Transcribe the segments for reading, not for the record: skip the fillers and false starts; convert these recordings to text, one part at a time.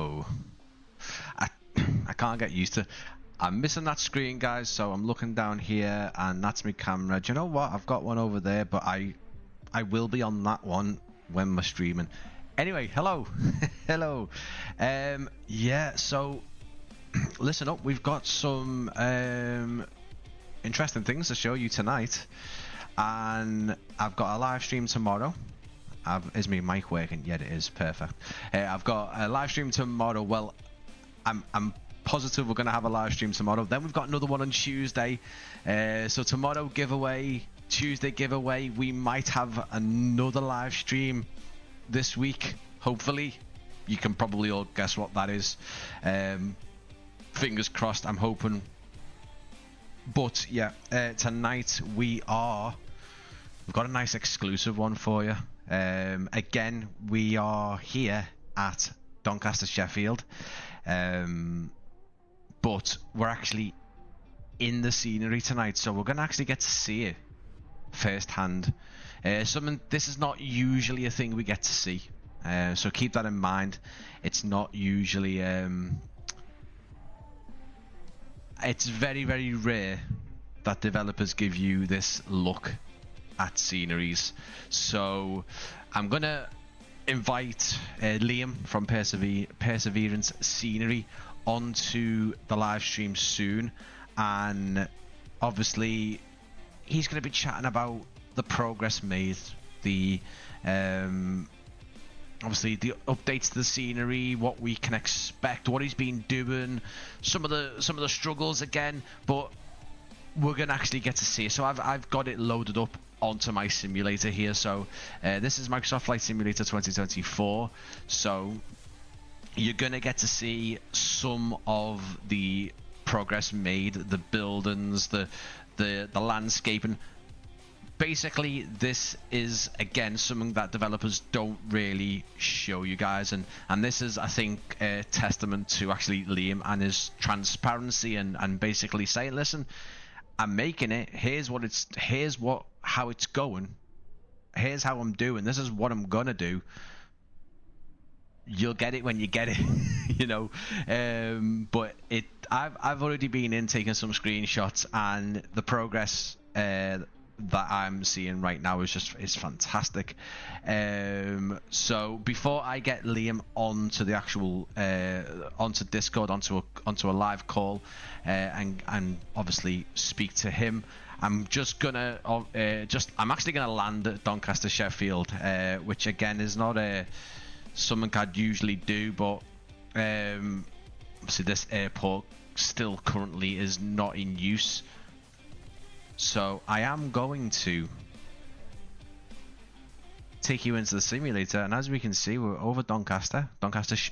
So I can't get used to. I'm missing that screen, guys. So I'm looking down here, and that's my camera. Do you know what? I've got one over there, but I will be on that one when we're streaming. Anyway, hello, hello. Yeah. So listen up. We've got some interesting things to show you tonight, and I've got a live stream tomorrow. Is my mic working? Yeah, it is. Perfect. I've got a live stream tomorrow. Well, I'm positive we're going to have a live stream tomorrow. Then we've got another one on Tuesday. So tomorrow giveaway, Tuesday giveaway. We might have another live stream this week. Hopefully, you can probably all guess what that is. Fingers crossed. I'm hoping. But yeah, tonight we've got a nice exclusive one for you. Again, we are here at Doncaster Sheffield, but we're actually in the scenery tonight, so we're going to actually get to see it firsthand. This is not usually a thing we get to see, so keep that in mind. It's not usually it's very, very rare that developers give you this look at sceneries. So I'm gonna invite Liam from Perseverance Scenery onto the live stream soon, and obviously he's going to be chatting about the progress made, the obviously the updates to the scenery, what we can expect, what he's been doing, some of the struggles again, but we're gonna actually get to see it. So I've got it loaded up onto my simulator here. So this is Microsoft Flight Simulator 2024. So you're gonna get to see some of the progress made, the buildings, the landscaping. Basically, this is again something that developers don't really show you guys, and this is, I think, a testament to actually Liam and his transparency and basically saying, listen, I'm making it. Here's how it's going. Here's how I'm doing. This is what I'm gonna do. You'll get it when you get it, you know. But I've already been in taking some screenshots, and the progress that I'm seeing right now is fantastic. So before I get Liam onto the actual onto Discord, onto a live call, and obviously speak to him, I'm just gonna I'm actually gonna land at Doncaster Sheffield, which again is not something I'd usually do, but obviously this airport still currently is not in use. So I am going to take you into the simulator, and as we can see, we're over Doncaster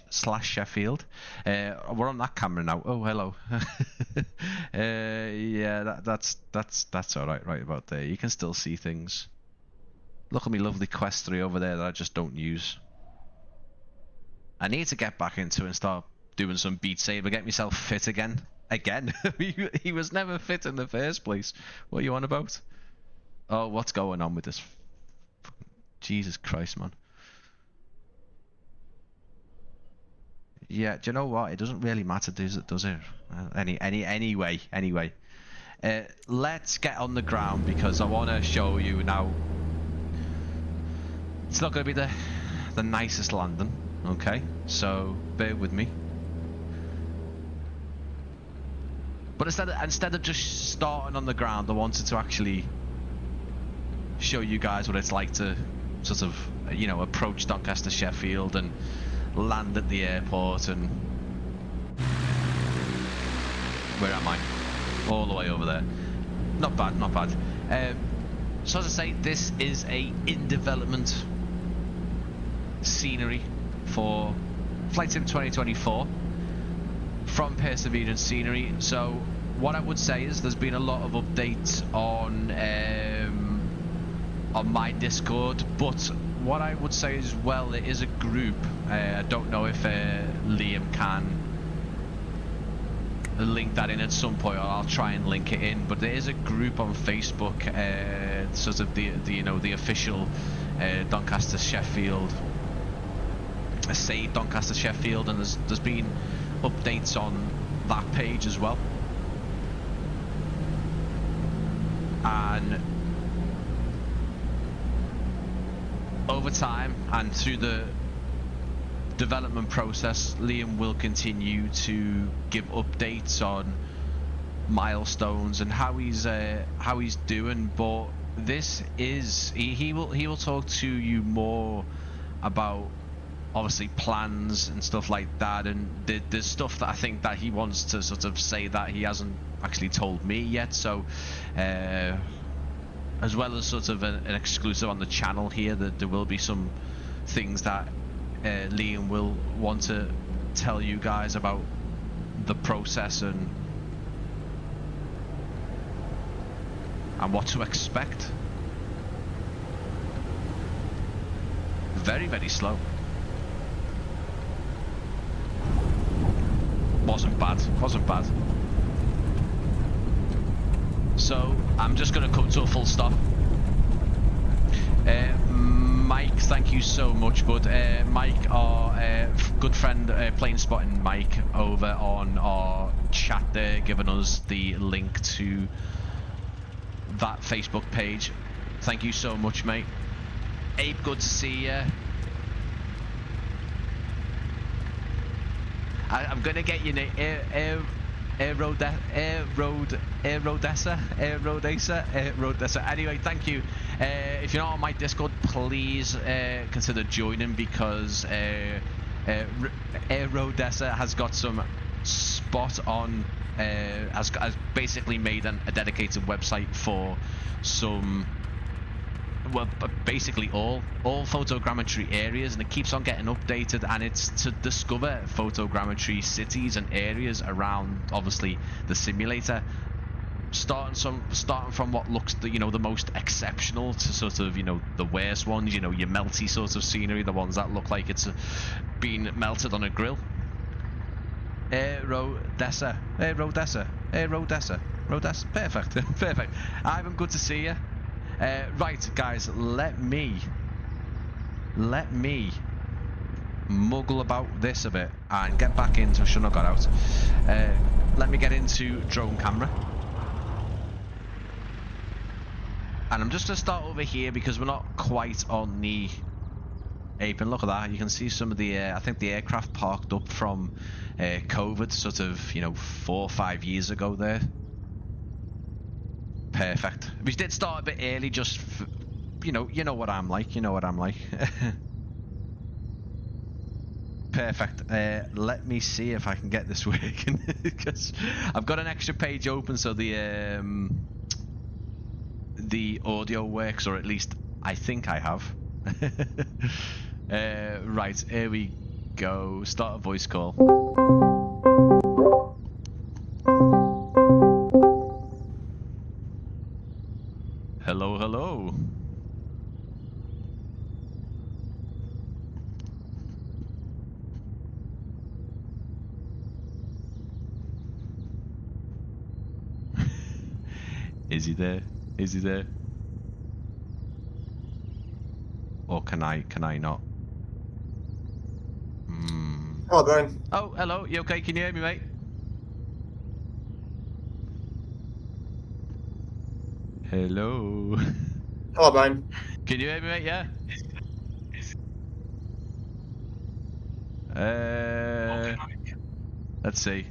/ Sheffield. We're on that camera now. Oh, hello. Yeah, that's all right. Right about there, you can still see things. Look at me lovely Quest 3 over there that I just don't use. I need to get back into it and start doing some Beat Saber, get myself fit again. He was never fit in the first place. What are you on about? Oh, what's going on with this? Jesus Christ, man. Yeah, do you know what? It doesn't really matter, does it? Anyway. Let's get on the ground, because I want to show you now. It's not going to be the nicest landing, okay? So bear with me. But instead of just starting on the ground, I wanted to actually show you guys what it's like to sort of, you know, approach Doncaster Sheffield and land at the airport. And where am I? All the way over there. Not bad, not bad. So as I say, this is a in development scenery for Flight Sim 2024 from Perseverance Scenery. So what I would say is there's been a lot of updates on my Discord, but what I would say is, well, it is a group. I don't know if Liam can link that in at some point, or I'll try and link it in, but there is a group on Facebook, sort of the official Doncaster Sheffield Save Doncaster Sheffield, and there's been updates on that page as well. And over time and through the development process, Liam will continue to give updates on milestones and how he's doing. But this is he will talk to you more about obviously plans and stuff like that, and there's stuff that I think that he wants to sort of say that he hasn't actually told me yet. So as well as sort of an exclusive on the channel here, that there will be some things that Liam will want to tell you guys about the process and what to expect. Very, very slow. Wasn't bad. So I'm just going to come to a full stop. Mike, thank you so much, bud. Mike, our good friend, Plane Spotting Mike, over on our chat there, giving us the link to that Facebook page. Thank you so much, mate. Abe, good to see you. I'm gonna get your name. Aerodessa. Anyway, thank you. If you're not on my Discord, please consider joining, because Aerodessa has got some spot on. Has basically made a dedicated website for some. Well, basically all photogrammetry areas, and it keeps on getting updated, and it's to discover photogrammetry cities and areas around obviously the simulator, starting from what looks the most exceptional to sort of the worst ones, your melty sort of scenery, the ones that look like it's been melted on a grill. Rodessa, perfect. Ivan, good to see you. Right, guys, let me muggle about this a bit and get back into. I shouldn't have got out. Let me get into drone camera, and I'm just gonna start over here because we're not quite on the apron. Look at that. You can see some of the I think the aircraft parked up from COVID, sort of 4 or 5 years ago there. Perfect. We did start a bit early, just for, you know what I'm like. Perfect. Let me see if I can get this working, because I've got an extra page open so the audio works, or at least I think I have. Right, here we go. Start a voice call. Hello. Is he there? Or can I not? Hello, Brian. Oh, hello. You okay? Can you hear me, mate? Hello. Hello, Brian. Can you hear me, mate? Yeah. Let's see.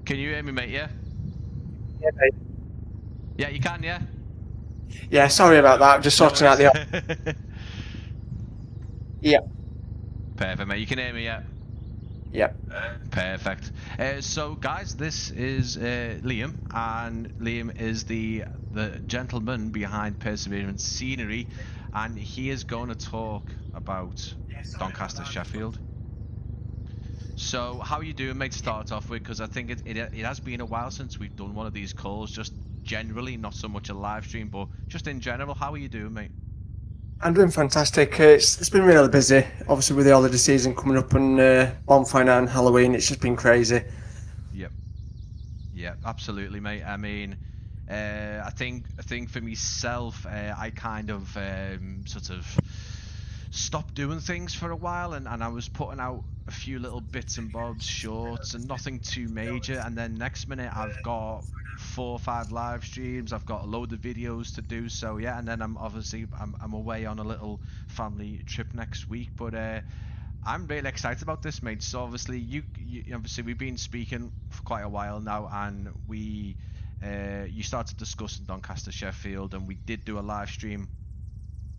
Can you hear me, mate? Yeah. Yeah, mate. Yeah, you can. Yeah. Yeah, sorry about that. Just sorting out the. Yeah. Perfect, mate. You can hear me, yeah. Yeah. Perfect. So, guys, this is Liam, and Liam is the gentleman behind Perseverance Scenery, and he is going to talk about Doncaster Sheffield. So, how are you doing, mate, to start off with? Because I think it has been a while since we've done one of these calls, just generally, not so much a live stream, but just in general. How are you doing, mate? I'm doing fantastic. It's been really busy, obviously with the holiday season coming up, and bonfire night and Halloween. It's just been crazy. Yep, absolutely, mate. I mean, I think for myself, I kind of sort of stopped doing things for a while, and I was putting out a few little bits and bobs, shorts, and nothing too major. And then next minute, I've got 4 or 5 live streams. I've got a load of videos to do. So yeah, and then I'm away on a little family trip next week. But I'm really excited about this, mate. So obviously, you obviously we've been speaking for quite a while now, and you started discussing Doncaster Sheffield, and we did do a live stream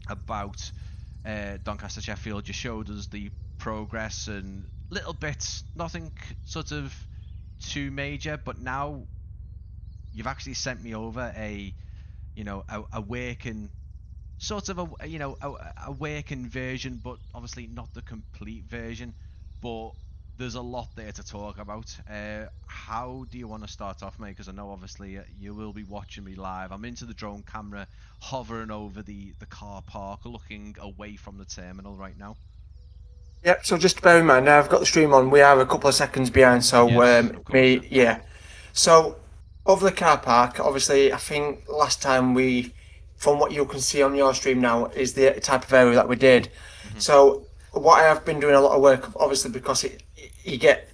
about Doncaster Sheffield. You showed us the progress and little bits, nothing sort of too major. But now you've actually sent me over a working sort of a working version, but obviously not the complete version. But there's a lot there to talk about. How do you want to start off, mate? Because I know obviously you will be watching me live. I'm into the drone camera, hovering over the car park, looking away from the terminal right now. Yep, so just bear in mind, now I've got the stream on, we are a couple of seconds behind, so Yes, of course, yeah. yeah. So, over the car park, obviously, I think last time from what you can see on your stream now, is the type of area that we did. So, what I have been doing a lot of work, obviously, because you get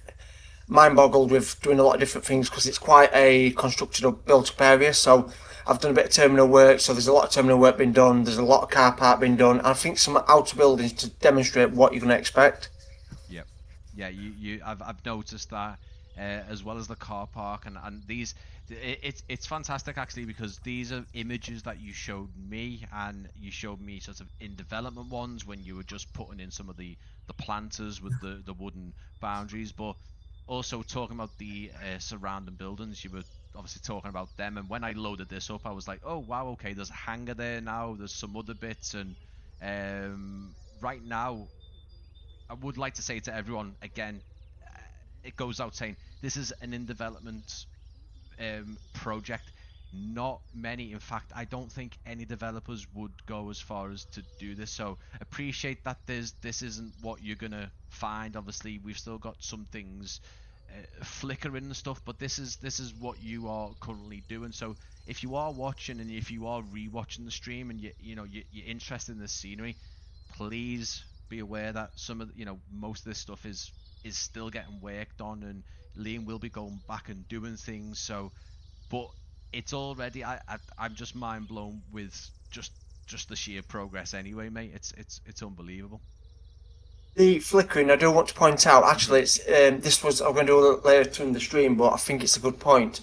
mind boggled with doing a lot of different things because it's quite a constructed up, built up area. So I've done a bit of terminal work. So there's a lot of terminal work being done. There's a lot of car park being done. And I think some outer buildings to demonstrate what you're going to expect. Yep. Yeah, I've noticed that, as well as the car park, and these, it's fantastic actually, because these are images that you showed me, and you showed me sort of in development ones when you were just putting in some of the planters with the wooden boundaries, but also talking about the surrounding buildings. You were obviously talking about them, and when I loaded this up, I was like, oh wow, okay, there's a hangar there now, there's some other bits, and right now I would like to say to everyone again, it goes out saying this is an in development project. Not many, in fact, I don't think any developers would go as far as to do this. So appreciate that this isn't what you're gonna find. Obviously, we've still got some things flickering and stuff, but this is what you are currently doing. So if you are watching and if you are re-watching the stream and you're interested in the scenery, please be aware that some of most of this stuff is still getting worked on, and Liam will be going back and doing things. So, but it's already I'm just mind blown with just the sheer progress anyway, mate. It's unbelievable. The flickering, I do want to point out, Hmm. actually, it's this was I'm going to do it later in the stream, but I think it's a good point.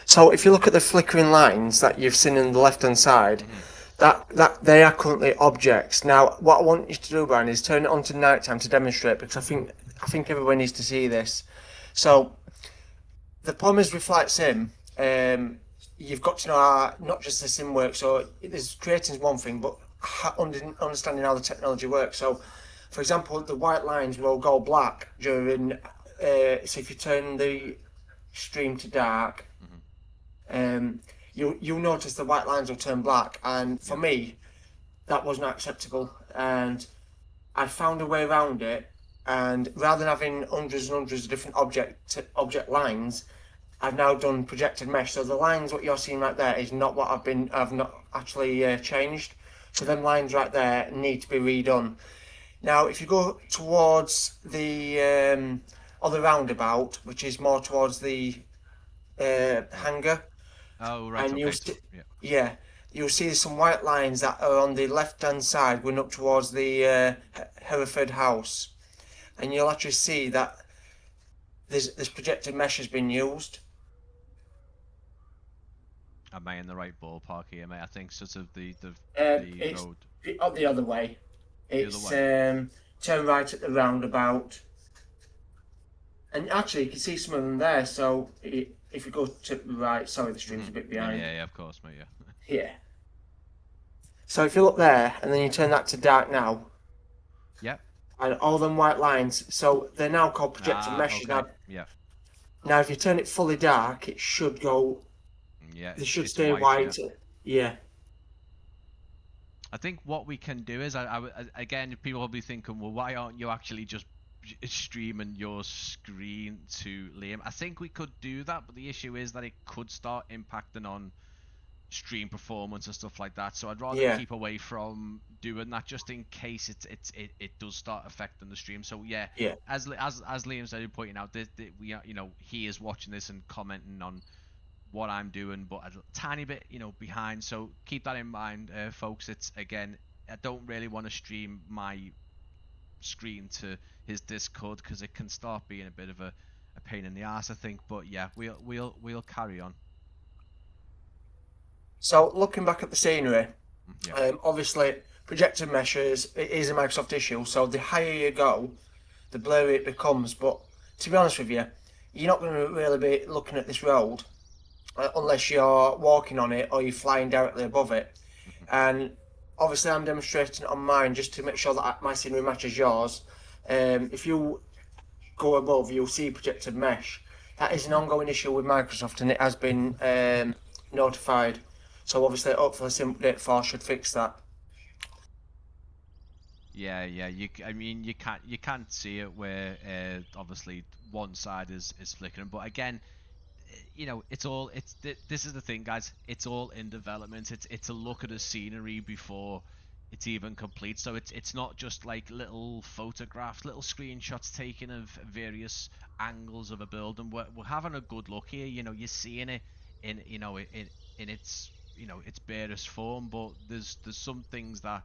So if you look at the flickering lines that you've seen in the left-hand side, Hmm. that they are currently objects. Now, what I want you to do, Brian, is turn it on to nighttime to demonstrate, because I think everyone needs to see this. So the problem is with Flight Sim, you've got to know how, not just the sim works. So there's creating is one thing, but understanding how the technology works. So, for example, the white lines will go black during. So if you turn the stream to dark, Hmm. you'll notice the white lines will turn black. And for Yep. me, that was not acceptable. And I found a way around it. And rather than having hundreds and hundreds of different object lines, I've now done projected mesh. So the lines what you're seeing right there is not what I've not actually changed. So them lines right there need to be redone. Now, if you go towards the other roundabout, which is more towards the hangar, Oh right, and okay. So yeah. yeah, you'll see some white lines that are on the left-hand side going up towards the Hereford house, and you'll actually see that this projected mesh has been used. Am I in the right ballpark here, mate? I think sort of the It's road the other way. the other It's way. turn right at the roundabout, and actually you can see some of them there. So if you go to the right, sorry, the stream's Hmm. a bit Yeah, behind. yeah, yeah. Of course, mate. Yeah. Yeah. So if you look there, and then you turn that to dark now, Yep. and all them white lines, so they're now called projected Ah, meshes. okay. Yeah. Now if you turn it fully dark, it should go. Yeah, They it's should it's stay white. Yeah. white. Yeah. I think what we can do is, again, people will be thinking, well, why aren't you actually just streaming your screen to Liam? I think we could do that, but the issue is that it could start impacting on stream performance and stuff like that. So I'd rather Yeah, keep away from doing that, just in case it does start affecting the stream. So yeah, yeah. as Liam said, pointing out that we are, he is watching this and commenting on what I'm doing, but a tiny bit, behind. So keep that in mind, folks. It's again, I don't really want to stream my screen to his Discord because it can start being a bit of a pain in the ass, I think. But yeah, we'll carry on. So looking back at the scenery, Yeah. obviously projected meshes, it is a Microsoft issue. So the higher you go, the blurrier it becomes. But to be honest with you, you're not going to really be looking at this road unless you're walking on it or you're flying directly above it. And obviously, I'm demonstrating on mine just to make sure that my scenery matches yours. If you go above, you'll see projected mesh. That is an ongoing issue with Microsoft, and it has been notified. So obviously, hopefully, Update 4 should fix that. Yeah, yeah. I mean, you can't see it where obviously one side is flickering, but again, this is the thing, guys. It's all in development. It's a look at the scenery before it's even complete. So it's not just like little photographs, little screenshots taken of various angles of a building. We're having a good look here. You're seeing it in its barest form, but there's some things that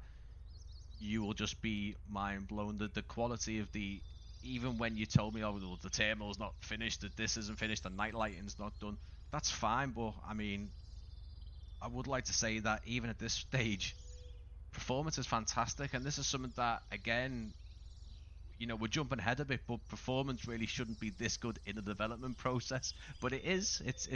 you will just be mind blown. The quality of even when you told me, oh, the terminal's not finished, that this isn't finished, the night lighting's not done, that's fine. But I mean, I would like to say that even at this stage, performance is fantastic, and this is something that, again, we're jumping ahead a bit, but performance really shouldn't be this good in the development process, but it is. It's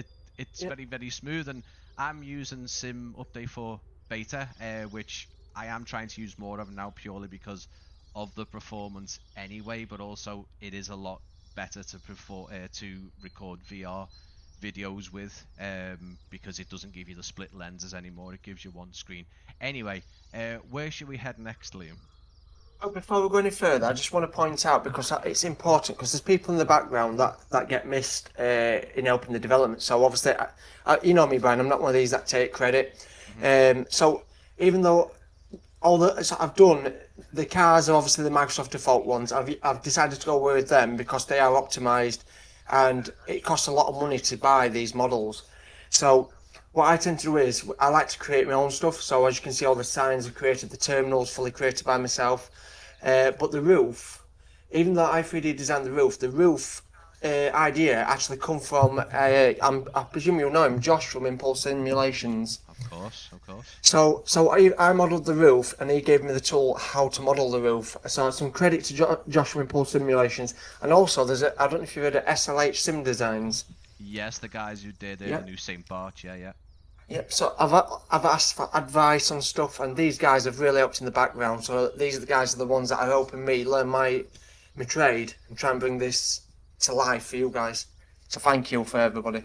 Yep. very, very smooth, and I'm using Sim Update 4 Beta, which I am trying to use more of now purely because of the performance anyway, but also it is a lot better to record VR videos with, because it doesn't give you the split lenses anymore. It gives you one screen. Anyway, where should we head next, Liam? Oh, before we go any further, I just want to point out because it's important because there's people in the background that get missed in helping the development. So obviously, you know me, Brian. I'm not one of these that take credit. So even though all that I've done, the cars are obviously the Microsoft default ones. I've decided to go with them because they are optimized, and it costs a lot of money to buy these models. So what I tend to do is I like to create my own stuff. So as you can see, all the signs are created, the terminals fully created by myself. But the roof, even though I 3D designed the roof idea actually come from, I presume you'll know him, Josh from Impulse Simulations. Of course, of course. So I modelled the roof, and he gave me the tool how to model the roof. So some credit to Josh from Impulse Simulations, and also I don't know if you've heard of SLH Sim Designs. Yes, the guys who did Yeah. the new St. Bart, yeah. Yep. So I've asked for advice on stuff, and these guys have really helped in the background. So these are the guys are the ones that are helping me learn my trade and try and bring this to life for you guys. So thank you for everybody.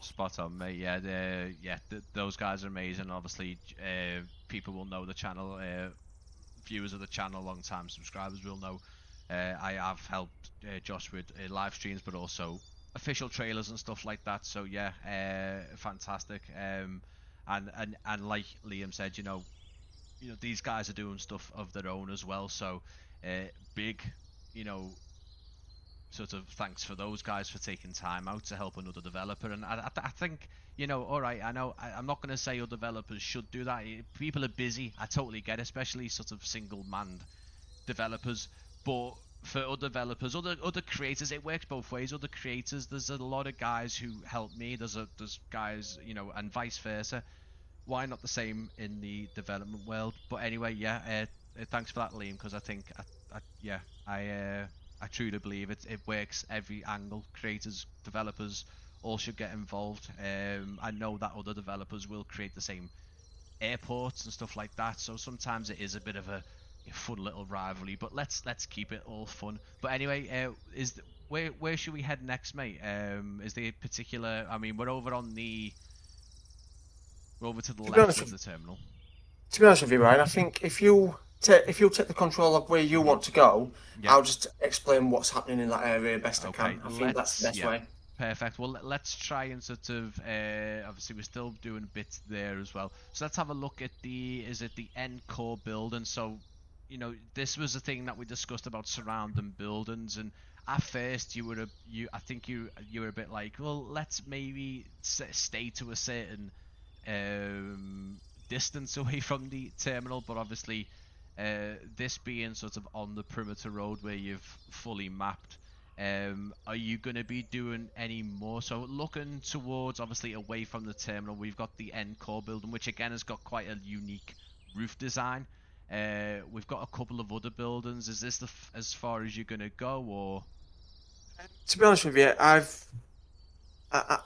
Spot on, mate. Yeah, those guys are amazing. Obviously, people will know the channel. Viewers of the channel, long-time subscribers will know. I have helped Josh with live streams, but also official trailers and stuff like that. So yeah, fantastic. And like Liam said, these guys are doing stuff of their own as well. So big, you know, sort of thanks for those guys for taking time out to help another developer. And I think, all right, I know I'm not going to say other developers should do that. People are busy. I totally get it, especially sort of single-manned developers. But for other developers, other creators, it works both ways. Other creators, there's a lot of guys who help me. There's guys, and vice versa. Why not the same in the development world? But anyway, yeah. Thanks for that, Liam, because I think, I truly believe it works every angle. Creators, developers, all should get involved. I know that other developers will create the same airports and stuff like that. So sometimes it is a bit of a fun little rivalry. But let's keep it all fun. But anyway, where should we head next, mate? Is there a particular? I mean, we're over to the left of the terminal. To be honest with you, Ryan, I think if you take the control of where you want to go, Yeah. I'll just explain what's happening in that area best I can. I think that's the best way. Perfect. Well, let's try and sort of obviously we're still doing bits there as well. So let's have a look at the end core building. So, this was a thing that we discussed about surrounding buildings, and at first I think you were a bit like, well, let's maybe stay to a certain distance away from the terminal, but obviously this being sort of on the perimeter road where you've fully mapped. Are you going to be doing any more? So looking towards, obviously, away from the terminal, we've got the end core building, which again has got quite a unique roof design. We've got a couple of other buildings. Is this as far as you're going to go, or? To be honest with you, I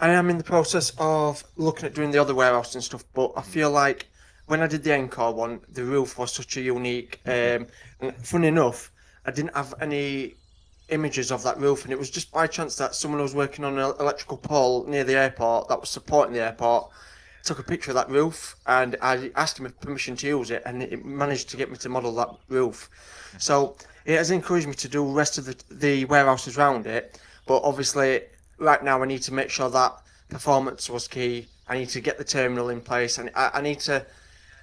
am in the process of looking at doing the other warehouse and stuff, but I feel like when I did the Encore one, the roof was such a unique. And funny enough, I didn't have any images of that roof, and it was just by chance that someone was working on an electrical pole near the airport that was supporting the airport took a picture of that roof, and I asked him for permission to use it, and it managed to get me to model that roof. So it has encouraged me to do the rest of the warehouses around it, but obviously right now I need to make sure that performance was key. I need to get the terminal in place, and I need to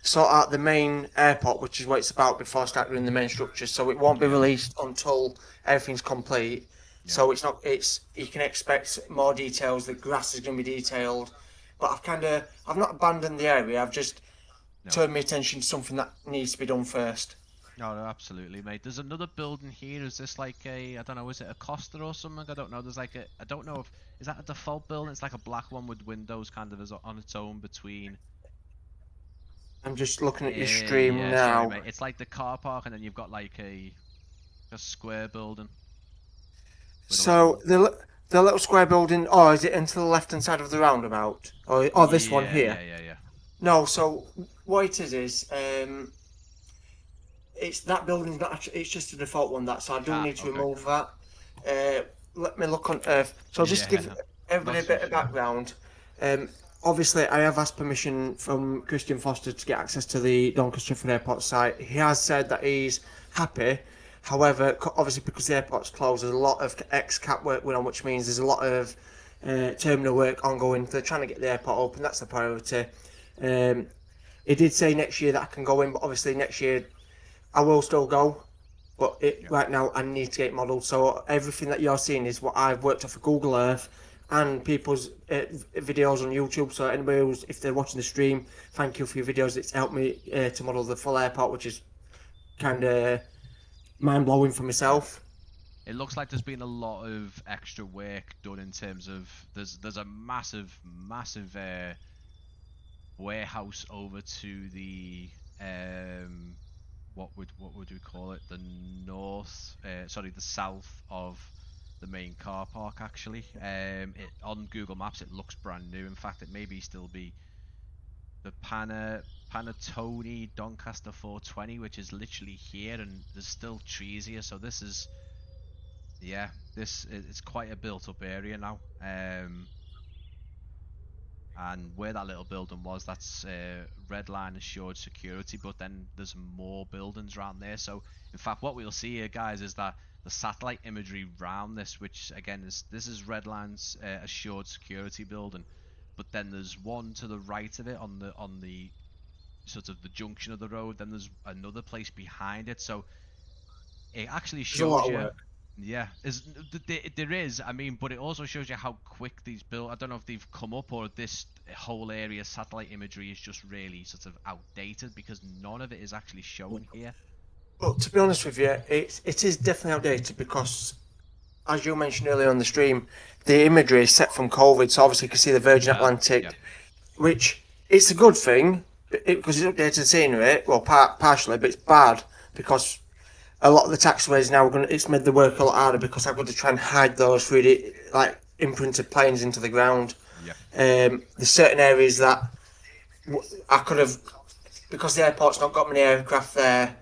sort out the main airport, which is what it's about, before I start doing the main structures. So it won't be released until everything's complete. Yeah. So you can expect more details. The grass is going to be detailed, but I've not abandoned the area. I've just turned my attention to something that needs to be done first. No, absolutely, mate. There's another building here. Is this like I don't know, is it a Costa or something? I don't know. There's like I don't know is that a default building? It's like a black one with windows kind of as on its own between. I'm just looking at your stream now. Sorry, mate. It's like the car park, and then you've got like a square building. So the little square building, is it into the left-hand side of the roundabout? Or this one here? Yeah. No, so what it is it's that building's not actually, it's just a default one, so I do need to remove that. Let me look on Earth. So just to give everybody a bit of background. Obviously, I have asked permission from Christian Foster to get access to the Doncaster Sheffield Airport site. He has said that he's happy. However, obviously, because the airport's closed, there's a lot of ex-cap work going on, which means there's a lot of terminal work ongoing. They're trying to get the airport open. That's the priority. He did say next year that I can go in, but obviously next year I will still go. But right now, I need to get it modelled. So everything that you're seeing is what I've worked off of Google Earth and people's videos on YouTube. So anybody who's, if they're watching the stream, thank you for your videos. It's helped me to model the full airport, which is kind of mind-blowing for myself. It looks like there's been a lot of extra work done in terms of there's a massive warehouse over to the what would we call it, the south of the main car park, actually. On Google Maps it looks brand new. In fact, it may still be the Panettone Doncaster 420, which is literally here, and there's still trees here. So this is, it's quite a built-up area now. And where that little building was, that's red line assured security, but then there's more buildings around there. So in fact, what we'll see here, guys, is that the satellite imagery around this, which again this is red line's assured security building, but then there's one to the right of it on the sort of the junction of the road. Then there's another place behind it, so it actually shows you. Yeah, there is. I mean, but it also shows you how quick these build. I don't know if they've come up, or this whole area satellite imagery is just really sort of outdated, because none of it is actually shown here. Well, to be honest with you, it is definitely outdated, because, as you mentioned earlier on the stream, the imagery is set from COVID, so obviously you can see the Virgin Atlantic, which it's a good thing because it's updated scenery. Well, partially, but it's bad because a lot of the taxiways now it's made the work a lot harder, because I've got to try and hide those 3D imprinted planes into the ground. There's certain areas that I could have, because the airport's not got many aircraft there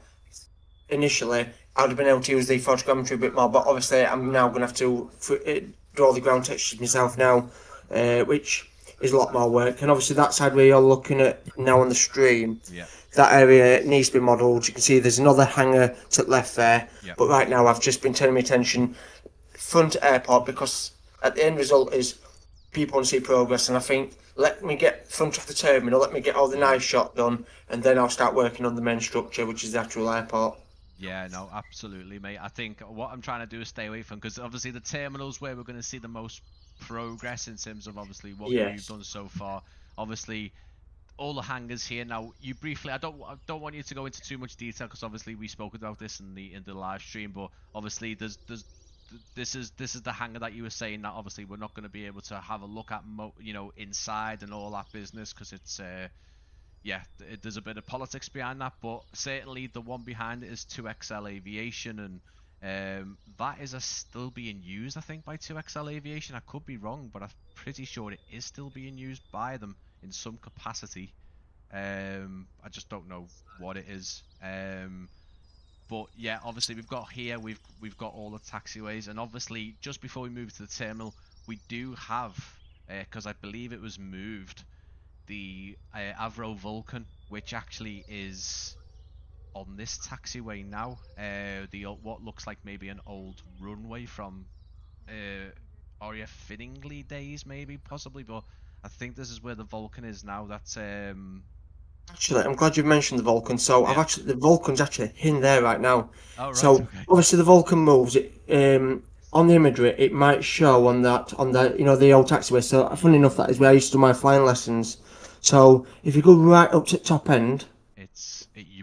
initially, I would have been able to use the photogrammetry a bit more, but obviously I'm now going to have to draw the ground textures myself now, which is a lot more work. And obviously that side where you're looking at now on the stream, that area needs to be modelled. You can see there's another hangar to the left there, but right now I've just been turning my attention front airport, because at the end result is people want to see progress, and I think let me get front of the terminal, let me get all the nice shot done, and then I'll start working on the main structure, which is the actual airport. Yeah, no, absolutely, mate. I think what I'm trying to do is stay away from, because obviously the terminals where we're going to see the most progress in terms of obviously what you've Yes. done so far. Obviously, all the hangars here now. You briefly, I don't want you to go into too much detail because obviously we spoke about this in the live stream, but obviously this is the hangar that you were saying that obviously we're not going to be able to have a look at inside and all that business because it's yeah, there's a bit of politics behind that, but certainly the one behind it is 2XL Aviation, and that is still being used, I think, by 2XL Aviation. I could be wrong, but I'm pretty sure it is still being used by them in some capacity. I just don't know what it is. But yeah, obviously we've got all the taxiways, and obviously just before we move to the terminal, we do have because I believe it was moved the Avro Vulcan, which actually is on this taxiway now. What looks like maybe an old runway from RAF Finningley days, maybe possibly, but I think this is where the Vulcan is now. That's Actually, I'm glad you've mentioned the Vulcan. So yeah. the Vulcan's actually in there right now. Oh right, So okay. obviously the Vulcan moves. It on the imagery, it might show on the the old taxiway. So funny enough, that is where I used to do my flying lessons. So if you go right up to the top end, It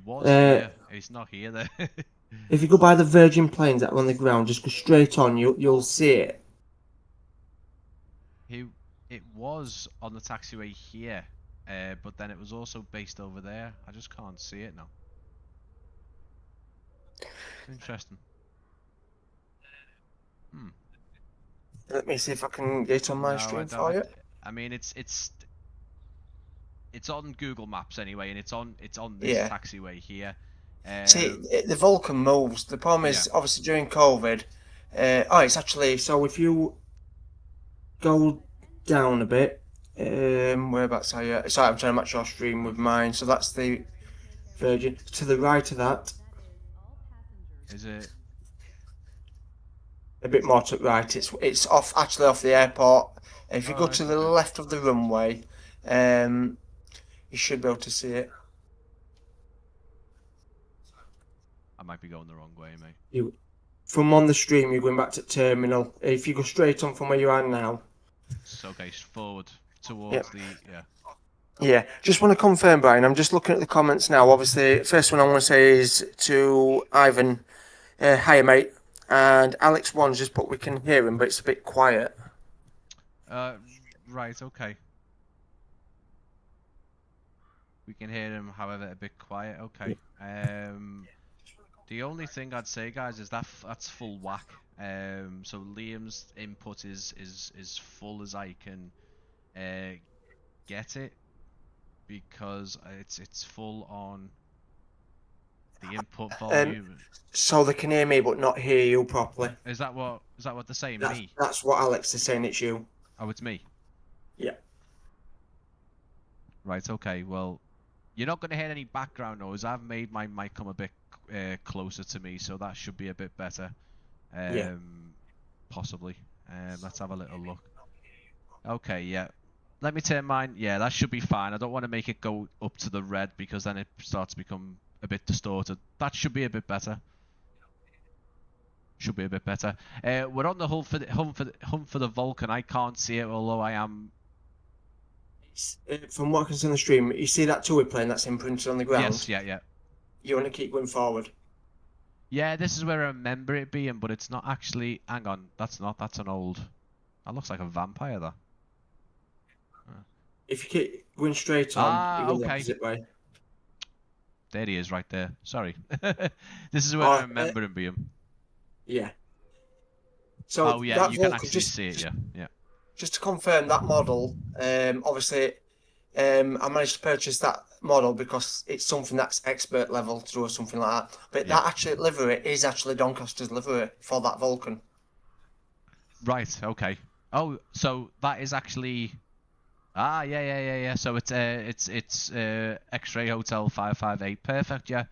was uh, here. It's not here there. if you go by the Virgin planes that are on the ground, just go straight on. You'll see it. Who it was on the taxiway here, but then it was also based over there. I just can't see it now. It's interesting. Hmm. Let me see if I can get it on my No, I stream don't. for you. I mean, it's on Google Maps anyway, and it's on this Yeah. taxiway here. See, Um, the Vulcan moves. The problem yeah. is obviously during COVID. It's actually so if you go down a bit, whereabouts are you? Sorry, I'm trying to match your stream with mine. So that's the Virgin. To the right of that, Is it? a bit more to the right. It's off actually off the airport. If you Oh go right. to the Okay. left of the runway, um, you should be able to see it. I might be going the wrong way, mate. You from on the stream, you're going back to terminal. If you go straight on from where you are now, So okay, forward yeah. towards the yeah. Yeah, just want to confirm, Brian. I'm just looking at the comments now. Obviously, first one I want to say is to Ivan, hiya mate, and Alex One's just put we can hear him, but it's a bit quiet. Uh, right. Okay. We can hear him, however, a bit quiet. Okay. The only thing I'd say, guys, is that's full whack. So Liam's input is full as I can get it because it's full on the input Um, volume. so they can hear me but not hear you properly. Is that what they're saying? That's Me? that's what Alex is saying. It's you. Oh, it's me. Yeah. Right. Okay. Well, you're not going to hear any background noise. I've made my mic come a bit closer to me, so that should be a bit better. Yeah. Possibly. Let's have a little look. Okay, yeah. Let me turn mine. Yeah, that should be fine. I don't want to make it go up to the red because then it starts to become a bit distorted. That should be a bit better. Should be a bit better. We're on the hunt for the Vulcan. I can't see it, although I am. From what I can see on the stream, you see that toy plane that's imprinted on the Yes, ground. yeah, yeah. You want to keep going forward. Yeah, this is where I remember it being, but it's not actually. Hang on, that's not. That's an old. That looks like a vampire, though. If you keep going straight on, you go the Okay. opposite way. There he is, right there. Sorry. This is where I Or remember him being. yeah. So Oh yeah, that you can Vulcan, actually see it. Yeah, yeah. just to confirm that model, obviously, I managed to purchase that model because it's something that's expert level to do or something like that. But Yeah. that actually livery is actually Doncaster's livery for that Vulcan. Right. Okay. Oh, so that is actually. Ah, yeah, yeah, yeah, yeah. So it's X-ray Hotel 558. Perfect. Yeah.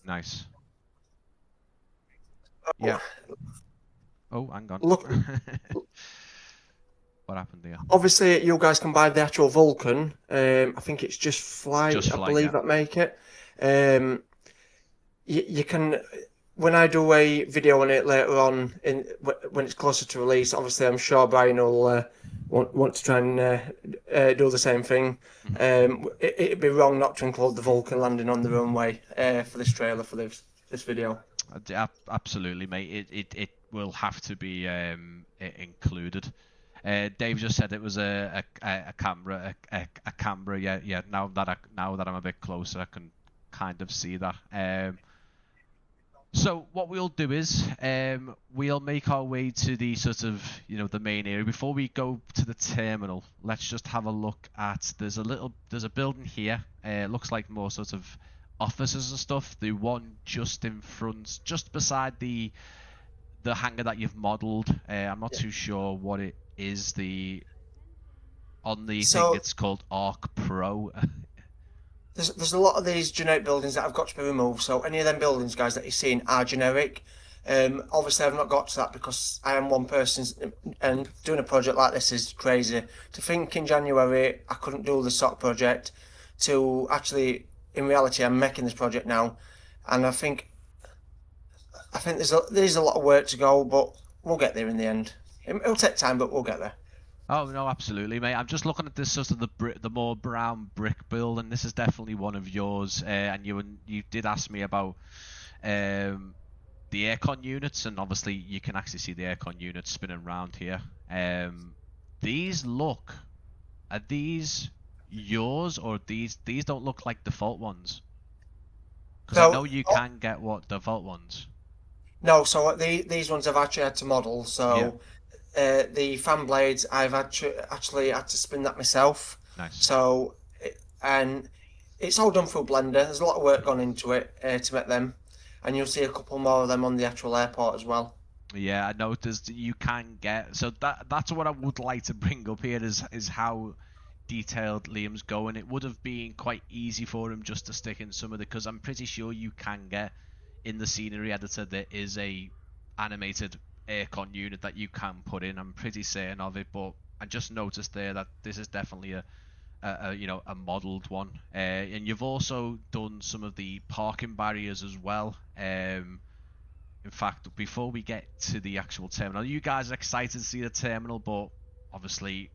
Nice. Oh, Yeah. Oh, hang on. Look, What happened there? obviously you guys can buy the actual Vulcan. I think it's Just Flight, Just I Flight, believe yeah. that make it. You can, when I do a video on it later on when it's closer to release, obviously I'm sure Brian will want to try and do the same thing. Mhm. It'd be wrong not to include the Vulcan landing on the runway for this trailer for this video. Absolutely, mate. It will have to be included. Dave just said it was a camera, a camera. Yeah, yeah. Now that I'm a bit closer, I can kind of see that. So what we'll do is we'll make our way to the sort of the main area. Before we go to the terminal, let's just have a look at there's a building here. Looks like more sort of offices and stuff. The one just in front, just beside the hangar that you've modelled. I'm not too sure what it is. On the thing So it's called Arc Pro. there's a lot of these generic buildings that have got to be removed. So any of them buildings, guys, that you're seeing are generic. Obviously, I've not got to that because I am one person, and doing a project like this is crazy. To think in January I couldn't do the SOC project, to actually, in reality, I'm making this project now, and I think there's a lot of work to go, but we'll get there in the end. It'll take time, but we'll get there. Oh no, absolutely, mate. I'm just looking at this sort of the more brown brick build, and this is definitely one of yours. And you did ask me about the aircon units, and obviously you can actually see the aircon units spinning around here. These are these yours, or these don't look like default ones? Because I know So, you can get default ones. no, so these ones I've actually had to model. Yeah, So the fan blades I've actually had to spin that myself. nice. So and it's all done through Blender. There's a lot of work gone into it to make them, and you'll see a couple more of them on the actual airport as well. Yeah, I noticed you can get so that's what I would like to bring up here is how detailed Liam's going. It would have been quite easy for him just to stick in some of the because I'm pretty sure you can get in the scenery editor there is a animated aircon unit that you can put in. I'm pretty certain of it, but I just noticed there that this is definitely a modeled one. And you've also done some of the parking barriers as well. In fact, before we get to the actual terminal, you guys are excited to see the terminal, but obviously,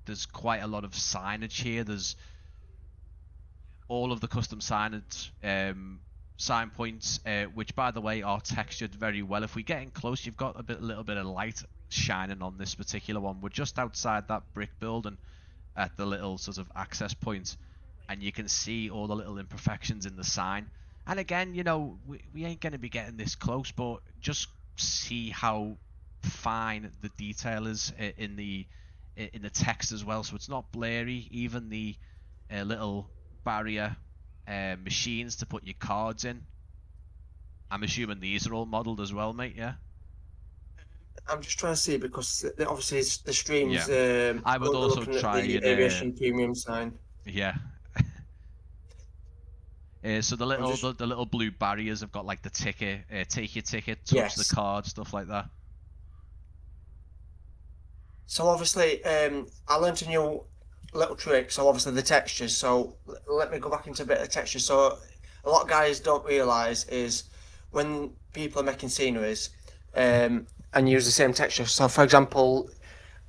there's quite a lot of signage here. There's all of the custom signage sign points, which by the way are textured very well. If we get in close, you've got a little bit of light shining on this particular one. We're just outside that brick building at the little sort of access point, and you can see all the little imperfections in the sign. And again, we ain't going to be getting this close, but just see how fine the detail is in the text as well. So it's not blurry. Even the little barrier machines to put your cards in. I'm assuming these are all modelled as well, mate. Yeah. I'm just trying to see because obviously the streams. Yeah. I would we're also looking at try the and aviation premium sign. yeah. So the little blue barriers have got like the ticket, take your ticket, touch the card, stuff like that. So obviously, I learned a new little trick. So obviously the textures. So let me go back into a bit of texture. So a lot of guys don't realise is when people are making sceneries, and use the same texture. So for example,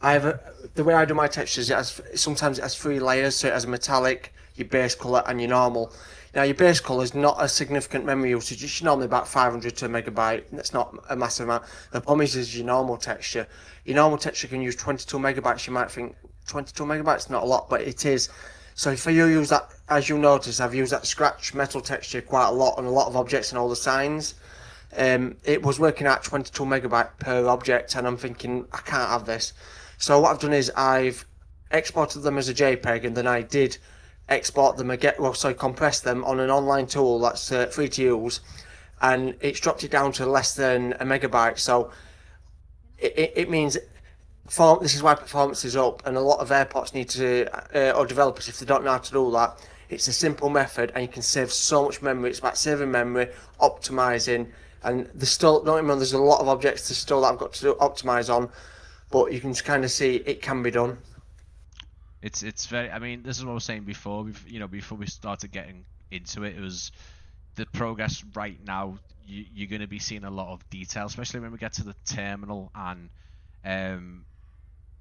the way I do my textures, sometimes it has three layers. So it has a metallic, your base colour, and your normal. Now your base colour is not a significant memory usage. It's normally about 500 to a megabyte. That's not a massive amount. The problem is your normal texture. Your normal texture can use 22 megabytes. You might think 22 megabytes not a lot, but it is. So if you use that, as you notice, I've used that scratch metal texture quite a lot on a lot of objects and all the signs. It was working at 22 megabyte per object, and I'm thinking I can't have this. So what I've done is I've exported them as a JPEG, and then I did export them again, compress them on an online tool that's free to use, and it's dropped it down to less than a megabyte. So it means this is why performance is up, and a lot of airports need to, or developers, if they don't know how to do that, it's a simple method, and you can save so much memory. It's about saving memory, optimizing, And there's still, don't remember, there's a lot of objects that I've got to optimize on, but you can kind of see it can be done. It's very. I mean, this is what I was saying before. Before we started getting into it, it was the progress right now. You're going to be seeing a lot of detail, especially when we get to the terminal and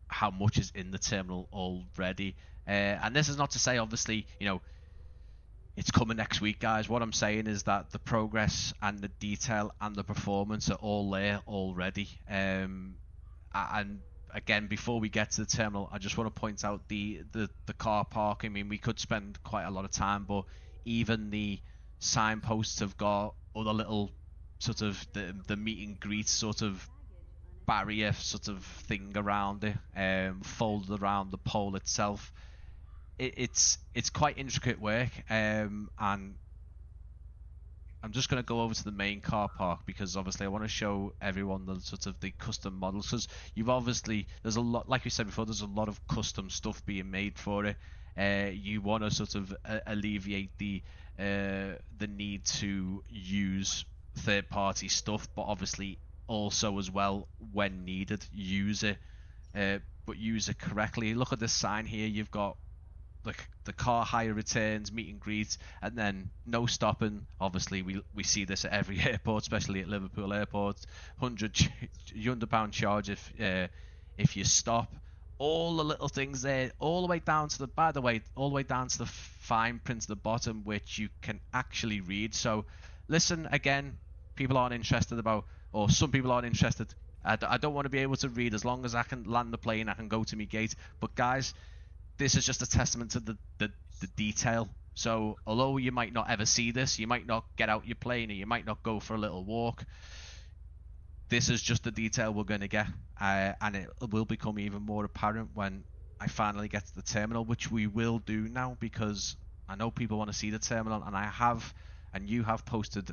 how much is in the terminal already. And this is not to say, obviously, it's coming next week, guys. What I'm saying is that the progress and the detail and the performance are all there already. And again, before we get to the terminal, I just want to point out the car park. I mean, we could spend quite a lot of time, but even the signposts have got other little sort of the meet and greet sort of barrier sort of thing around it, folded around the pole itself. It's quite intricate work, and I'm just going to go over to the main car park because obviously I want to show everyone the sort of the custom models, because there's a lot, like we said before, there's a lot of custom stuff being made for it. You want to sort of alleviate the need to use third-party stuff, but obviously also as well, when needed, use it, but use it correctly. Look at this sign here. You've got the car hire returns, meet and greet, and then no stopping. Obviously we see this at every airport, especially at Liverpool Airport. £100 charge if you stop. All the little things there, all the way down to the fine print at the bottom, which you can actually read. So listen, again, people aren't interested about, or some people aren't interested. I don't want to be able to read. As long as I can land the plane, I can go to my gate. But guys, this is just a testament to the detail. So although you might not ever see this, you might not get out your plane, or you might not go for a little walk, this is just the detail we're going to get, and it will become even more apparent when I finally get to the terminal, which we will do now, because I know people want to see the terminal, and you have posted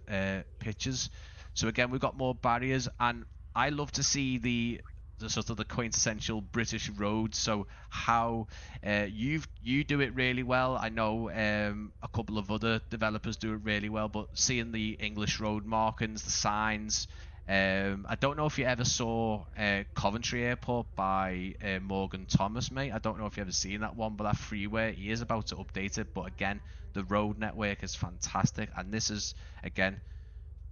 pictures. So again, we've got more barriers, and I love to see the sort of the quintessential British road. So how you do it really well. I know a couple of other developers do it really well, but seeing the English road markings, the signs. I don't know if you ever saw Coventry Airport by Morgan Thomas, mate. I don't know if you ever seen that one, but that freeway, he is about to update it. But again, the road network is fantastic, and this is again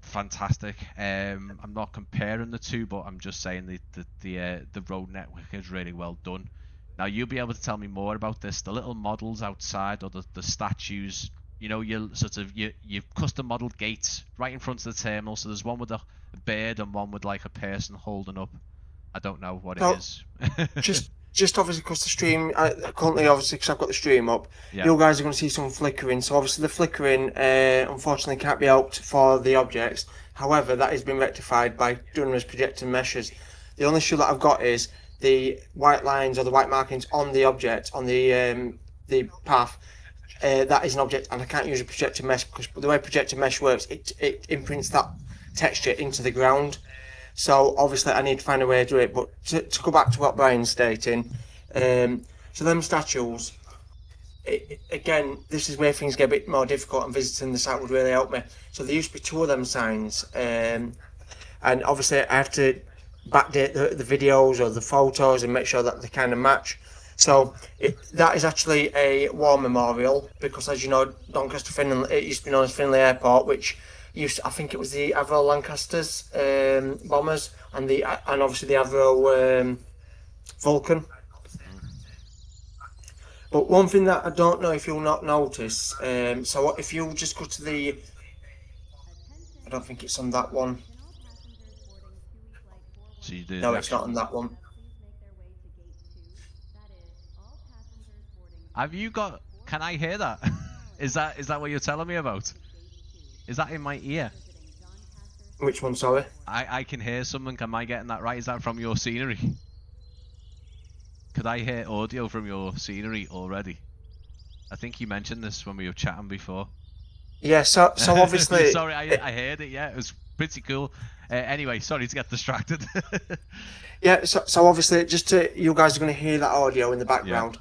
fantastic. I'm not comparing the two, but I'm just saying the road network is really well done. Now you'll be able to tell me more about this. The little models outside, or the statues. You'll sort of you've custom modeled gates right in front of the terminal. So there's one with a bird and one with like a person holding up. I don't know what it is. just obviously because the stream currently, obviously because I've got the stream up, you guys are going to see some flickering. So obviously the flickering unfortunately can't be helped for the objects. However, that has been rectified by doing as projecting meshes. The only issue that I've got is the white lines or the white markings on the object, on the path. That is an object, and I can't use a projector mesh because the way projector mesh works, it imprints that texture into the ground. So obviously I need to find a way to do it. But to go back to what Brian's stating, so them statues, again, this is where things get a bit more difficult, and visiting the site would really help me. So there used to be two of them signs, and obviously I have to backdate the videos or the photos and make sure that they kind of match. So that is actually a war memorial, because as you know, Doncaster, Finland, it used to be known as Finley Airport, which I think it was the Avro Lancasters bombers, and obviously the Avro Vulcan. But one thing that I don't know if you'll not notice, so if you just go to I don't think it's on that one. So you do no, it's not on that one. Have you got? Can I hear that? Is that what you're telling me about? Is that in my ear? Which one, sorry? I can hear something. Am I getting that right? Is that from your scenery? Could I hear audio from your scenery already? I think you mentioned this when we were chatting before. Yeah, so obviously... Sorry, I heard it, yeah. It was pretty cool. Anyway, sorry to get distracted. Yeah, so obviously, you guys are going to hear that audio in the background.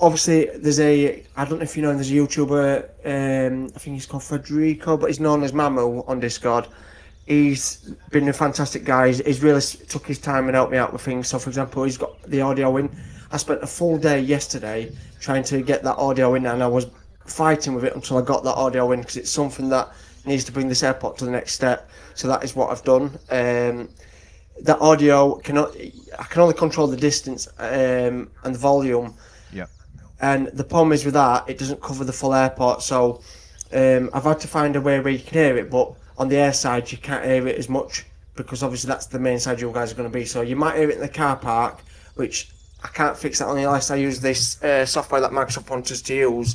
obviously there's I don't know if you know, there's a YouTuber, I think he's called Federico, but he's known as Mamu on Discord. He's been a fantastic guy. He's really took his time and helped me out with things. So, for example, he's got the audio in. I spent a full day yesterday trying to get that audio in, and I was fighting with it until I got that audio in, because it's something that needs to bring this airport to the next step. So that is what I've done. That audio I can only control the distance and the volume. Yeah. And the problem is with that, it doesn't cover the full airport. So I've had to find a way where you can hear it, but on the air side you can't hear it as much, because obviously that's the main side you guys are going to be. So you might hear it in the car park, which I can't fix that unless I use this software that Microsoft wants us to use.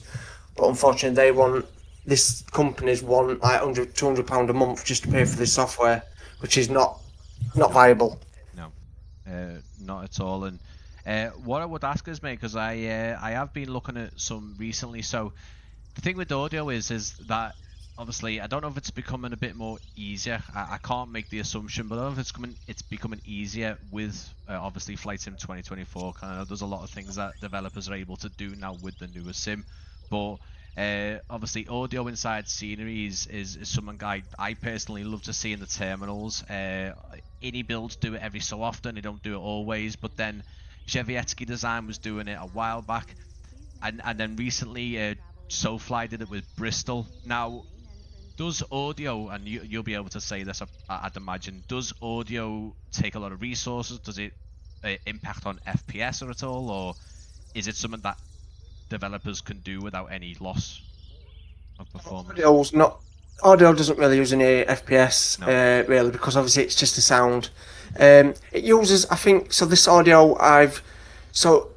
But unfortunately, this companies want like £100-200 a month just to pay for this software, which is not viable. No, not at all. And what I would ask is, mate, because I have been looking at some recently. So the thing with audio is that obviously I don't know if it's becoming a bit more easier. I can't make the assumption, but I don't know if it's becoming easier with obviously Flight Sim 2024. Kind of, there's a lot of things that developers are able to do now with the newer sim, but obviously audio inside scenery is something I personally love to see in the terminals. Any builds do it every so often, they don't do it always, but then Chevy Design was doing it a while back, and then recently SoFly did it with Bristol. Now, does audio, and you'll be able to say this, I'd imagine, does audio take a lot of resources? Does it impact on FPS at all, or is it something that developers can do without any loss of performance? Audio doesn't really use any FPS, no. Really, because obviously it's just a sound. It uses, I think, so this audio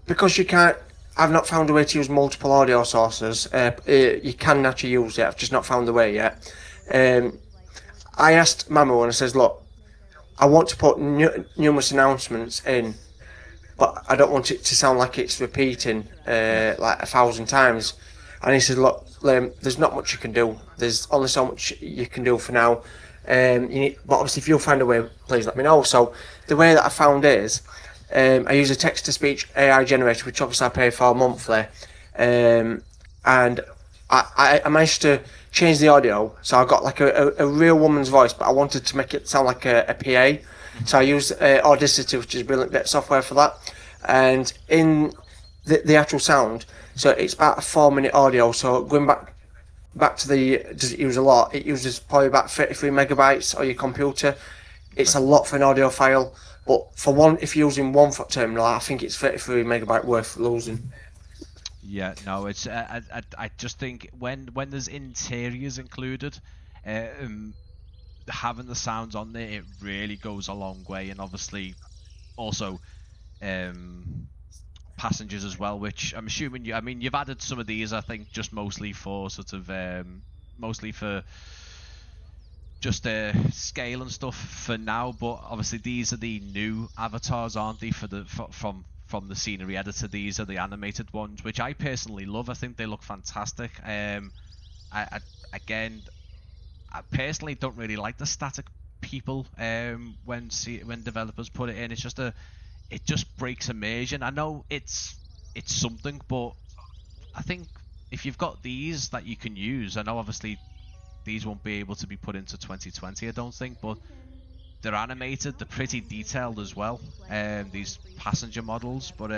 because I've not found a way to use multiple audio sources. You can actually use it, I've just not found the way yet. I asked Mamu and I says, look, I want to put numerous announcements in, but I don't want it to sound like it's repeating like 1,000 times. And he said, look, Liam, there's not much you can do. There's only so much you can do for now. But obviously, if you'll find a way, please let me know. So the way that I found is, I use a text-to-speech AI generator, which obviously I pay for monthly. And I managed to change the audio. So I got like a real woman's voice, but I wanted to make it sound like a PA. So I used Audacity, which is a brilliant bit of software for that. And in the actual sound, so it's about a 4-minute audio. So going back to does it use a lot? It uses probably about 33 megabytes on your computer. It's a lot for an audio file, but if you're using one foot terminal, I think it's 33 megabyte worth losing. Yeah, no, it's I just think when there's interiors included, having the sounds on there, it really goes a long way. And obviously also passengers as well, which I'm assuming you've added some of these, I think, just mostly for sort of mostly for just scale and stuff for now, but obviously these are the new avatars, aren't they, from the scenery editor. These are the animated ones, which I personally love. I think they look fantastic. I personally don't really like the static people when developers put it in. It's just it just breaks immersion. I know it's something, but I think if you've got these that you can use, I know obviously these won't be able to be put into 2020, I don't think, but they're animated, they're pretty detailed as well, these passenger models. But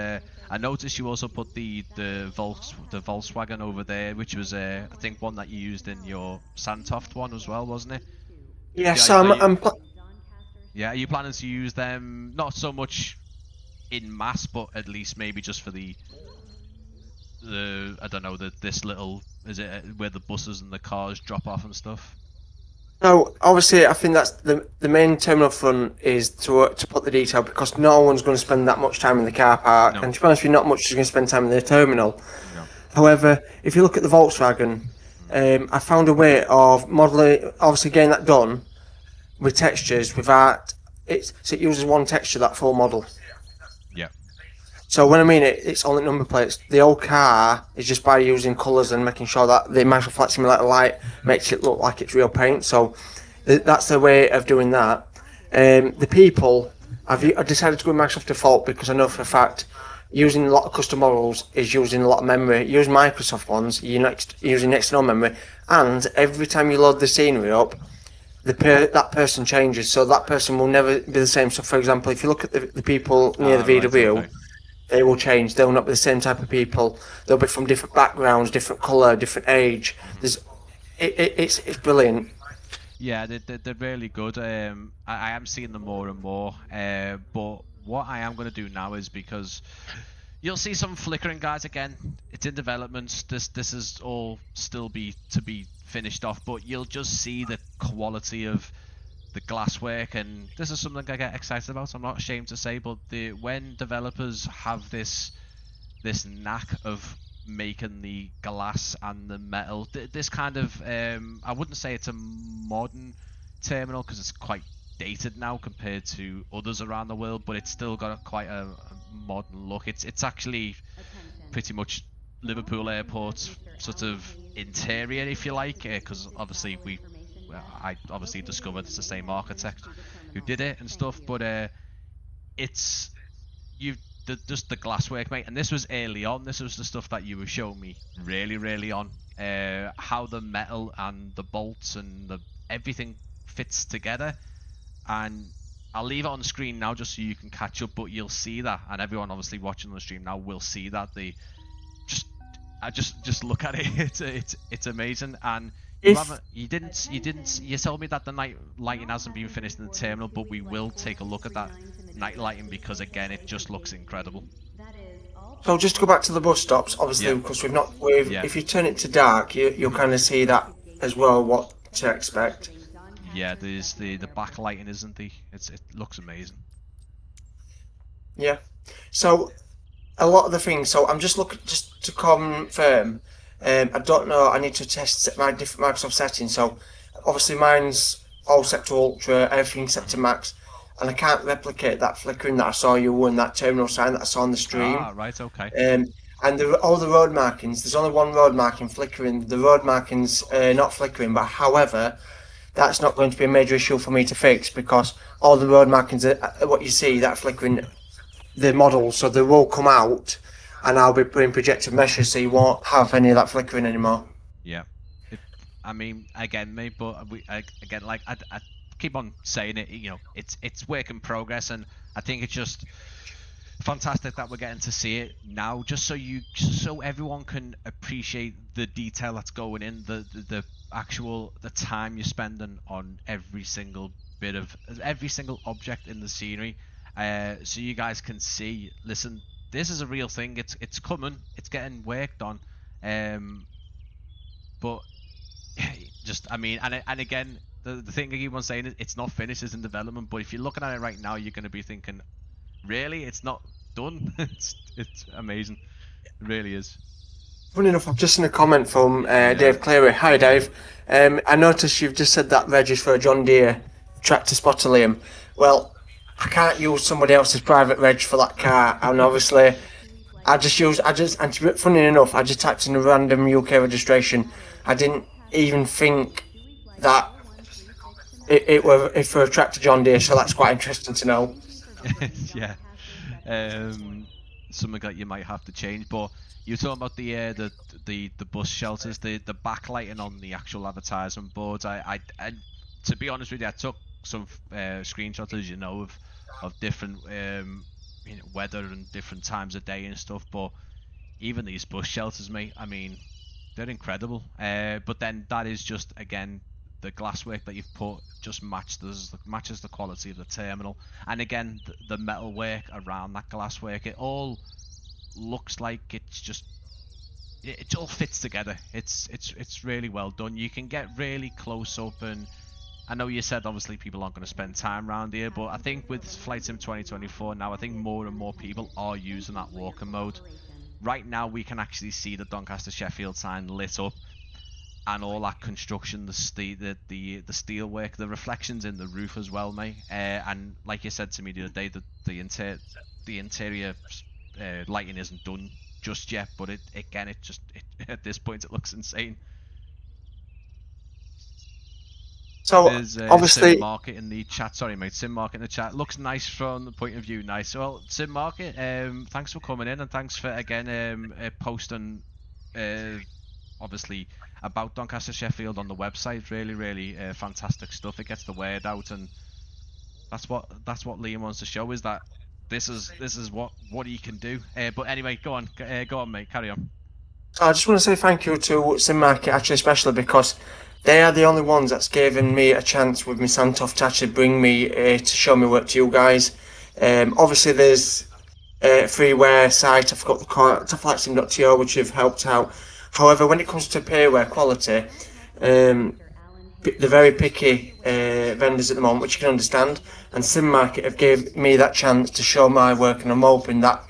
I noticed you also put the Volkswagen over there, which was I think one that you used in your Sandtoft one as well, wasn't it? Yes, yeah, are you planning to use them not so much in mass, but at least maybe just for the I don't know, this little, is it where the buses and the cars drop off and stuff? No, obviously I think that's the main terminal front is to put the detail, because no one's going to spend that much time in the car park, and to be honest with you, not much is going to spend time in the terminal. No. However, if you look at the Volkswagen, I found a way of modelling, obviously getting that done with textures without so it uses one texture, that full model. Yeah. So when I mean it's only number plates. The old car is just by using colours and making sure that the Magic Flat Simulator light makes it look like it's real paint. So that's the way of doing that. The people, I decided to go with Microsoft Default because I know for a fact using a lot of custom models is using a lot of memory. Use Microsoft ones, you're using external memory, and every time you load the scenery up, that person changes, so that person will never be the same. So, for example, if you look at the people near the Right, VW, okay. they will change. They'll not be the same type of people. They'll be from different backgrounds, different colour, different age. It's brilliant. Yeah, they're really good. I am seeing them more and more. But what I am going to do now is, because you'll see some flickering, guys. Again, it's in development. This is all still to be finished off, but you'll just see the quality of the glasswork, and this is something I get excited about. I'm not ashamed to say, but when developers have this knack of making the glass and the metal, this kind of I wouldn't say it's a modern terminal because it's quite dated now compared to others around the world, but it's still got quite a modern look. It's actually pretty much Liverpool Airport's sort of interior, if you like, because obviously I obviously discovered it's the same architect who did it and stuff, but it's just the glasswork, mate. And this was early on. This was the stuff that you were showing me really on. How the metal and the bolts and everything fits together. And I'll leave it on the screen now just so you can catch up. But you'll see that, and everyone obviously watching on the stream now will see that. Just look at it. It's amazing. And you told me that the night lighting hasn't been finished in the terminal, but we will take a look at that night lighting because again it just looks incredible. So just to go back to the bus stops, obviously, because if you turn it to dark, you'll kind of see that as well, what to expect. Yeah, there's the backlighting, isn't the? It looks amazing. Yeah. So a lot of the things. So I'm just looking just to confirm. I don't know. I need to test my different Microsoft settings. So obviously mine's all set to ultra, everything set to max, and I can't replicate that flickering that I saw you and that terminal sign that I saw on the stream. Ah, right, okay. And all the road markings. There's only one road marking flickering. The road markings not flickering, but however, that's not going to be a major issue for me to fix because all the road markings are what you see that flickering the model, so they will come out, and I'll be putting projected meshes, so you won't have any of that flickering anymore. Yeah, I mean, again, mate, but again, like I keep on saying it. You know, it's work in progress, and I think it's just fantastic that we're getting to see it now, just so everyone can appreciate the detail that's going in, the actual time you're spending on every single object in the scenery. So you guys can see, listen, this is a real thing. It's coming. It's getting worked on. But just, I mean, and again, the thing I keep on saying is it's not finished, it's in development. But if you're looking at it right now, you're going to be thinking, really, it's not done? It's amazing. It really is. Funny enough, I've just seen a comment from Dave Cleary. Hi, Dave. I noticed you've just said that reg is for a John Deere tractor spotter, Liam. Well, I can't use somebody else's private reg for that car, and obviously, and funny enough, I just typed in a random UK registration. I didn't even think that it were for a tractor John Deere, so that's quite interesting to know. Yeah. Something that you might have to change, but you're talking about the bus shelters, the backlighting on the actual advertisement boards. I to be honest with you, I took some screenshots, as you know, of different weather and different times of day and stuff. But even these bus shelters, mate, I mean, they're incredible. But then that is just, again, the glasswork that you've put just matches the quality of the terminal, and again the metal work around that glasswork. It all looks like it all fits together. It's really well done. You can get really close up, and I know you said obviously people aren't going to spend time around here, but I think with Flight Sim 2024 now, I think more and more people are using that walking mode. Right now we can actually see the Doncaster Sheffield sign lit up, and all that construction, the steel work, the reflections in the roof as well, mate. And like you said to me the other day, the interior lighting isn't done just yet, but at this point it looks insane. So There's Sim obviously, Market in the chat. Sorry, mate. Sim Market in the chat looks nice from the point of view. Nice. Well, Sim Market, thanks for coming in and thanks for again posting, obviously about Doncaster Sheffield on the website. Really, really fantastic stuff. It gets the word out, and that's what Liam wants to show is that this is what he can do. But anyway, go on, mate. Carry on. I just want to say thank you to Market, actually, especially because they are the only ones that's given me a chance with my Santoff to actually bring me to show me work to you guys. Obviously, there's a freeware site, I forgot the call, flatsim.to, which have helped out. However, when it comes to payware quality, they're very picky vendors at the moment, which you can understand. And Sim Market have gave me that chance to show my work, and I'm hoping that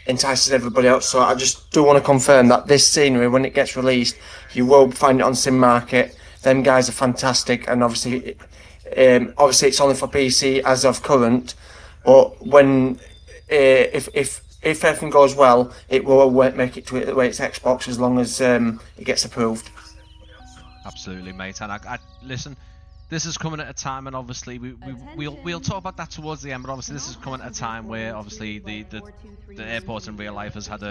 entices everybody else. So I just do want to confirm that this scenery, when it gets released, you will find it on Sim Market. Them guys are fantastic, and obviously it's only for PC as of current. But when if everything goes well, it will make it to the way it's Xbox as long as it gets approved. Absolutely, mate. And I listen. This is coming at a time, and obviously we'll talk about that towards the end. But obviously, this is coming at a time where obviously the airport in real life has had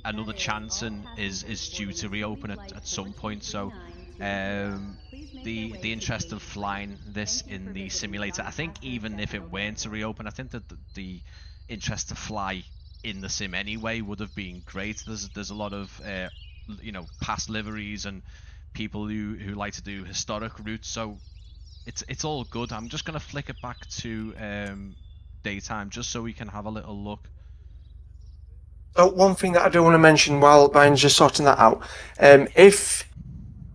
another chance and is due to reopen at some point. So the interest of flying this in the simulator, I think even if it weren't to reopen, I think that the interest to fly in the sim anyway would have been great. There's a lot of past liveries and people who like to do historic routes, so it's all good. I'm just gonna flick it back to daytime just so we can have a little look. So one thing that I do want to mention while Brian's just sorting that out, if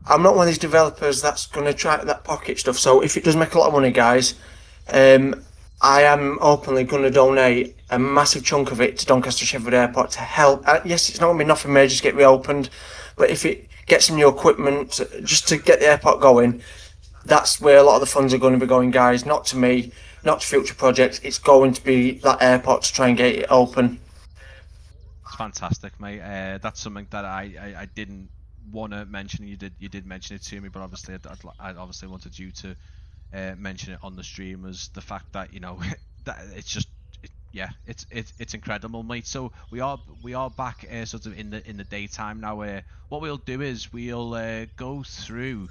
I'm not one of these developers that's going to try that pocket stuff, so if it does make a lot of money, guys, I am openly going to donate a massive chunk of it to Doncaster Sheffield Airport to help. Yes, it's not going to be nothing major to get reopened, but if it gets some new equipment just to get the airport going, that's where a lot of the funds are going to be going, guys. Not to me, not to future projects. It's going to be that airport to try and get it open. It's fantastic, mate. That's something that I didn't want to mention. You did mention it to me, but obviously I obviously wanted you to mention it on the stream, was the fact that that it's just it's incredible, mate. So we are back sort of in the daytime now. What we'll do is we'll go through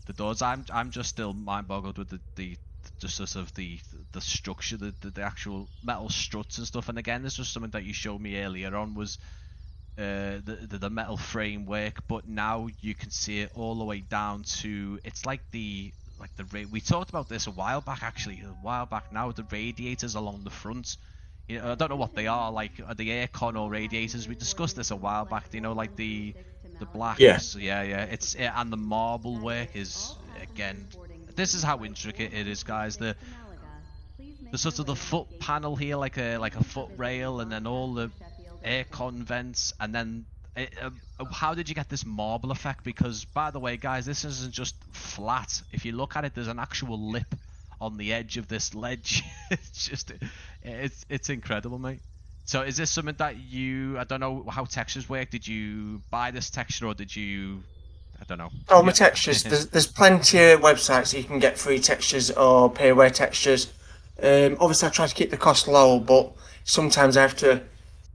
the doors. I'm just still mind boggled with the just sort of the structure, the actual metal struts and stuff. And again, this was something that you showed me earlier on, was the metal framework, but now you can see it all the way down to, it's like we talked about this a while back now, the radiators along the front. I don't know what they are, like, are they aircon or radiators? We discussed this a while back, like the black. Yeah. It's and the marble work is, again, this is how intricate it is, guys. The sort of the foot panel here, like a foot rail, and then all the aircon vents, and then how did you get this marble effect? Because, by the way, guys, this isn't just flat. If you look at it, there's an actual lip on the edge of this ledge. It's incredible, mate. So is this something that I don't know how textures work. Did you buy this texture, or did you, I don't know. Oh, my textures. There's plenty of websites that you can get free textures or payware textures. Obviously, I try to keep the cost low, but sometimes I have to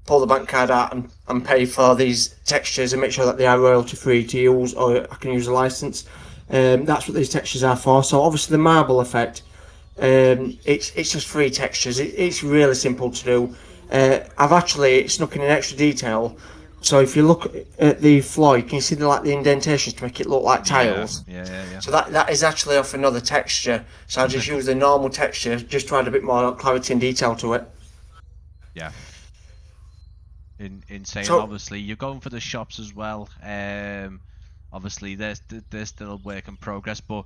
pull the bank card out and pay for these textures and make sure that they are royalty free to use, or I can use a license. That's what these textures are for. So obviously the marble effect, it's just free textures. It's really simple to do. I've actually snuck in an extra detail. So if you look at the floor, you can see the indentations to make it look like tiles. Yeah. So that is actually off another texture. So I just use the normal texture just to add a bit more clarity and detail to it. Yeah. Insane. So, obviously, you're going for the shops as well. Obviously, there's still a work in progress, but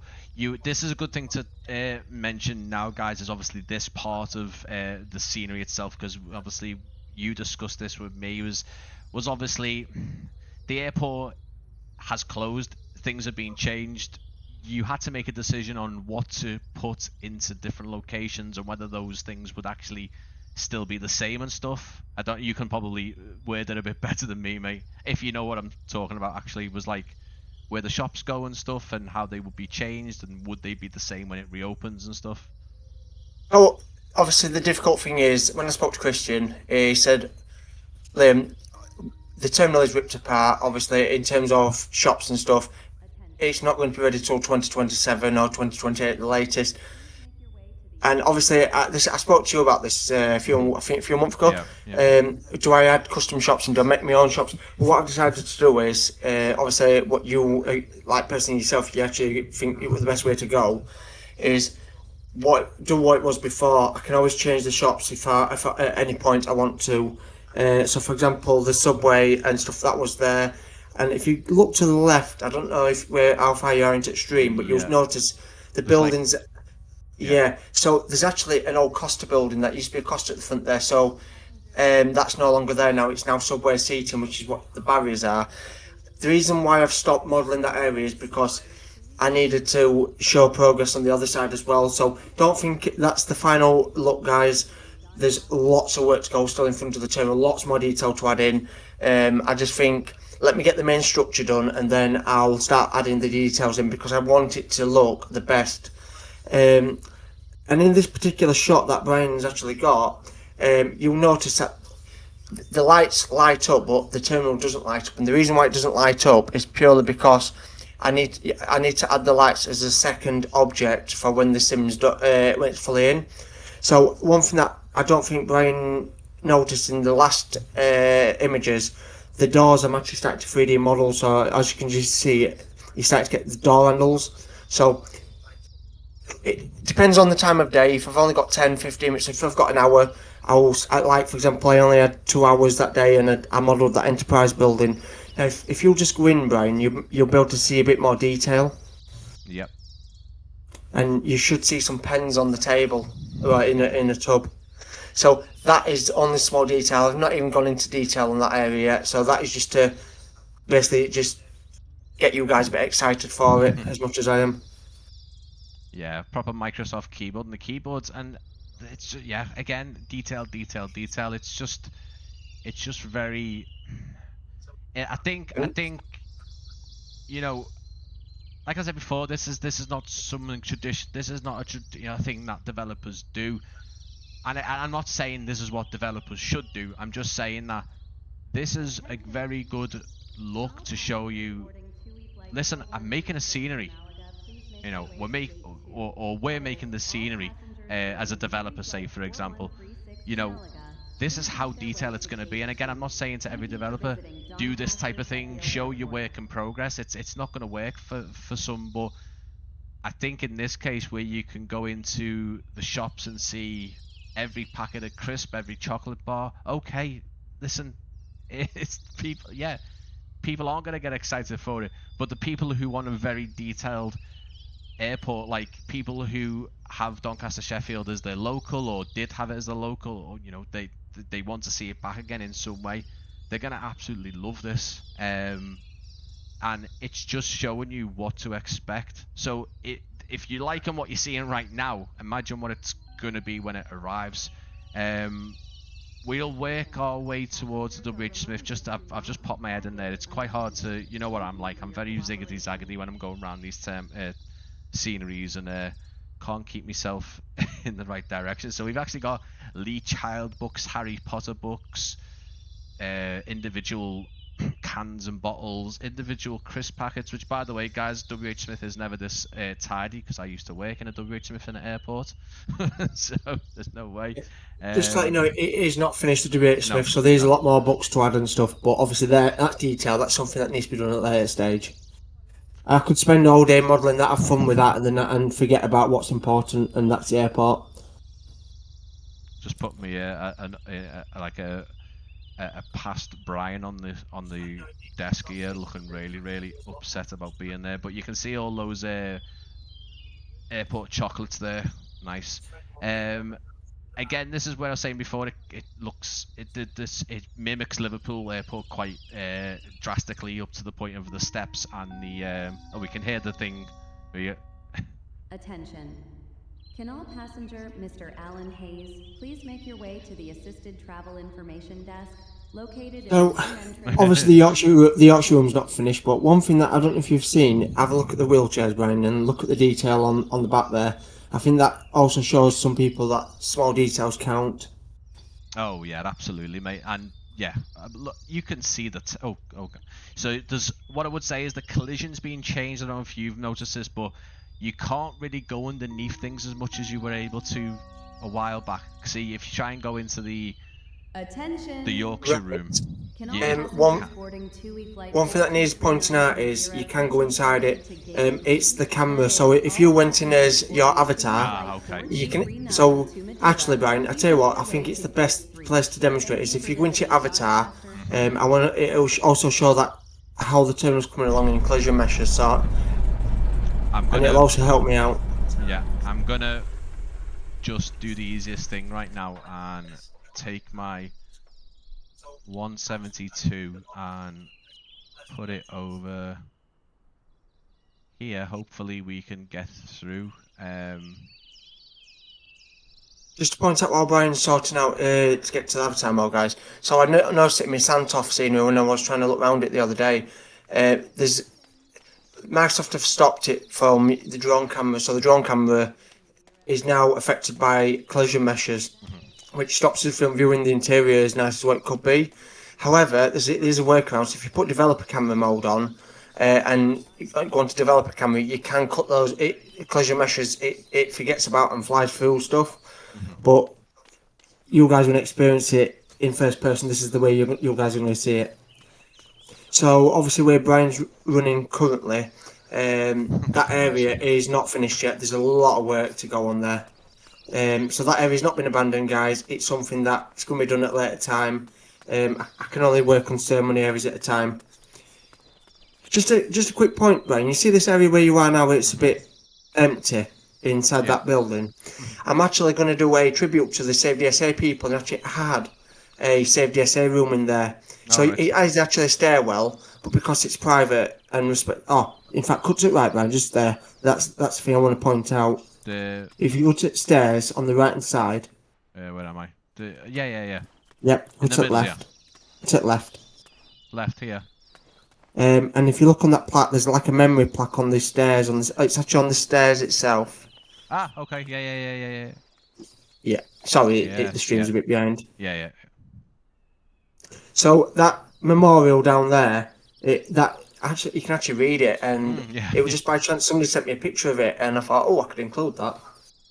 this is a good thing to mention now, guys. Is obviously this part of the scenery itself, because obviously you discussed this with me. Was obviously the airport has closed. Things are being changed. You had to make a decision on what to put into different locations and whether those things would actually still be the same and stuff. You can probably word it a bit better than me, mate, if you know what I'm talking about. Actually, was like where the shops go and stuff, and how they would be changed, and would they be the same when it reopens and stuff? Oh, obviously the difficult thing is when I spoke to Christian, he said, Liam, the terminal is ripped apart. Obviously, in terms of shops and stuff, it's not going to be ready till 2027 or 2028 at the latest. And obviously, I spoke to you about this a few months ago. Do I add custom shops and do I make my own shops? What I've decided to do is, obviously, what you like personally yourself, you actually think it was the best way to go, is what it was before. I can always change the shops if at any point I want to. So, for example, the subway and stuff that was there. And if you look to the left, I don't know how far you are into Extreme, but you'll notice the buildings. Yeah. So there's actually an old Costa building that used to be a Costa at the front there. So that's no longer there now. It's now subway seating, which is what the barriers are. The reason why I've stopped modelling that area is because I needed to show progress on the other side as well. So don't think that's the final look, guys. There's lots of work to go still in front of the terminal, lots more detail to add in. I just think, let me get the main structure done and then I'll start adding the details in because I want it to look the best. And in this particular shot that Brian's actually got, you'll notice that the lights light up, but the terminal doesn't light up. And the reason why it doesn't light up is purely because I need to add the lights as a second object for when the sim's when it's fully in. So one thing that I don't think Brian noticed in the last images, the doors I'm actually starting to 3D model. So as you can just see, you start to get the door handles. So it depends on the time of day. If I've only got 10, 15 minutes, if I've got an hour, like for example, I only had 2 hours that day and I modelled that enterprise building. Now, if you'll just go in, Brian, you'll be able to see a bit more detail. Yep. And you should see some pens on the table, right, in a tub. So that is only small detail. I've not even gone into detail on that area yet. So that is just to basically just get you guys a bit excited for it as much as I am. Yeah, proper Microsoft keyboard, and the keyboards, and it's just, yeah, again, detail. It's just very. I think you know, like I said before, this is not something tradition. This is not a thing that developers do, and I'm not saying this is what developers should do. I'm just saying that this is a very good look to show you. Listen, I'm making a scenery. You know, we're making the scenery as a developer, say for example. You know, this is how detailed it's going to be. And again, I'm not saying to every developer, do this type of thing, show your work in progress. It's not going to work for some, but I think in this case where you can go into the shops and see every packet of crisp, every chocolate bar. Okay, listen, it's people. Yeah, people aren't going to get excited for it, but the people who want a very detailed airport, like people who have Doncaster Sheffield as their local or did have it as their local, or they want to see it back again in some way, they're gonna absolutely love this. And it's just showing you what to expect. So if you like what you're seeing right now, imagine what it's gonna be when it arrives. We'll work our way towards the WH Smith. I've just popped my head in there. It's quite hard to, you know what I'm like. I'm very ziggity zaggedy when I'm going around these sceneries, and can't keep myself in the right direction. So we've actually got Lee Child books, Harry Potter books, individual cans and bottles, individual crisp packets, which by the way, guys, WH Smith is never this tidy, because I used to work in a WH Smith in an airport. So there's no way. Just to let you know, it is not finished the WH Smith, so there's a lot more books to add and stuff, but obviously that detail, that's something that needs to be done at a later stage. I could spend all day modelling that, have fun with that, and forget about what's important, and that's the airport. Just put me like a past Brian on the desk here, looking really upset about being there. But you can see all those airport chocolates there. Nice. Again, this is where I was saying before. It mimics Liverpool Airport quite drastically, up to the point of the steps and the. We can hear the thing. Attention. Can all passenger Mr. Alan Hayes please make your way to the assisted travel information desk? So, obviously the Yorkshire room's not finished, but one thing that I don't know if you've seen, have a look at the wheelchairs, Brian, and look at the detail on the back there. I think that also shows some people that small details count. Oh yeah, absolutely, mate. And yeah, look, you can see that. Oh, okay. So there's what I would say is the collision's being changed. I don't know if you've noticed this, but you can't really go underneath things as much as you were able to a while back. See, if you try and go into the Yorkshire room, one thing that needs pointing out is you can go inside it. It's the camera. So if you went in as your avatar, okay. you can. So actually, Brian, I tell you what, I think it's the best place to demonstrate is if you go into your avatar. I want to. It'll also show that how the terminal's coming along in collision meshes. So, and it'll also help me out. Yeah, I'm gonna just do the easiest thing right now and take my 172 and put it over here. Hopefully we can get through. Just to point out while Brian's sorting out to get to the avatar mode, guys. So I noticed it in my Santoff scenery when I was trying to look around it the other day. There's Microsoft have stopped it from the drone camera, so the drone camera is now affected by collision meshes, which stops us from viewing the interior as nice as what it could be. However, there's a workaround. So if you put developer camera mode on and go on to developer camera, you can cut those collision meshes. It forgets about and flies through stuff. But you guys will experience it in first person. This is the way you guys are going to see it. So obviously where Brian's running currently, that area is not finished yet. There's a lot of work to go on there. So that area's not been abandoned, guys. It's something that's going to be done at a later time. I can only work on so many areas at a time. Just a quick point, Brian. You see this area where you are now? It's a bit empty inside that building. I'm actually going to do a tribute to the Save DSA people, and actually had a Save DSA room in there. So it is actually a stairwell, but because it's private and respect. Oh, in fact, cut it right, Brian. Just there. That's the thing I want to point out. If you go to the stairs on the right hand side. Where am I? Yeah. Yep. Go to the left. To the left. Left here. And if you look on that plaque, there's like a memory plaque on the stairs. It's actually on the stairs itself. Ah, okay. Yeah. Yeah. Sorry, the stream's a bit behind. Yeah. So that memorial down there, actually you can actually read it, and it was just by chance somebody sent me a picture of it, and I thought, oh, I could include that.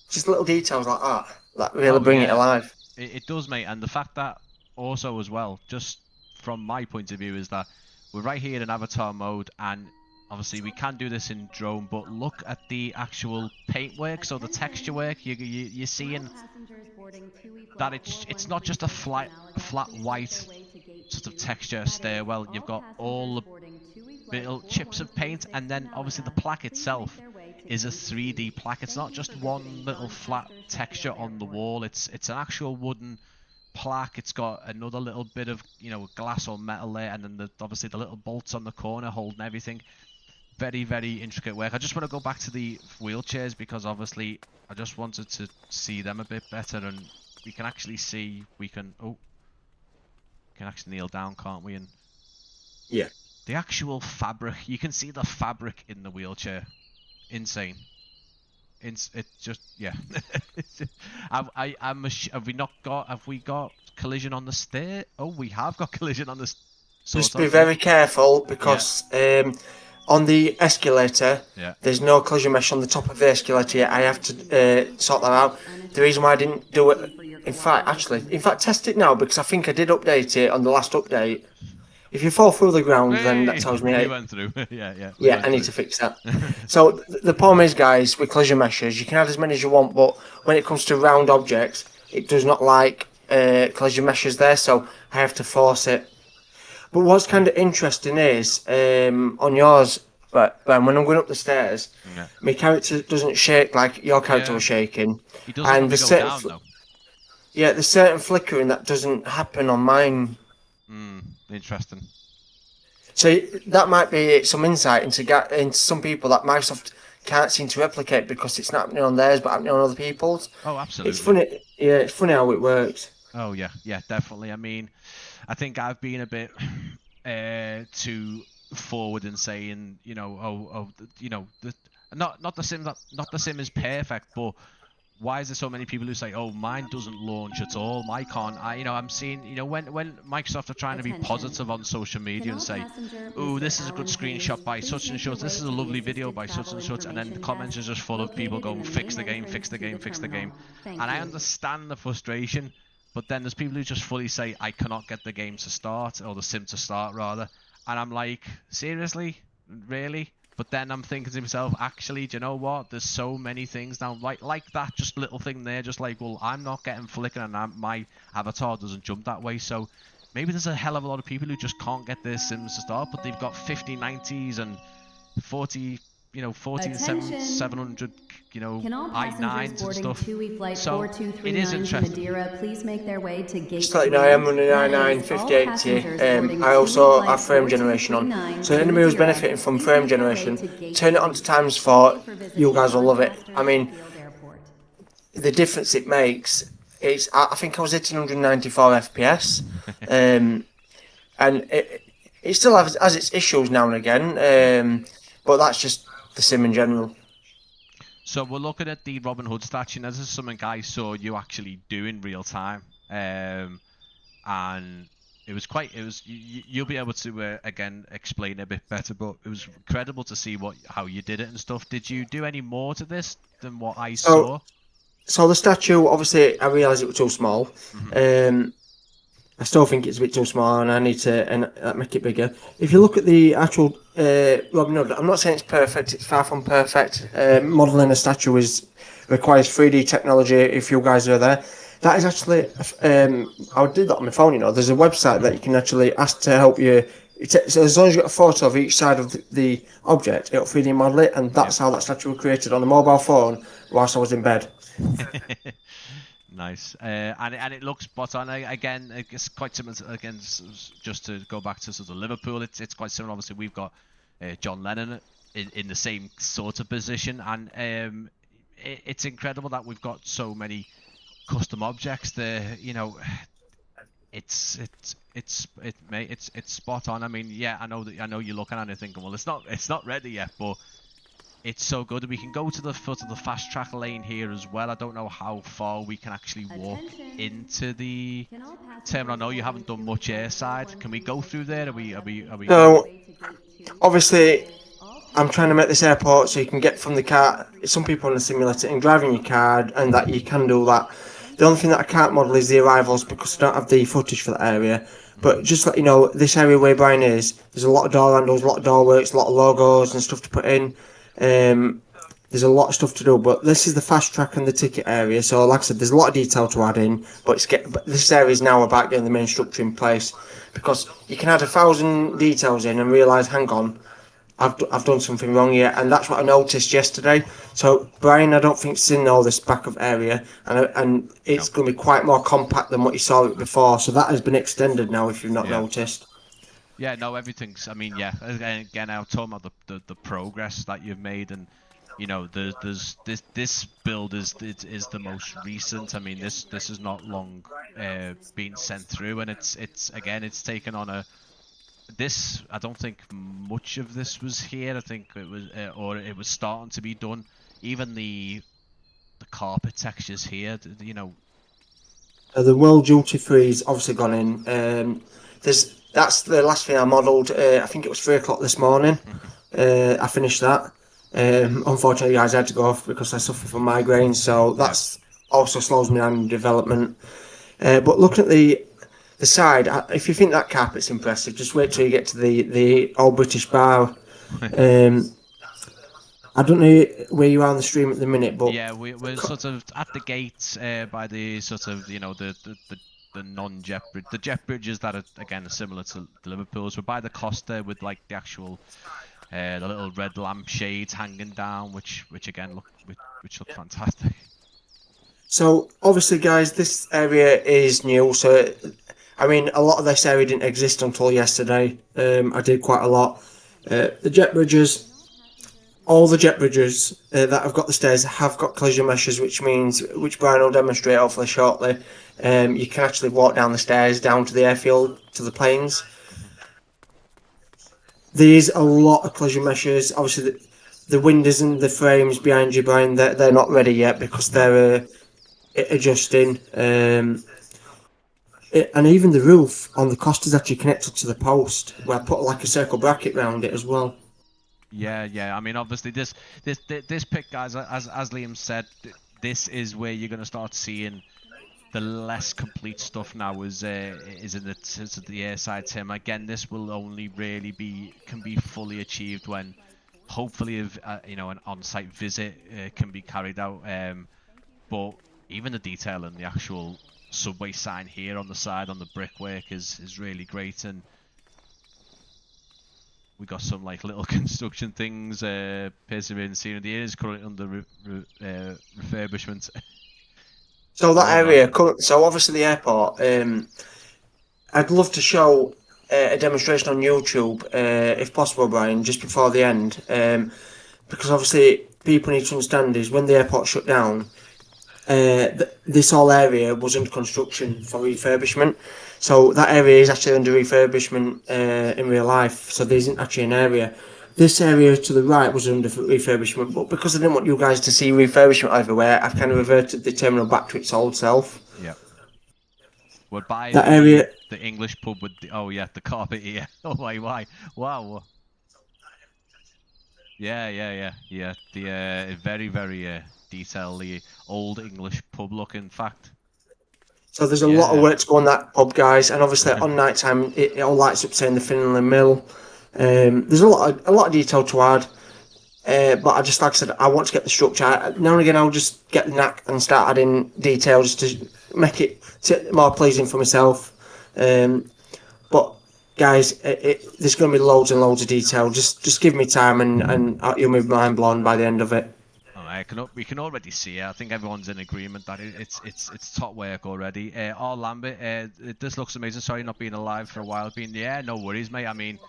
Just little details like that really bring it alive. It does, mate. And the fact that also as well, just from my point of view, is that we're right here in avatar mode, and obviously we can do this in drone, but look at the actual paintwork, so the texture work. You're seeing that it's not just a flat white sort of texture stairwell. You've got all the little chips of paint, and then obviously the plaque itself is a 3D plaque. It's not just one little flat texture on the wall. It's an actual wooden plaque. It's got another little bit of glass or metal there, and then obviously the little bolts on the corner holding everything. Very, very intricate work. I just want to go back to the wheelchairs because obviously I just wanted to see them a bit better, and we can actually see we can actually kneel down, can't we? And the actual fabric, you can see the fabric in the wheelchair. Insane. It's just have we got collision on the stair? Oh, we have got collision on the just be very careful because on the escalator there's no collision mesh on the top of the escalator yet. I have to sort that out. The reason why I didn't do it, in fact test it now, because I think I did update it on the last update. If you fall through the ground, then that tells me. We went through. I need to fix that. So the problem is, guys, with collision meshes, you can add as many as you want, but when it comes to round objects, it does not like collision meshes there, so I have to force it. But what's kind of interesting is on yours, but when I'm going up the stairs, my character doesn't shake like your character was shaking. He doesn't and go down, though. Yeah, there's certain flickering that doesn't happen on mine. Interesting. So that might be some insight into some people that Microsoft can't seem to replicate because it's not happening on theirs but happening on other people's. Oh, absolutely. It's funny. Yeah, it's funny how it works. Oh yeah, definitely. I mean, I think I've been a bit too forward in saying, not the sim is perfect, but why is there so many people who say, "Oh, mine doesn't launch at all. My can't." I'm seeing, when Microsoft are trying to be positive on social media and say, "Oh, this is a good screenshot by such and such. This is a lovely video by such and such," and then the comments are just full of people going, "Fix the game, fix the game, fix the game," and I understand the frustration, but then there's people who just fully say, "I cannot get the game to start, or the sim to start rather," and I'm like, seriously, really? But then I'm thinking to myself, actually, do you know what? There's so many things now, like that, just little thing there, just like, well, I'm not getting flickering and my avatar doesn't jump that way. So maybe there's a hell of a lot of people who just can't get their sims to start, but they've got 5090s and 40, 700, i9s and stuff. So it is interesting. Madeira, please make their way to gate Just to let you know, I am running i9 5080. I also have frame generation on. So anybody who's benefiting from frame generation, turn it on to times 4. You guys will love it. I mean, the difference it makes is, I think I was hitting 194 FPS, and it still has its issues now and again, but that's just the sim in general. So we're looking at the Robin Hood statue. Now, this is something I saw you actually do in real time, and it was you'll be able to again explain a bit better, but it was incredible to see how you did it and stuff. Did you do any more to this than what I saw? So the statue, obviously, I realised it was too small. Mm-hmm. I still think it's a bit too small, and I need to make it bigger. If you look at the actual Robin Hood, I'm not saying it's perfect. It's far from perfect. Modelling a statue requires 3D technology. If you guys are there, that is actually I did that on my phone. There's a website that you can actually ask to help you. So as long as you got a photo of each side of the object, it'll 3D model it, and that's how that statue was created on a mobile phone whilst I was in bed. Nice, and it looks spot on. Again, it's quite similar. Just to go back to sort of Liverpool, it's quite similar. Obviously, we've got John Lennon in the same sort of position, and it's incredible that we've got so many custom objects there. It's spot on. I mean, yeah, I know you're looking at it thinking, well, it's not ready yet, but it's so good. We can go to the foot of the fast track lane here as well. I don't know how far we can actually walk into the terminal. I know you haven't done much airside. Can we go through there? Are we? No, obviously, I'm trying to make this airport so you can get from the car. Some people on the simulator and driving your car, and that you can do that. The only thing that I can't model is the arrivals because I don't have the footage for that area. But just to let you know, this area where Brian is, there's a lot of door handles, a lot of door works, a lot of logos and stuff to put in. There's a lot of stuff to do, but this is the fast track and the ticket area. So, like I said, there's a lot of detail to add in, but this area is now about getting the main structure in place, because you can add 1,000 details in and realise, hang on, I've done something wrong here, and that's what I noticed yesterday. So, Brian, I don't think it's in all this back of area, and it's going to be quite more compact than what you saw it before. So that has been extended now, if you've not noticed. Yeah, no, everything's. I mean, yeah. Again, I'm talking about the progress that you've made, and there's this build is the most recent. I mean, this is not long been sent through, and it's taken on a. This, I don't think much of this was here. I think it was, or it was starting to be done. Even the carpet textures here, The World Duty Free's obviously gone in. That's the last thing I modelled. I think it was 3 o'clock this morning. I finished that. Unfortunately, guys, I had to go off because I suffer from migraines, so that's also slows me down in development. But looking at the side, if you think that carpet's impressive, just wait till you get to the old British bar. I don't know where you are on the stream at the minute, but yeah, we're sort of at the gate by the sort of the non-jet bridge, the jet bridges that are again similar to Liverpool's. We're by the Costa with like the actual the little red lampshades hanging down, which again look fantastic. So obviously, guys, this area is new. So I mean, a lot of this area didn't exist until yesterday. I did quite a lot. The jet bridges, all the jet bridges that have got the stairs have got collision meshes, which Brian will demonstrate hopefully shortly. You can actually walk down the stairs down to the airfield to the planes. There's a lot of collision meshes. Obviously, the windows and the frames behind you, Brian, they're not ready yet because they're adjusting. And even the roof on the Costa is actually connected to the post, where I put like a circle bracket around it as well. Yeah. I mean, obviously, this pick, guys, as Liam said, this is where you're going to start seeing the less complete stuff now is in the airside sim. Again, this will only really can be fully achieved when hopefully if an on-site visit can be carried out. But even the detail in the actual subway sign here on the side on the brickwork is really great, and we got some like little construction things. Persevering scenery is currently under refurbishment. So that area, so obviously the airport. I'd love to show a demonstration on YouTube, if possible, Brian, just before the end, because obviously people need to understand is when the airport shut down, this whole area was under construction for refurbishment. So that area is actually under refurbishment in real life. So there isn't actually an area. This area to the right was under refurbishment, but because I didn't want you guys to see refurbishment everywhere, I've kind of reverted the terminal back to its old self. Yeah. We're by that area. The English pub with the carpet here. Oh my, why? Wow. Yeah. The very detailed, the old English pub look, in fact. So there's a lot of work to go on that pub, guys, and obviously on night time it all lights up saying the Finland Mill. There's a lot of detail to add, but I just, like I said, I want to get the structure. Now and again, I'll just get the knack and start adding details to make it more pleasing for myself. But guys, there's going to be loads and loads of detail. Just give me time, and you'll be mind blown by the end of it. We can already see it. I think everyone's in agreement that it's top work already. Lambert, this looks amazing. Sorry, not being alive for a while. No worries, mate. I mean,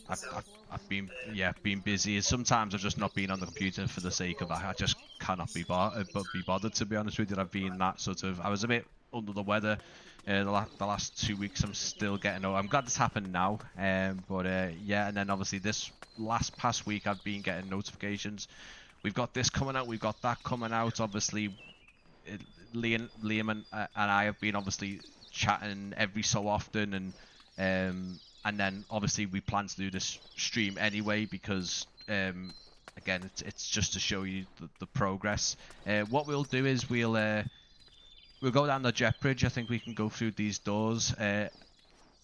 I've been busy. Sometimes I've just not been on the computer for the sake of I just cannot be bothered, to be honest with you. I've been that sort of. I was a bit under the weather the last 2 weeks. I'm still getting over. I'm glad this happened now. And then obviously this past week I've been getting notifications. We've got this coming out. We've got that coming out. Obviously, Liam and I have been obviously chatting every so often, and then obviously we plan to do this stream anyway because again it's just to show you the progress. What we'll do is we'll go down the jet bridge. I think we can go through these doors,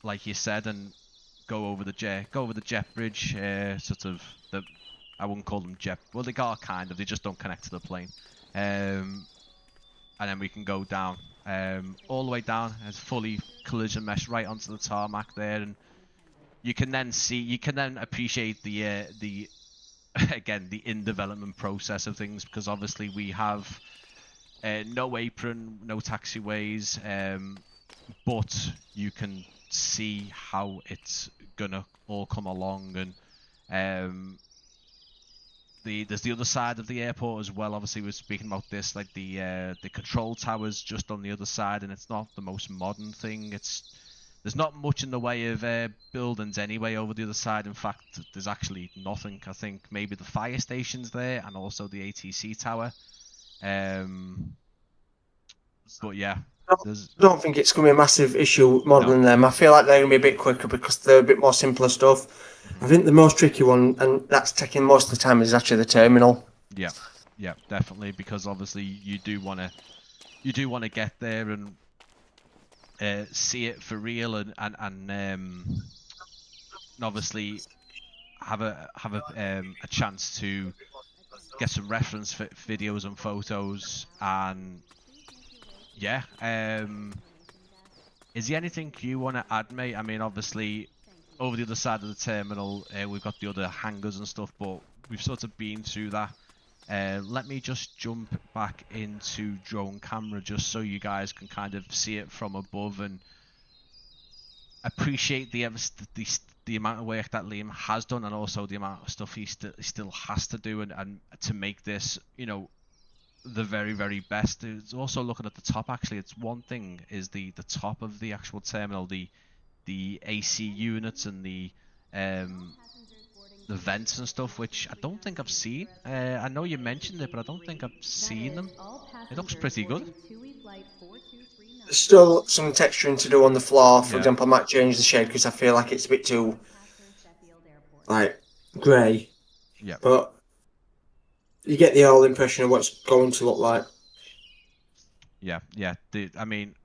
like you said, and go over the jet bridge. Sort of the. I wouldn't call them jet. Well, they are kind of. They just don't connect to the plane. And then we can go down, all the way down. It's fully collision mesh right onto the tarmac there, and you can then appreciate the again the in development process of things, because obviously we have no apron, no taxiways, but you can see how it's gonna all come along, and there's the other side of the airport as well. Obviously, we're speaking about this, like the control towers just on the other side, and it's not the most modern thing. There's not much in the way of buildings anyway over the other side. In fact, there's actually nothing. I think maybe the fire station's there, and also the ATC tower. But yeah, I don't think it's going to be a massive issue modelling them. I feel like they're going to be a bit quicker because they're a bit more simpler stuff. I think the most tricky one, and that's taking most of the time, is actually the terminal. Yeah, definitely, because obviously you do want to get there and see it for real, and obviously have a chance to get some reference videos and photos. And yeah, is there anything you want to add, mate? I mean, obviously over the other side of the terminal, we've got the other hangars and stuff, but we've sort of been through that. Let me just jump back into drone camera just so you guys can kind of see it from above and appreciate the the amount of work that Liam has done, and also the amount of stuff he still has to do, and to make this, the very, very best. It's also looking at the top. Actually, it's one thing is the top of the actual terminal, the AC units and the vents and stuff, which I don't think I've seen. I know you mentioned it, but I don't think I've seen them. It looks pretty good. There's still some texturing to do on the floor. For example, I might change the shade because I feel like it's a bit too grey. Yeah. But you get the whole impression of what it's going to look like. Yeah. I mean,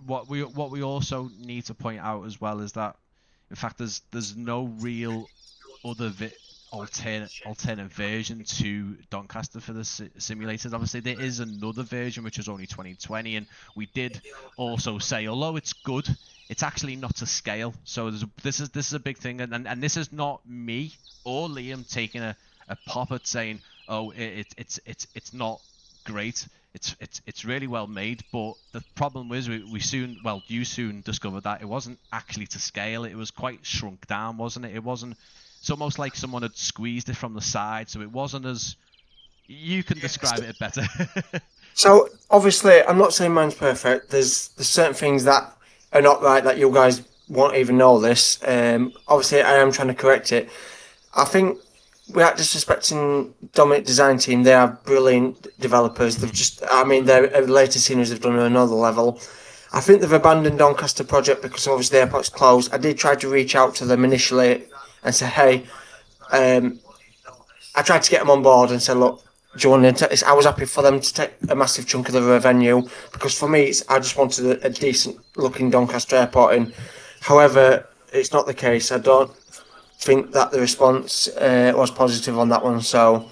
what we also need to point out as well is that, in fact, there's no real other alternate version to Doncaster for the simulators. Obviously, there is another version which is only 2020, and we did also say, although it's good, it's actually not to scale. So this is a big thing, and this is not me or Liam taking a pop at saying, oh, it's not great. It's really well made, but the problem was you soon discovered that it wasn't actually to scale. It was quite shrunk down, wasn't it? It's almost like someone had squeezed it from the side, so it wasn't as... You can describe it better. So, obviously, I'm not saying mine's perfect. There's certain things that are not right that you guys won't even know this. Obviously, I am trying to correct it. I think without disrespecting Dominic Design Team, they are brilliant developers. They've their latest sceneries have done at another level. I think they've abandoned Doncaster project because obviously the airport's closed. I did try to reach out to them initially and say, hey, I tried to get them on board and said, look, do you want to take this? I was happy for them to take a massive chunk of the revenue because for me, I just wanted a decent looking Doncaster airport in. However, it's not the case. I don't think that the response was positive on that one. So,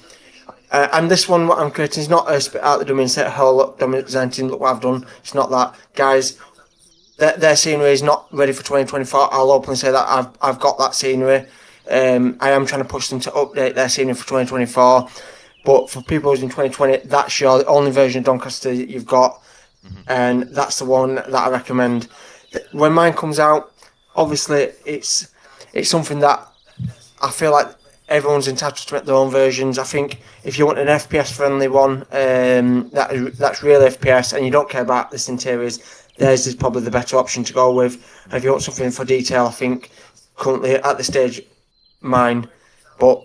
and this one, what I'm creating is not a spit out the dummy and say, oh, look, Dominic Design Team, look what I've done. It's not that. Guys, their scenery is not ready for 2024. I'll openly say that I've got that scenery. I am trying to push them to update their scenery for 2024. But for people who's in 2020, that's your only version of Doncaster that you've got. And that's the one that I recommend. When mine comes out, obviously it's something that I feel like everyone's entitled to make their own versions. I think if you want an FPS friendly one, that's real FPS, and you don't care about this interiors, theirs is probably the better option to go with. And if you want something for detail, I think currently at this stage, mine. But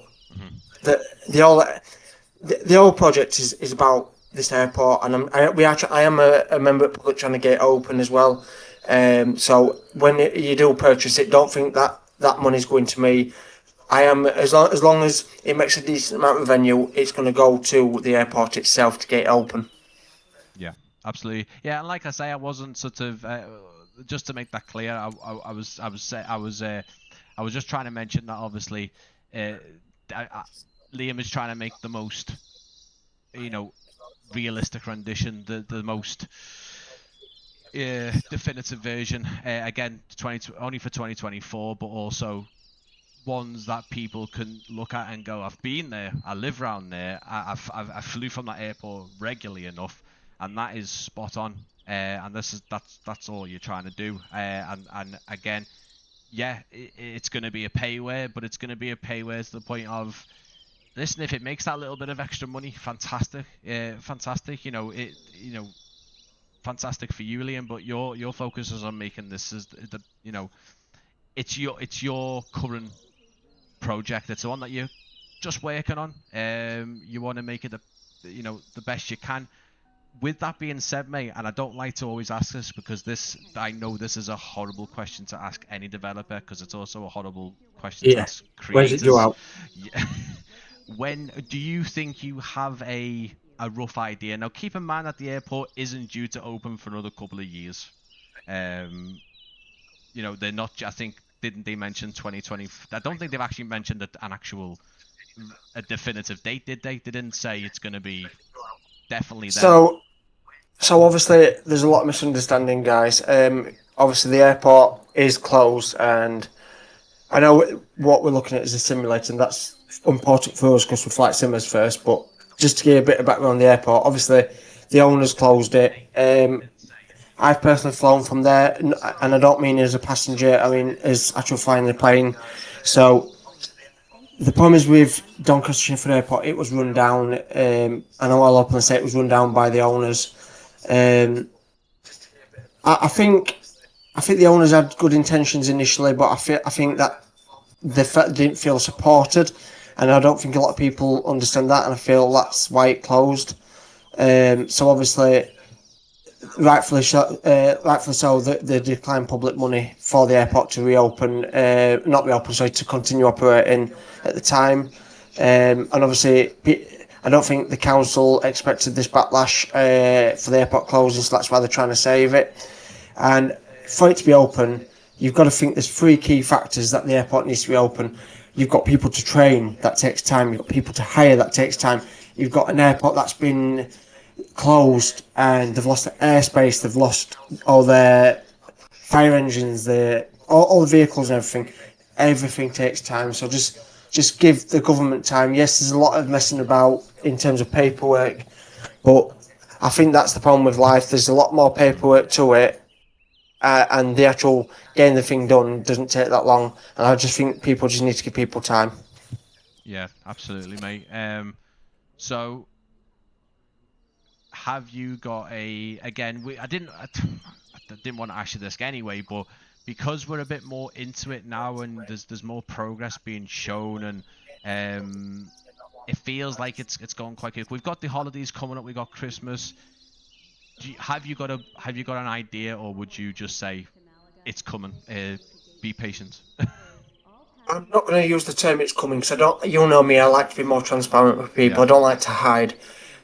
the whole project is about this airport, and I am a member of Public trying to get it open as well. So when you do purchase it, don't think that money's going to me. I am as long as it makes a decent amount of revenue, it's going to go to the airport itself to get it open. Yeah, absolutely. Yeah, and like I say, I wasn't sort of just to make that clear. I was just trying to mention that obviously, Liam is trying to make the most, realistic rendition, the most definitive version. Again, only for 2024, but also ones that people can look at and go, I've been there, I live around there, I flew from that airport regularly enough, and that is spot on. And that's all you're trying to do. And again, yeah, it's going to be a payware, but it's going to be a payware to the point of, listen, if it makes that little bit of extra money, fantastic. Fantastic. Fantastic for you, Liam. But your focus is on making this as it's your current project. It's the one that you're just working on. You want to make it the best you can. With that being said, mate, and I don't like to always ask this because I know this is a horrible question to ask any developer, because it's also a horrible question to ask creators. When's it due out? Yeah. When do you think you have a rough idea? Now, keep in mind that the airport isn't due to open for another couple of years. They're not. I think, didn't they mention 2020? I don't think they've actually mentioned a definitive date, did they? They didn't say it's going to be definitely there. So obviously there's a lot of misunderstanding, guys. Obviously the airport is closed, and I know what we're looking at is a simulator, and that's important for us because we're flight simmers first. But just to give a bit of background on the airport, obviously the owners closed it. I've personally flown from there, and I don't mean as a passenger, I mean as actual flying the plane. So the problem is with Doncaster Sheffield Airport, it was run down. I know I'll openly say it was run down by the owners. I think the owners had good intentions initially, but I think that they didn't feel supported, and I don't think a lot of people understand that, and I feel that's why it closed. So obviously, rightfully so, they declined public money for the airport to reopen, not reopen, sorry, to continue operating at the time. And obviously, I don't think the council expected this backlash for the airport closing, so that's why they're trying to save it. And for it to be open, you've got to think there's three key factors that the airport needs to be open. You've got people to train, that takes time. You've got people to hire, that takes time. You've got an airport that's been closed and they've lost their airspace, they've lost all their fire engines, all the vehicles and everything. Everything takes time, so just give the government time. Yes, there's a lot of messing about in terms of paperwork, but I think that's the problem with life. There's a lot more paperwork to it, and the actual getting the thing done doesn't take that long. And I just think people just need to give people time. Yeah, absolutely, mate. So have you got again, I didn't want to ask you this anyway, but because we're a bit more into it now and there's more progress being shown, and it feels like it's going quite quick. We've got the holidays coming up, we've got Christmas. Have you got an idea, or would you just say it's coming, be patient? I'm not going to use the term "it's coming" because I don't. You'll know me. I like to be more transparent with people. Yeah. I don't like to hide.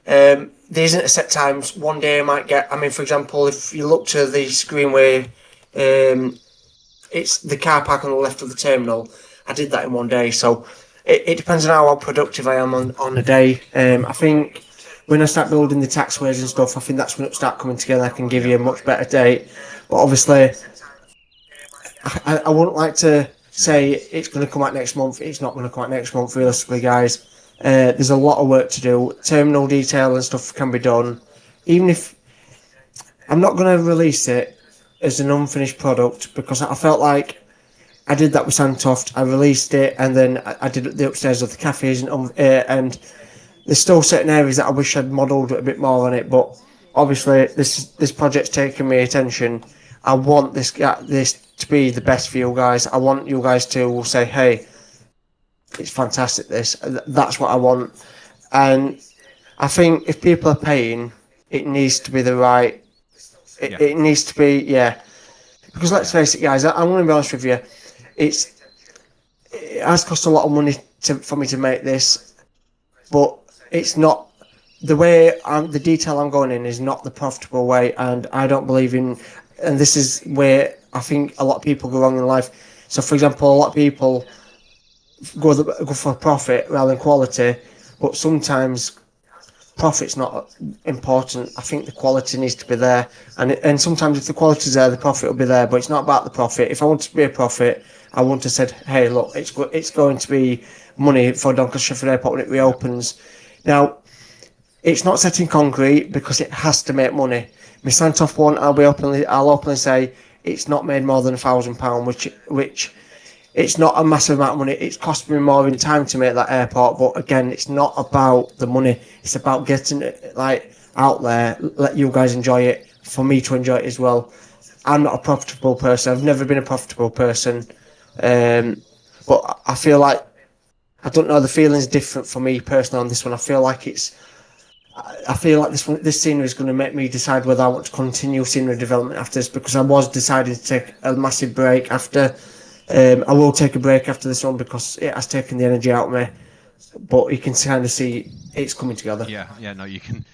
There isn't a set times. One day I might get. I mean, for example, if you look to the screen where it's the car park on the left of the terminal, I did that in one day. So it depends on how productive I am on a day. I think when I start building the taxways and stuff, I think that's when it'll start coming together. I can give you a much better date. But obviously, I wouldn't like to say it's going to come out next month. It's not going to come out next month, realistically, guys. There's a lot of work to do. Terminal detail and stuff can be done. Even if I'm not going to release it as an unfinished product, because I felt like I did that with Santoft. I released it, and then I did the upstairs of the cafes, and there's still certain areas that I wish I'd modelled a bit more on it. But obviously, this project's taken me attention. I want this to be the best for you guys. I want you guys to say, "Hey, it's fantastic." That's what I want, and I think if people are paying, it needs to be the right. It needs to be, yeah. Because let's face it, guys. I'm going to be honest with you. It has cost a lot of money for me to make this, but it's not the way. The detail I'm going in is not the profitable way, and I don't believe in. And this is where I think a lot of people go wrong in life. So, for example, a lot of people go for profit rather than quality, but sometimes profit's not important. I think the quality needs to be there, and sometimes if the quality's there, the profit will be there. But it's not about the profit. If I want to be a profit, I want to say, hey, look, it's going to be money for Doncaster Sheffield Airport when it reopens. Now, it's not set in concrete because it has to make money. My Santoff one, I'll openly say it's not made more than £1,000, which it's not a massive amount of money. It's cost me more in time to make that airport, but again, it's not about the money. It's about getting it out there, let you guys enjoy it, for me to enjoy it as well. I'm not a profitable person. I've never been a profitable person, but I feel like I don't know. The feeling's different for me personally on this one. I feel like this scenery is going to make me decide whether I want to continue scenery development after this, because I was deciding to take a massive break after. I will take a break after this one because it has taken the energy out of me. But you can kind of see it's coming together. Yeah, no, you can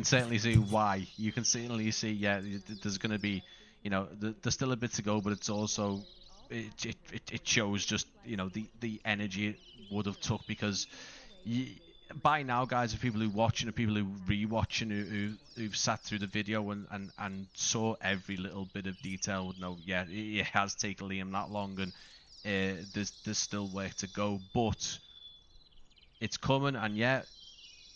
certainly see why. You can certainly see, yeah, there's going to be, there's still a bit to go, but it's also, it shows just, the energy it would have took, because by now, guys, the people who watching, the people who rewatching, who've sat through the video and saw every little bit of detail would know, yeah, it has taken Liam that long, and there's still work to go, but it's coming, and yeah,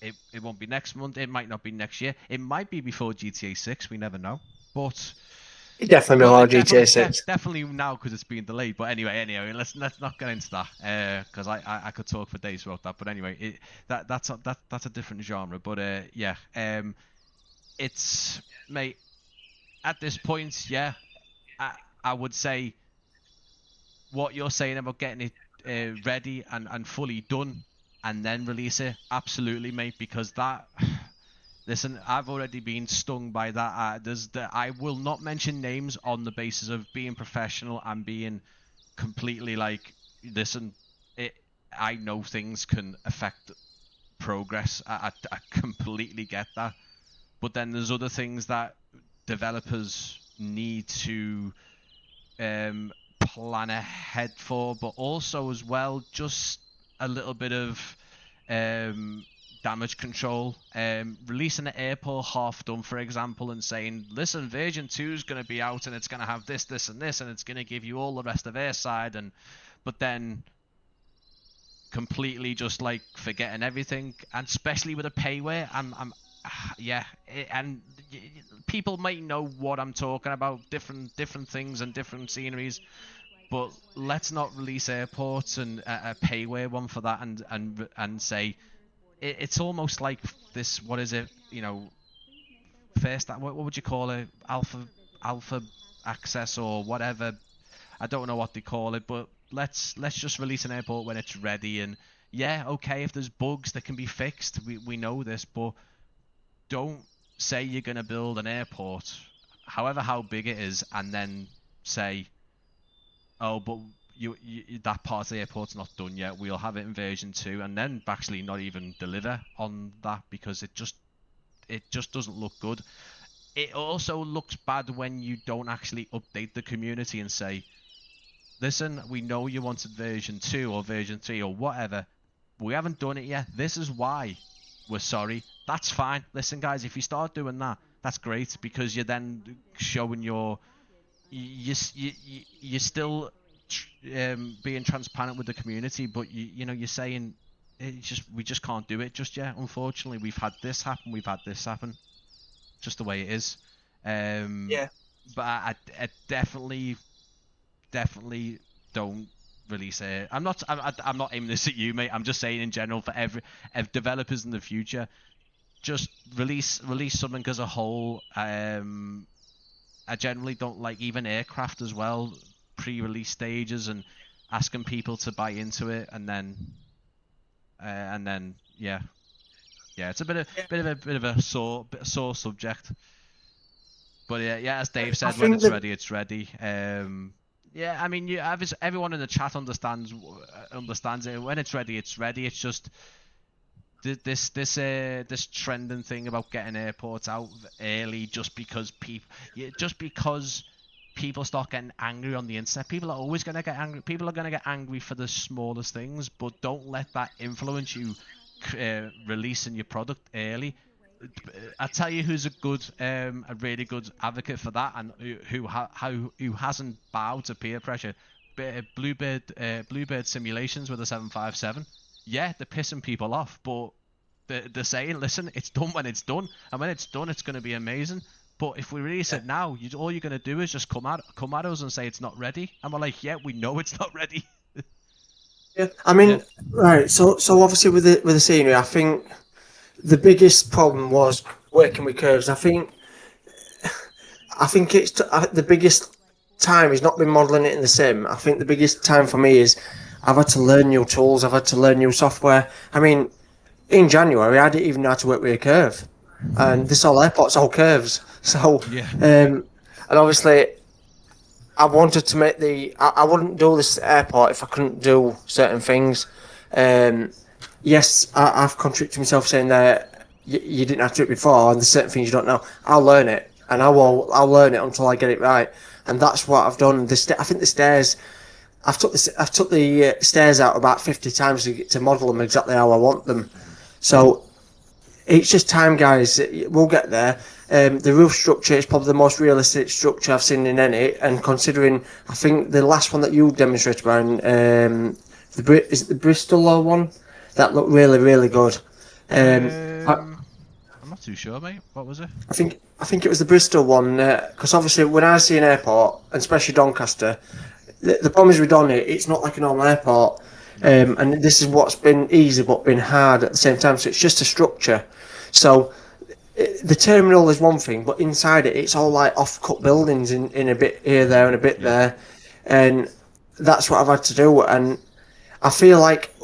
it won't be next month. It might not be next year. It might be before GTA 6. We never know. But Definitely Well, more definitely, GTA 6. definitely now because it's been delayed. But anyway, let's not get into that because I could talk for days about that. But anyway, that's a different genre. But yeah, it's mate at this point, yeah, I would say what you're saying about getting it ready and fully done and then release it, absolutely, mate. Because that. Listen, I've already been stung by that. I will not mention names on the basis of being professional and being completely like, listen, I know things can affect progress. I completely get that. But then there's other things that developers need to plan ahead for, but also as well, just a little bit of damage control. Releasing an airport half done, for example, and saying, listen, version 2 is going to be out and it's going to have this, this, and this, and it's going to give you all the rest of airside, but then completely just like forgetting everything, and especially with a payware, yeah, and people might know what I'm talking about, different things and different sceneries, but let's not release airports and a payware one for that and say it's almost like this. What is it? You know, first, what would you call it? Alpha access or whatever. I don't know what they call it, but let's just release an airport when it's ready. And yeah, okay, if there's bugs that can be fixed, we know this, but don't say you're going to build an airport, however how big it is, and then say, oh, but you that part of the airport's not done yet. We'll have it in version 2, and then actually not even deliver on that because it just doesn't look good. It also looks bad when you don't actually update the community and say, listen, we know you wanted version 2 or version 3 or whatever. We haven't done it yet. This is why. We're sorry. That's fine. Listen, guys, if you start doing that, that's great because you're then showing you're still being transparent with the community, but you're saying we just can't do it just yet. Unfortunately, we've had this happen. We've had this happen. Just the way it is. Yeah. But I definitely don't release it. I'm not aiming this at you, mate. I'm just saying in general for every developers in the future, just release something as a whole. I generally don't like even aircraft as well, pre-release stages and asking people to buy into it, and then yeah, it's a bit of a sore subject. But yeah, as Dave said, when it's ready, it's ready. Yeah, I mean, everyone in the chat understands it. When it's ready, it's ready. It's just this trending thing about getting airports out early just because people start getting angry on the internet. People are always going to get angry. People are going to get angry for the smallest things, but don't let that influence you releasing your product early. I tell you who's a really good advocate for that, and who hasn't bowed to peer pressure. Bluebird Simulations with a 757. Yeah, they're pissing people off, but they're saying, listen, it's done when it's done, and when it's done, it's going to be amazing. But if we release it now, all you're going to do is just come at us and say it's not ready, and we're like, yeah, we know it's not ready. Yeah, I mean, right. So obviously with the scenery, I think the biggest problem was working with curves. I think it's the biggest time is not been modelling it in the sim. I think the biggest time for me is I've had to learn new tools. I've had to learn new software. I mean, in January, I didn't even know how to work with a curve, and this whole airport's all curves. So, and obviously, I wanted to make I wouldn't do this airport if I couldn't do certain things. Yes, I've contradicted myself saying that you didn't have to do it before, and there's certain things you don't know. I'll learn it, and I'll learn it until I get it right, and that's what I've done. I think the stairs, I've took the stairs out about 50 times to model them exactly how I want them. So it's just time, guys. We'll get there. The roof structure is probably the most realistic structure I've seen in any, and considering, I think the last one that you demonstrated, Brian, is it the Bristol one? That looked really, really good. I'm not too sure, mate. What was it? I think it was the Bristol one, because obviously when I see an airport, and especially Doncaster, the problem is with Don, it's not like a normal airport. And this is what's been easy but been hard at the same time. So it's just a structure. So the terminal is one thing, but inside it, it's all like off-cut buildings in a bit here, there, and a bit there. And that's what I've had to do. And I feel like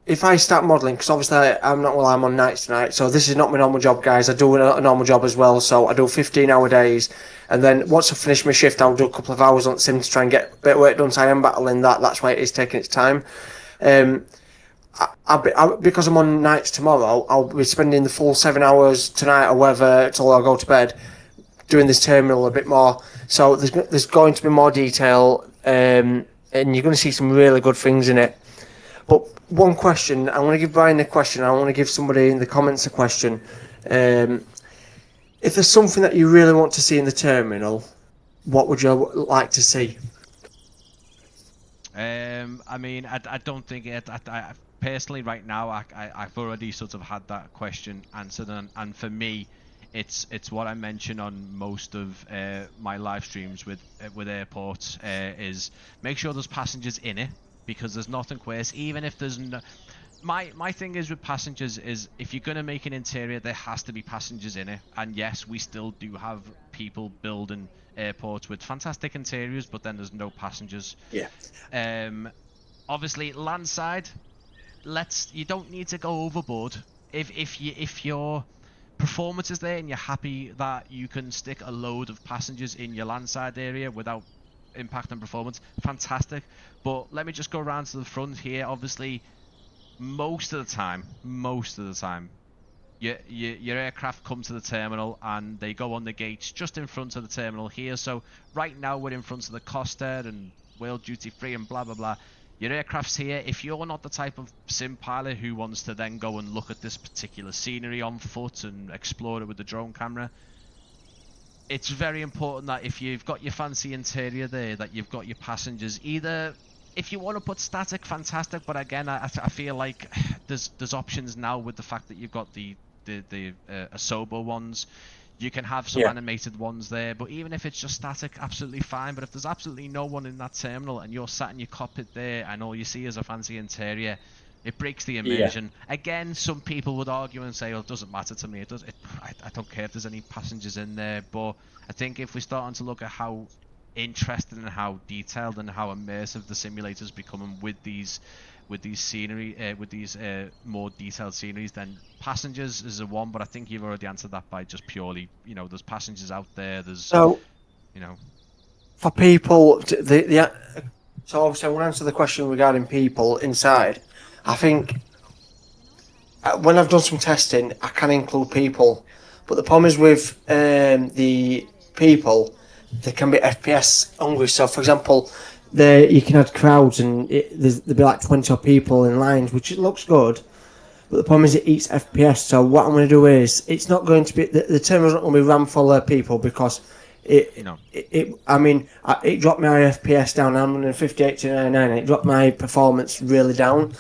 if I start modelling, because obviously I'm on nights tonight, so this is not my normal job, guys. I do a normal job as well, so I do 15-hour days, and then once I finish my shift, I'll do a couple of hours on sim to try and get a bit of work done. So I am battling that. That's why it is taking its time. Because I'm on nights tomorrow, I'll be spending the full 7 hours tonight or whether till I go to bed doing this terminal a bit more. So there's going to be more detail, and you're going to see some really good things in it. But one question, I want to give Brian a question. I want to give somebody in the comments a question. If there's something that you really want to see in the terminal, what would you like to see? I mean, I don't think it. I personally, right now, I've already sort of had that question answered, and for me, it's what I mention on most of my live streams with airports is make sure there's passengers in it, because there's nothing worse. Even if there's no, my thing is with passengers is if you're going to make an interior, there has to be passengers in it. And yes, we still do have people building airports with fantastic interiors, but then there's no passengers. Yeah. Obviously, landside, you don't need to go overboard. If your performance is there and you're happy that you can stick a load of passengers in your landside area without impact on performance, fantastic. But let me just go around to the front here. Obviously, most of the time, your aircraft come to the terminal and they go on the gates just in front of the terminal here. So right now we're in front of the Costa and World Duty Free and blah blah blah. Your aircraft's here. If you're not the type of sim pilot who wants to then go and look at this particular scenery on foot and explore it with the drone camera, it's very important that if you've got your fancy interior there, that you've got your passengers. Either if you want to put static, fantastic, but again, I feel like there's options now with the fact that you've got the Asobo ones. You can have some animated ones there, but even if it's just static, absolutely fine. But if there's absolutely no one in that terminal and you're sat in your cockpit there and all you see is a fancy interior, it breaks the immersion. Again, some people would argue and say, "Oh, it doesn't matter to me. I don't care if there's any passengers in there." But I think if we're starting to look at how interesting and how detailed and how immersive the simulator's becoming with these scenery, with these more detailed sceneries, then passengers is a one. But I think you've already answered that by just purely, there's passengers out there. There's, so, for people, so obviously I will answer the question regarding people inside. I think when I've done some testing, I can include people, but the problem is with the people, they can be FPS hungry. So, for example, you can add crowds and there'll be like 20 people in lines, which it looks good, but the problem is it eats FPS. So what I'm going to do is, it's not going to be, the terminal's not going to be rammed full of people, because it dropped my FPS down. I'm running 58 to 99, and it dropped my performance really down.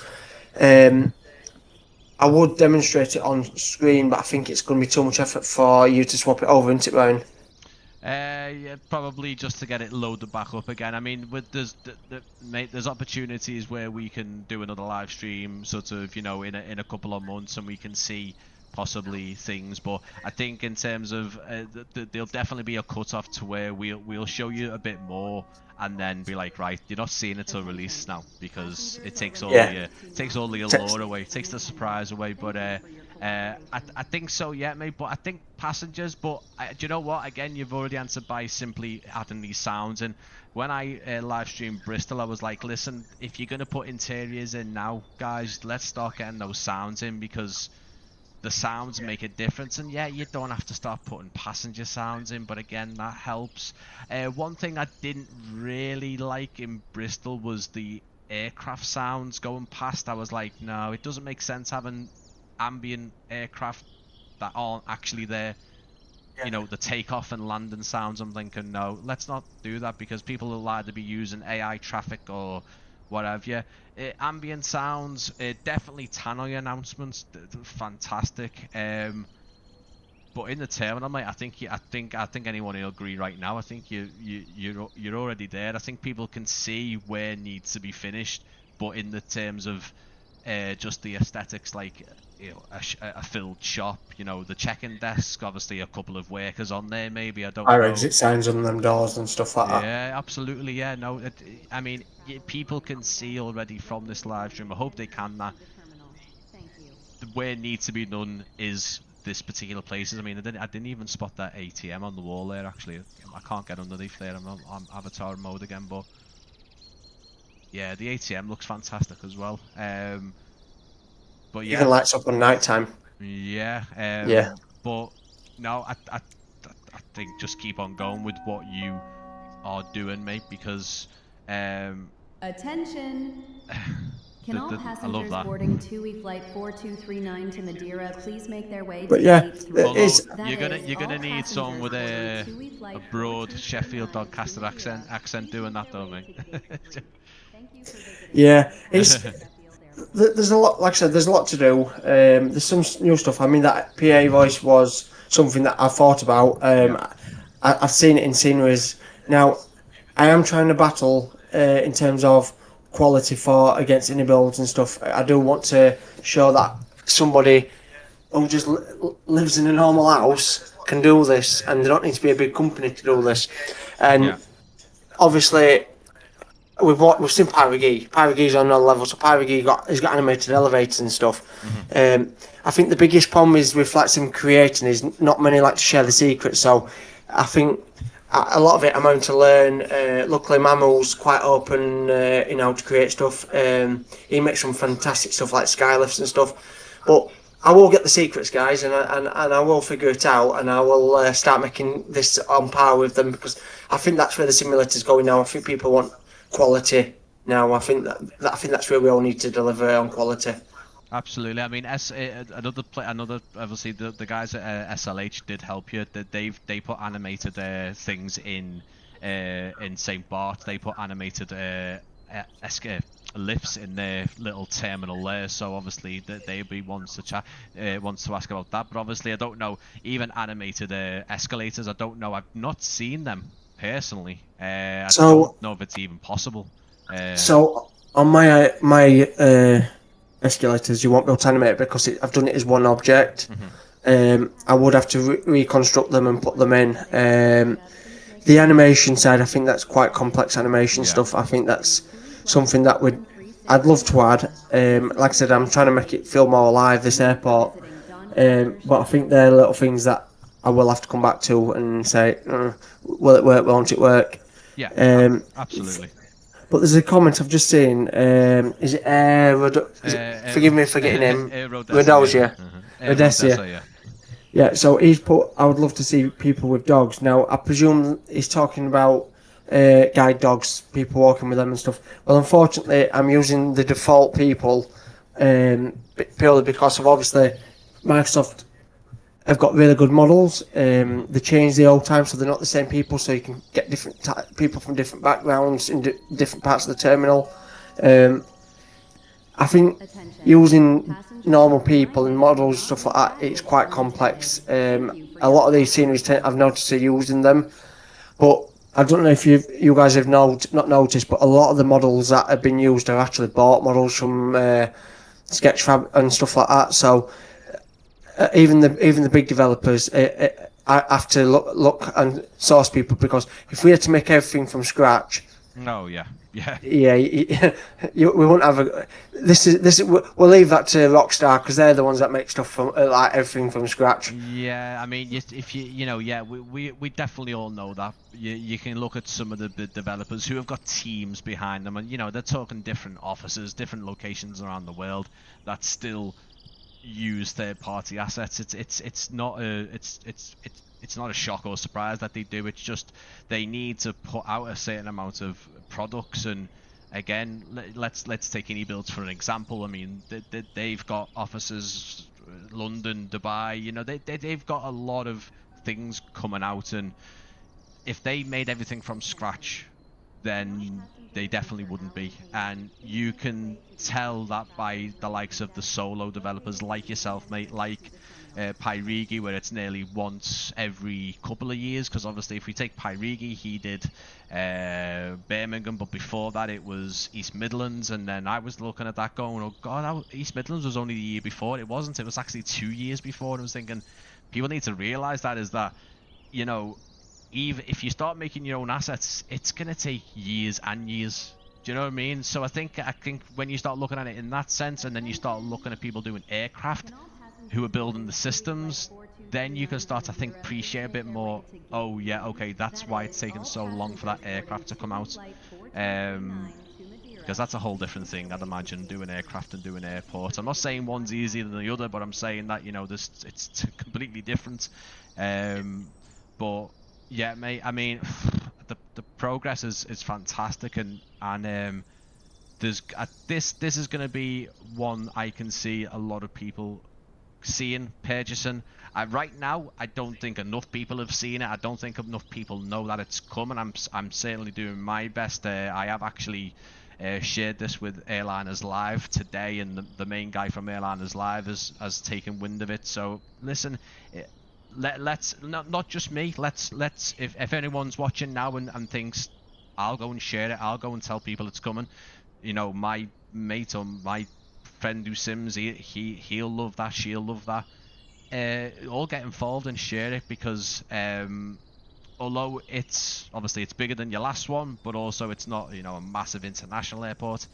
I would demonstrate it on screen, but I think it's going to be too much effort for you to swap it over, isn't it, Ryan? Yeah, probably just to get it loaded back up again. I mean, there's opportunities where we can do another live stream, sort of, in a couple of months, and we can see possibly things. But I think in terms of there'll definitely be a cut-off to where we'll show you a bit more, and then be like, right, you're not seeing it till release now, because it takes all the allure away, it takes the surprise away. But I think so, yeah, mate. But I think passengers. But do you know what? Again, you've already answered by simply adding these sounds. And when I live streamed Bristol, I was like, listen, if you're gonna put interiors in now, guys, let's start getting those sounds in, because the sounds make a difference. And yeah, you don't have to start putting passenger sounds in, but again, that helps. One thing I didn't really like in Bristol was the aircraft sounds going past. I was like, no, it doesn't make sense having ambient aircraft that aren't actually there. The takeoff and landing sounds. I'm thinking, no, let's not do that, because people will either be using AI traffic or whatever. Ambient sounds, definitely tannoy announcements, fantastic. But in the terminal, mate, I think anyone will agree right now. I think you're already there. I think people can see where needs to be finished, but in the terms of just the aesthetics, like a filled shop, the check-in desk, obviously a couple of workers on there, maybe, I don't Our know. exit signs on them doors and stuff like that. Yeah, absolutely. Yeah, no, I mean, people can see already from this live stream. I hope they can. That where needs to be done is this particular places. I mean, I didn't even spot that ATM on the wall there. Actually, I can't get underneath there. I'm on avatar mode again, but yeah, the ATM looks fantastic as well. But yeah, Even lights up on night time. Yeah. Yeah. But no, I think just keep on going with what you are doing, mate, because Attention. Can all I love passengers that. boarding TUI flight 4239 to Madeira please make their way But to yeah, gate 3? Although it's you're gonna need someone with a broad Sheffield Doncaster accent doing that, though, mate. yeah, it's there's a lot. Like I said, there's a lot to do. There's some new stuff. I mean, that PA voice was something that I thought about. I've seen it in sceneries. Now, I am trying to battle in terms of quality for against any builds and stuff. I do want to show that somebody who just lives in a normal house can do this, and they don't need to be a big company to do this. And obviously, we've seen PIXY. PIXY's on another level, so PIXY has got animated elevators and stuff. I think the biggest problem is with like some creating is not many like to share the secrets. So I think a lot of it I'm having to learn. Luckily, Mamu's quite open in how to create stuff. He makes some fantastic stuff like skylifts and stuff. But I will get the secrets, guys, and I will figure it out, and I will start making this on par with them, because I think that's where the simulator's going now. I think people want quality now. I think that's where we all need to deliver on quality. Absolutely. I mean, another obviously the guys at SLH did help you. They put animated things in St. Bart. They put animated lifts in their little terminal there. So obviously they'd be wants to ask about that. But obviously I don't know, even animated escalators. I don't know. I've not seen them personally. I don't know if it's even possible. So on my escalators, you won't be able to animate it because I've done it as one object. I would have to reconstruct them and put them in. The animation side, I think that's quite complex animation stuff. I think that's something that I'd love to add. Like I said, I'm trying to make it feel more alive, this airport. But I think they're little things that I will have to come back to and say, will it work? Won't it work? Yeah, absolutely. But there's a comment I've just seen. Is it forgive me for getting him. Rodosia. Rodesia. Yeah, so he's put, I would love to see people with dogs. Now, I presume he's talking about guide dogs, people walking with them and stuff. Well, unfortunately, I'm using the default people purely because of, obviously, Microsoft have got really good models. They change the old time, so they're not the same people, so you can get different people from different backgrounds in different parts of the terminal. I think using normal people and models, stuff like that, it's quite complex. A lot of these sceneries I've noticed are using them, but I don't know if you guys have not noticed, but a lot of the models that have been used are actually bought models from Sketchfab and stuff like that. So even the big developers I have to look and source people, because if we had to make everything from scratch, we won't have we'll leave that to Rockstar, because they're the ones that make stuff from like everything from scratch. Yeah, I mean, if we definitely all know that. You can look at some of the developers who have got teams behind them, and they're talking different offices, different locations around the world that still use third-party assets. It's not a shock or surprise that they do. It's just they need to put out a certain amount of products. And again, let's take EMEET for an example. I mean, they've got offices, London, Dubai. They've got a lot of things coming out, and if they made everything from scratch, then they definitely wouldn't be. And you can tell that by the likes of the solo developers like yourself, mate, like PIXY, where it's nearly once every couple of years, because obviously if we take PIXY, he did Birmingham, but before that it was East Midlands, and then I was looking at that going, oh god, East Midlands was only the year before. It wasn't, it was actually 2 years before. And I was thinking, people need to realise that, is that, you know, even if you start making your own assets, it's going to take years and years. Do you know what I mean? So I think when you start looking at it in that sense, and then you start looking at people doing aircraft who are building the systems, then you can start to think, appreciate a bit more. Oh yeah, okay, that's why it's taken so long for that aircraft to come out. Because that's a whole different thing, I'd imagine, doing aircraft and doing airports. I'm not saying one's easier than the other, but I'm saying that, you know, it's completely different. But yeah, mate, I mean, the progress is fantastic, and there's this is going to be one I can see a lot of people seeing, purchasing. Right now, I don't think enough people have seen it. I don't think enough people know that it's coming. I'm certainly doing my best. I have actually shared this with Airliners Live today, and the main guy from Airliners Live has taken wind of it. So listen, let's not just me. Let's if anyone's watching now and thinks, I'll go and share it, I'll go and tell people it's coming. You know, my mate or my friend who sims, he'll love that, she'll love that. All get involved and share it, because although it's bigger than your last one, but also it's not, you know, a massive international airport.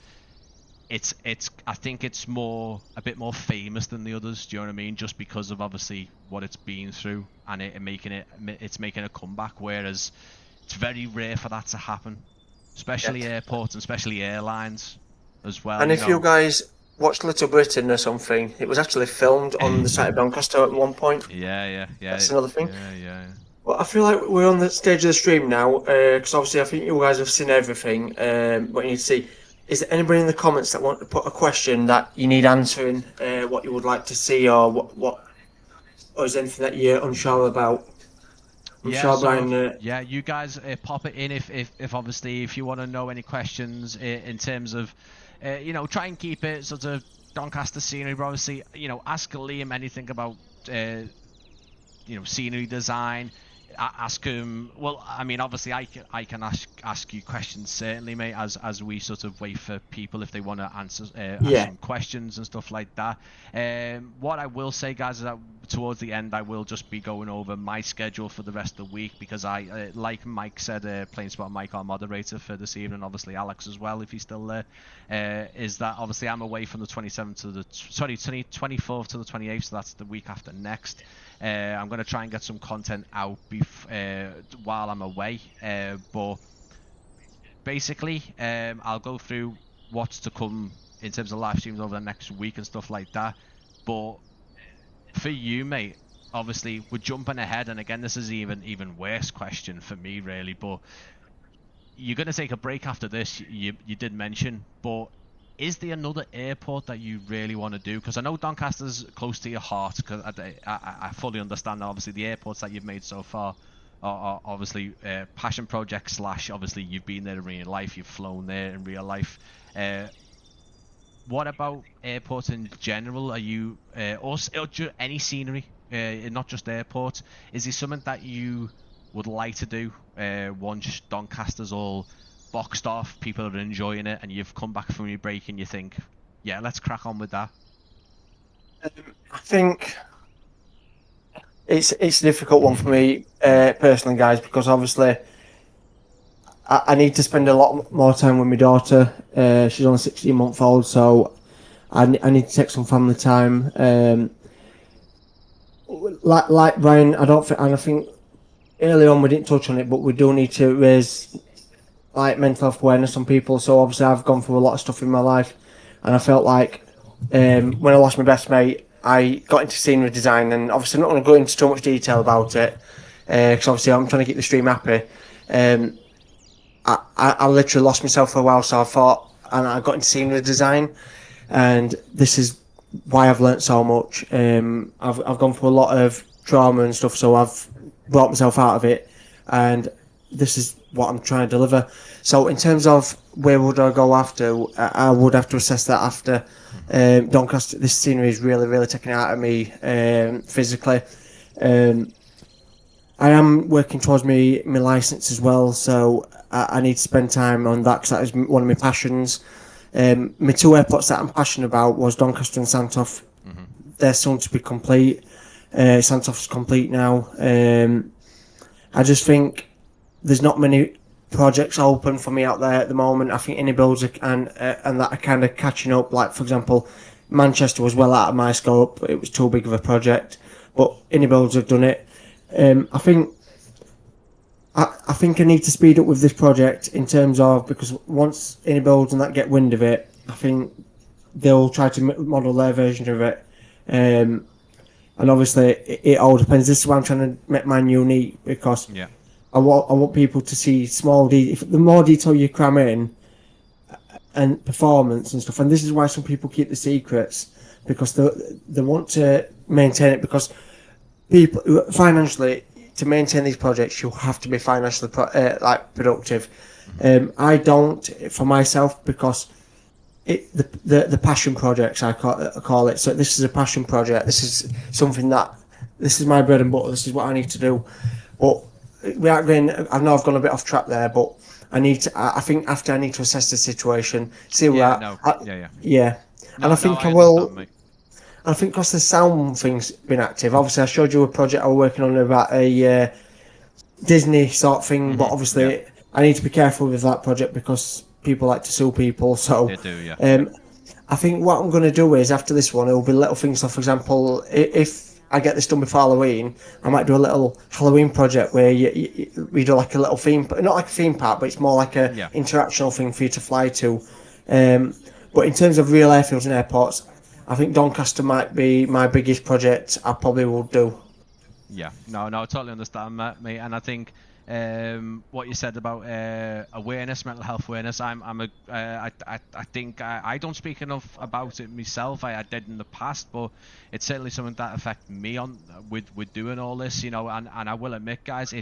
It's I think it's a bit more famous than the others. Do you know what I mean? Just because of obviously what it's been through, and it's making a comeback. Whereas it's very rare for that to happen, especially airports and especially airlines as well. And if you guys watched Little Britain or something, it was actually filmed on the site of Doncaster at one point. Yeah. That's another thing. Yeah. Well, I feel like we're on the stage of the stream now, because obviously I think you guys have seen everything. What you need to see. Is there anybody in the comments that want to put a question that you need answering, what you would like to see, or what or is there anything that you're unsure about? Brian. Yeah, you guys pop it in if obviously if you want to know any questions in terms of, you know, try and keep it sort of Doncaster scenery. But obviously, you know, ask Liam anything about, you know, scenery design. Ask him. Well, I mean, obviously, I can ask you questions certainly, mate. As we sort of wait for people if they want to answer ask some questions and stuff like that. What I will say, guys, is that towards the end, I will just be going over my schedule for the rest of the week, because I, like Mike said, Plain Spot Mike, our moderator for this evening, obviously Alex as well, if he's still there, is that obviously I'm away from the 27th to the 24th to the 28th, so that's the week after next. I'm going to try and get some content out while I'm away, but basically I'll go through what's to come in terms of live streams over the next week and stuff like that. But for you, mate, obviously we're jumping ahead, and again, this is even worse question for me really, but you're going to take a break after this, you did mention, but is there another airport that you really want to do? Because I know Doncaster's close to your heart, because I fully understand that obviously the airports that you've made so far are obviously passion projects / obviously you've been there in real life, you've flown there in real life. What about airports in general? Are you or any scenery, not just airports? Is there something that you would like to do once Doncaster's all boxed off, people are enjoying it, and you've come back from your break and you think, yeah, let's crack on with that? I think it's a difficult one for me personally, guys, because obviously I need to spend a lot more time with my daughter. She's only 16-month-old, so I need to take some family time. Like Brian, I think early on we didn't touch on it, but we do need to raise like mental health awareness on people. So obviously I've gone through a lot of stuff in my life, and I felt like when I lost my best mate, I got into scenery design, and obviously I'm not going to go into too much detail about it, because obviously I'm trying to keep the stream happy. I literally lost myself for a while, so I thought, and I got into scenery design, and this is why I've learnt so much. I've gone through a lot of trauma and stuff, so I've brought myself out of it, and this is what I'm trying to deliver. So in terms of where would I go after, I would have to assess that after. Doncaster, this scenery is really, really taking it out of me physically. I am working towards my license as well, so I need to spend time on that because that is one of my passions. My two airports that I'm passionate about was Doncaster and Santoff. They're soon to be complete. Santoff's complete now. I just think there's not many projects open for me out there at the moment. I think any builds and that are kind of catching up. Like for example, Manchester was well out of my scope. It was too big of a project, but any builds have done it. I think I need to speed up with this project in terms of, because once any builds and that get wind of it, I think they'll try to model their version of it. And obviously it all depends. This is why I'm trying to make mine unique, because I want people to see small the more detail you cram in and performance and stuff. And this is why some people keep the secrets, because they want to maintain it, because people financially, to maintain these projects, you have to be financially productive. I don't, for myself, because the passion projects I call it. So this is a passion project. This is something this is my bread and butter. This is what I need to do. But without going, I know I've gone a bit off track there, but I think after I need to assess the situation, see where yeah. And I think I will. I think because the sound thing's been active. Obviously, I showed you a project I was working on about a Disney sort of thing, but obviously I need to be careful with that project because people like to sue people. So they do, yeah. I think what I'm going to do is, after this one, it will be little things. So, for example, if I get this done before Halloween, I might do a little Halloween project where we do like a little theme, not like a theme park, but it's more like a interactional thing for you to fly to. But in terms of real airfields and airports, I think Doncaster might be my biggest project I probably will do. Yeah, no, I totally understand that, mate. And I think what you said about awareness, mental health awareness, I think I don't speak enough about it myself. I did in the past, but it's certainly something that affected me with doing all this, you know. And I will admit, guys,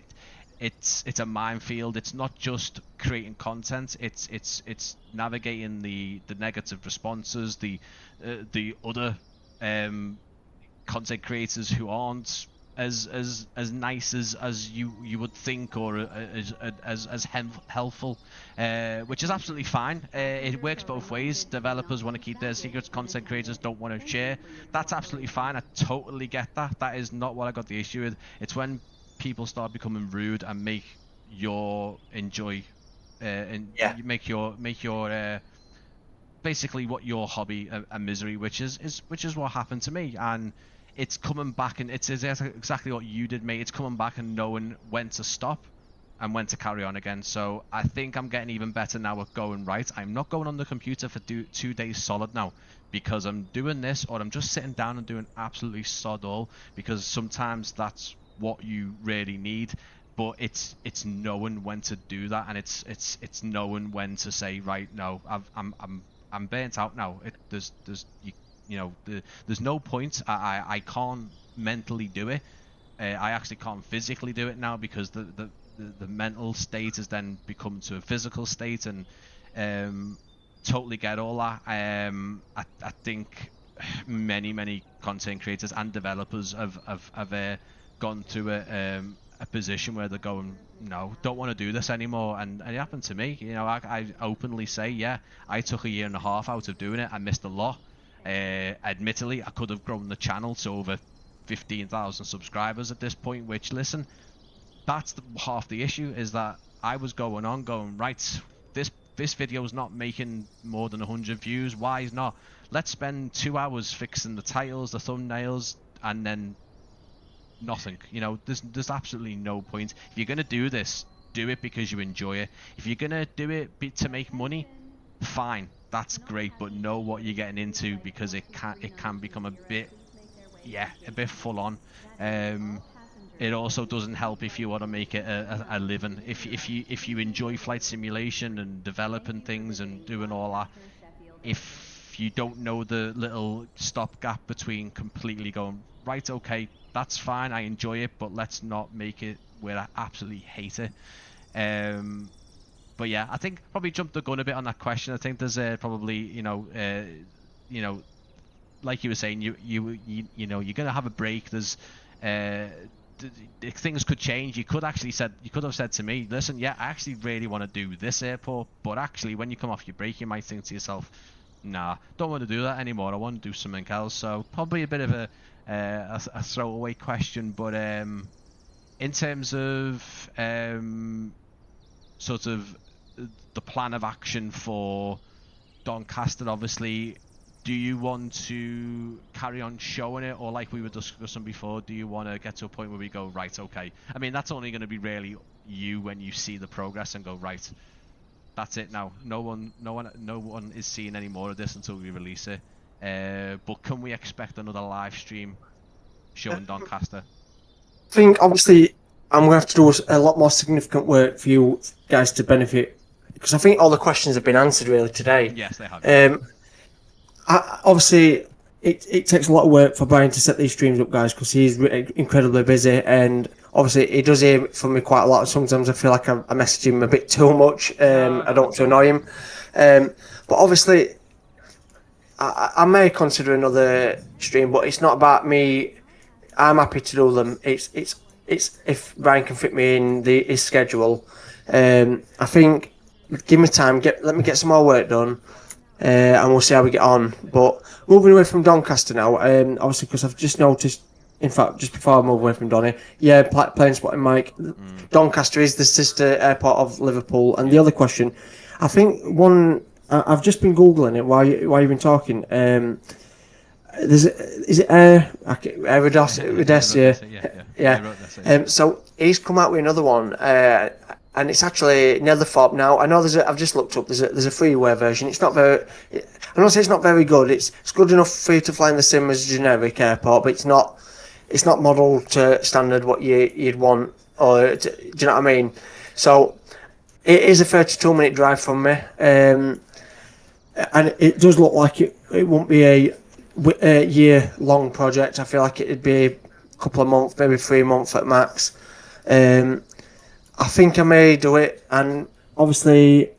it's a minefield. It's not just creating content. It's navigating the negative responses, the other content creators who aren't as nice as you would think, or as helpful, which is absolutely fine. It works both ways. Developers want to keep their secrets, content creators don't want to share. That's absolutely fine. I totally get that. That is not what I got the issue with. It's when people start becoming rude and make your basically what your hobby a misery, which is what happened to me. And it's coming back, and it's exactly what you did, mate. It's coming back and knowing when to stop and when to carry on again. So I think I'm getting even better now at going, right, I'm not going on the computer for 2 days solid now, because I'm doing this, or I'm just sitting down and doing absolutely sod all, because sometimes that's what you really need. But it's knowing when to do that, and it's knowing when to say, right, no, I'm burnt out now. There's no point. I can't mentally do it. I actually can't physically do it now, because the mental state has then become to a physical state, and totally get all that. I think many content creators and developers have gone through a position where they're going, no, don't want to do this anymore. And it happened to me. You know, I openly say, yeah, I took a year and a half out of doing it. I missed a lot. Admittedly, I could have grown the channel to over 15,000 subscribers at this point, which, listen, that's half the issue, is that I was going, right, this video's not making more than 100 views. Why is not? Let's spend 2 hours fixing the titles, the thumbnails, and then nothing. You know, there's absolutely no point. If you're gonna do this, do it because you enjoy it. If you're gonna do it to make money, fine, that's great, but know what you're getting into, because it can become a bit full on. It also doesn't help if you want to make it a living. If you enjoy flight simulation and developing things and doing all that, if you don't know the little stopgap between completely going, right, okay, that's fine, I enjoy it, but let's not make it where I absolutely hate it. But yeah, I think probably jumped the gun a bit on that question. I think there's probably like you were saying, you're gonna have a break. There's things could change. You could have said to me, listen, yeah, I actually really want to do this airport, but actually when you come off your break, you might think to yourself, nah, don't want to do that anymore. I want to do something else. So probably a bit of a throwaway question, but in terms of sort of the plan of action for Doncaster, obviously, do you want to carry on showing it, or like we were discussing before, do you want to get to a point where we go, right, okay? I mean, that's only going to be really you when you see the progress and go, right, that's it now. No one is seeing any more of this until we release it. But can we expect another live stream showing Doncaster? I think obviously I'm going to have to do a lot more significant work for you guys to benefit, because I think all the questions have been answered really today. Yes, they have. Obviously, it takes a lot of work for Brian to set these streams up, guys, because he's incredibly busy, and obviously he does hear from me quite a lot. Sometimes I feel like I message him a bit too much. I don't want to annoy him, but obviously I may consider another stream, but it's not about me. I'm happy to do them. It's if Brian can fit me in his schedule. I think give me time. Let me get some more work done. And we'll see how we get on. But moving away from Doncaster now, obviously, because I've just noticed, in fact, just before I move away from Donny, yeah, plane spotting Mike, Doncaster is the sister airport of Liverpool. And the other question, I think I've just been Googling it while you've been talking. Is it Aerodas? Yeah. So he's come out with another one. And it's actually Netherthorpe now. I know I've just looked up. There's a freeware version. It's not very. I don't say it's not very good. It's good enough for you to fly in the sim as a generic airport, but it's not modelled to standard what you'd want. Or do you know what I mean? So it is a 32-minute drive from me, and it does look like it won't be a year-long project. I feel like it'd be a couple of months, maybe 3 months at max. I think I may do it, and obviously,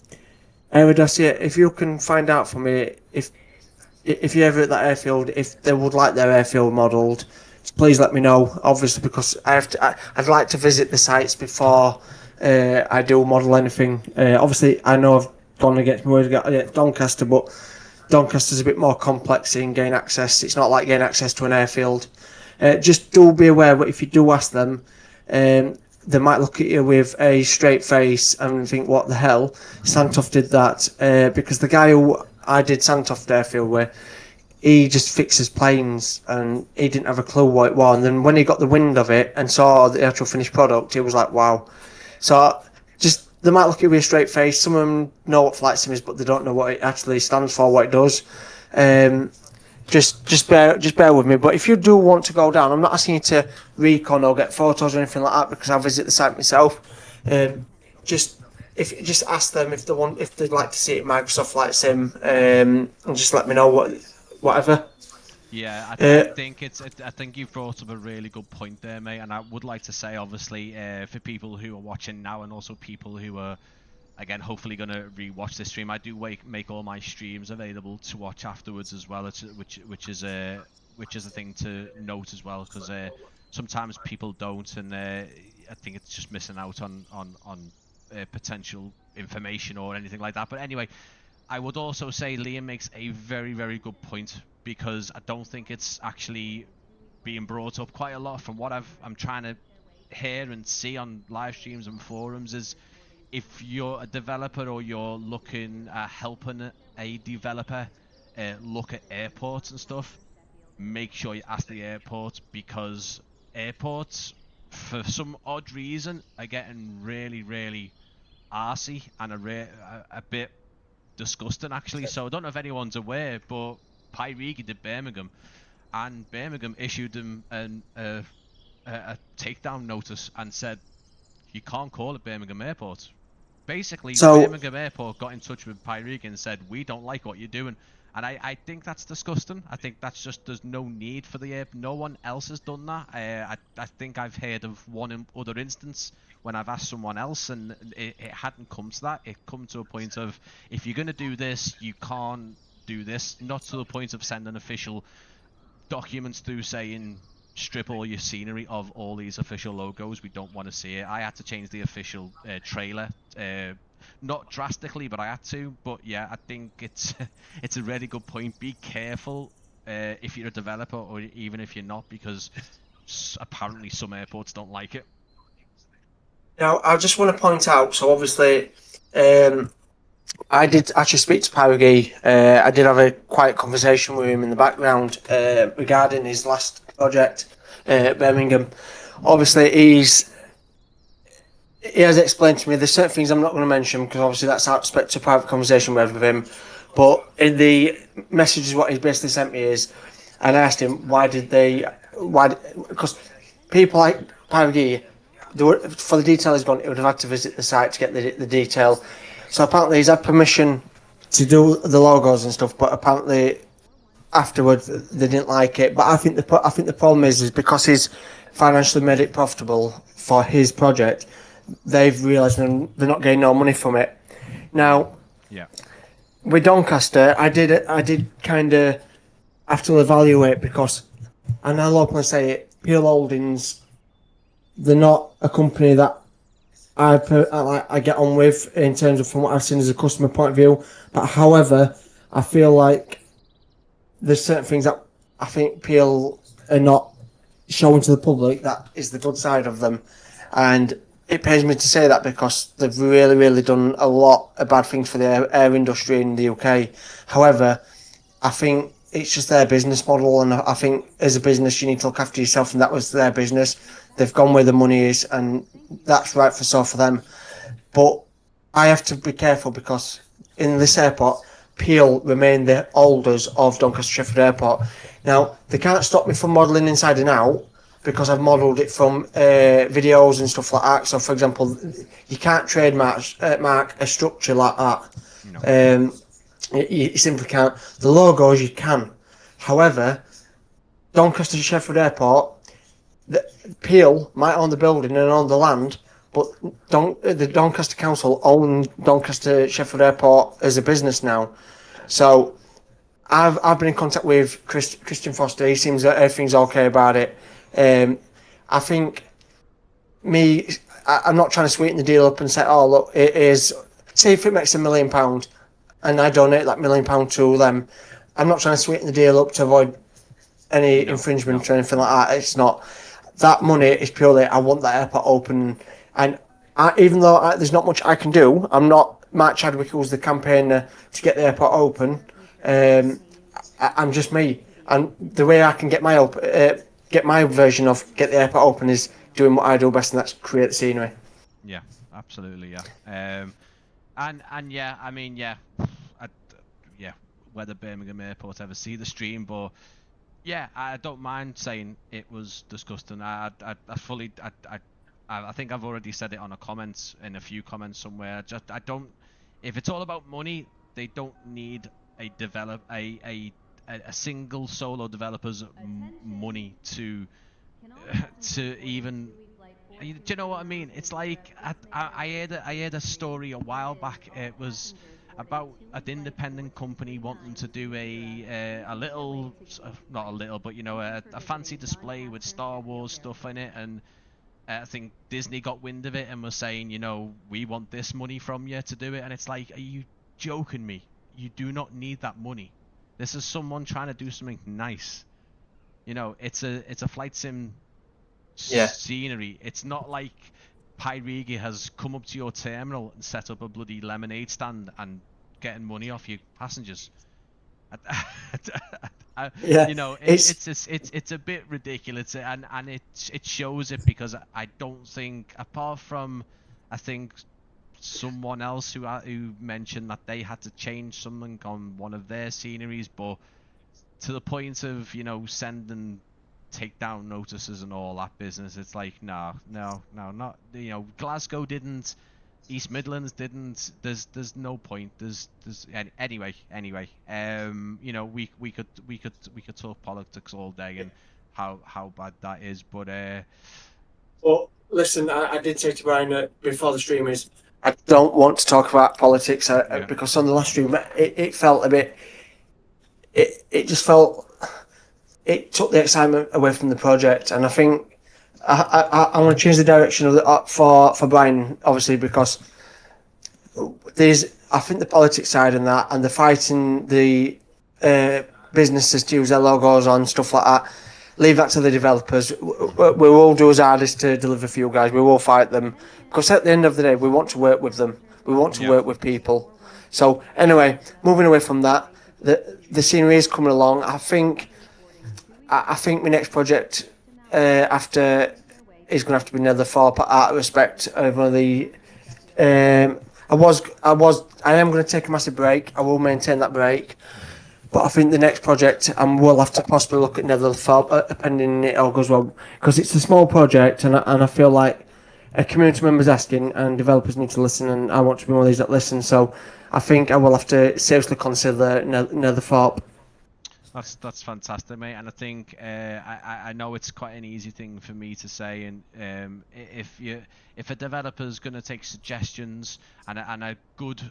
Aerodacia, if you can find out for me if you're ever at that airfield, if they would like their airfield modelled, please let me know. Obviously, because I'd like to visit the sites before I do model anything. Obviously, I know I've gone against my word against Doncaster, but Doncaster's a bit more complex in gain access. It's not like getting access to an airfield. Just do be aware that if you do ask them, they might look at you with a straight face and think, what the hell? Santoff did that. Because the guy who I did Santoff airfield with, he just fixes planes and he didn't have a clue what it was. And then when he got the wind of it and saw the actual finished product, he was like, wow. So they might look at you with a straight face. Some of them know what flight sim is, but they don't know what it actually stands for, what it does. Just bear with me. But if you do want to go down, I'm not asking you to recon or get photos or anything like that, because I'll visit the site myself. Just ask them if they'd like to see it Microsoft Flight Sim, and just let me know whatever. Yeah, I think you've brought up a really good point there, mate. And I would like to say, obviously, for people who are watching now, and also people who are, again, hopefully going to re-watch this stream, I do make all my streams available to watch afterwards as well, which is a thing to note as well, because sometimes people don't, and I think it's just missing out on potential information or anything like that. But anyway, I would also say Liam makes a very, very good point, because I don't think it's actually being brought up quite a lot. From what I'm trying to hear and see on live streams and forums, is if you're a developer or you're looking at helping a developer look at airports and stuff, make sure you ask the airport, because airports, for some odd reason, are getting really, really arsey and a bit disgusting, actually. So I don't know if anyone's aware, but PGEEK did Birmingham, and Birmingham issued them a takedown notice and said you can't call it Birmingham Airport, Basically, So Birmingham Airport got in touch with PIXY and said, we don't like what you're doing. And I think that's disgusting. I think that's just, there's no need for the air. No one else has done that. I think I've heard of one other instance when I've asked someone else, and it hadn't come to that. It come to a point of, if you're going to do this, you can't do this. Not to the point of sending official documents through saying, strip all your scenery of all these official logos. We don't want to see it. I had to change the official trailer. Not drastically, but I had to. But yeah, I think it's it's a really good point. Be careful if you're a developer, or even if you're not, because apparently some airports don't like it. now I just want to point out. So obviously, I did actually speak to PIXY. I did have a quiet conversation with him in the background regarding his last project, Birmingham. Obviously, he has explained to me there's certain things I'm not going to mention because obviously that's out to a private conversation we had with him. But in the messages, what he basically sent me is, and I asked him because people like PIXY, for the detail he's gone, he would have had to visit the site to get the detail. So apparently he's had permission to do the logos and stuff, but apparently afterwards they didn't like it. But I think the problem is because he's financially made it profitable for his project, they've realised they're not getting no money from it. Now, yeah, with Doncaster, I did kind of have to evaluate because, and I'll openly say it, Peel Holdings, they're not a company that I get on with in terms of from what I've seen as a customer point of view. But however, I feel like there's certain things that I think Peel are not showing to the public that is the good side of them. And it pains me to say that because they've really, really done a lot of bad things for the air industry in the UK. However, I think it's just their business model, and I think as a business you need to look after yourself, and that was their business. They've gone where the money is, and that's right for them. But I have to be careful because in this airport, Peel remain the holders of Doncaster Sheffield Airport. Now, they can't stop me from modelling inside and out because I've modelled it from videos and stuff like that. So, for example, you can't trademark mark a structure like that. no. You simply can't. The logos you can. However, Doncaster Sheffield Airport, Peel might own the building and own the land, but the Doncaster Council own Doncaster Sheffield Airport as a business now. So I've been in contact with Christian Foster. He seems that everything's okay about it. I think I'm not trying to sweeten the deal up and say, oh look, it is. Say if it makes £1 million, and I donate that £1 million to them, I'm not trying to sweeten the deal up to avoid any infringement or anything like that. It's not. That money is purely, I want that airport open, and even though there's not much I can do, I'm not Mark Chadwick, who's the campaigner to get the airport open. I'm just me, and the way I can get my version of get the airport open is doing what I do best, and that's create the scenery. Yeah, absolutely, yeah. And yeah, I mean, yeah, yeah, whether Birmingham Airport ever see the stream, but yeah, I don't mind saying it was disgusting. I think I've already said it on in a few comments somewhere. I don't. If it's all about money, they don't need a single solo developer's money to even. Do you know what I mean? It's like I heard a story a while back. It was about an independent company wanting to do a little, not a little, but a fancy display with Star Wars stuff in it, and I think Disney got wind of it and was saying, we want this money from you to do it, and it's like, are you joking me? You do not need that money. This is someone trying to do something nice. It's a flight sim scenery. It's not like PIXY has come up to your terminal and set up a bloody lemonade stand and getting money off your passengers. It's a bit ridiculous, and it shows it because I don't think, apart from I think someone else who mentioned that they had to change something on one of their sceneries, but to the point of sending takedown notices and all that business, it's like no, not Glasgow didn't East Midlands didn't. There's no point. Anyway. You know, we could talk politics all day and how bad that is, but But listen, I did say to Brian before the stream is I don't want to talk about politics yeah, because on the last stream it felt a bit. It just felt it took the excitement away from the project, and I think I want to change the direction of for Brian, obviously, because there's I think the politics side and that, and the fighting the businesses to use their logos on stuff like that. Leave that to the developers. We will do our hardest to deliver for you guys. We will fight them because at the end of the day, we want to work with them. We want to yeah. work with people. So anyway, moving away from that, the scenery is coming along. I think my next project after is going to have to be another Thorpe out of respect of one of the. I am going to take a massive break. I will maintain that break, but I think the next project we'll have to possibly look at Netherthorpe, depending it all goes well, because it's a small project, and I feel like a community member's asking, and developers need to listen, and I want to be one of these that listen. So I think I will have to seriously consider Netherthorpe. That's fantastic, mate. And I think I know it's quite an easy thing for me to say. And if a developer's going to take suggestions, and a good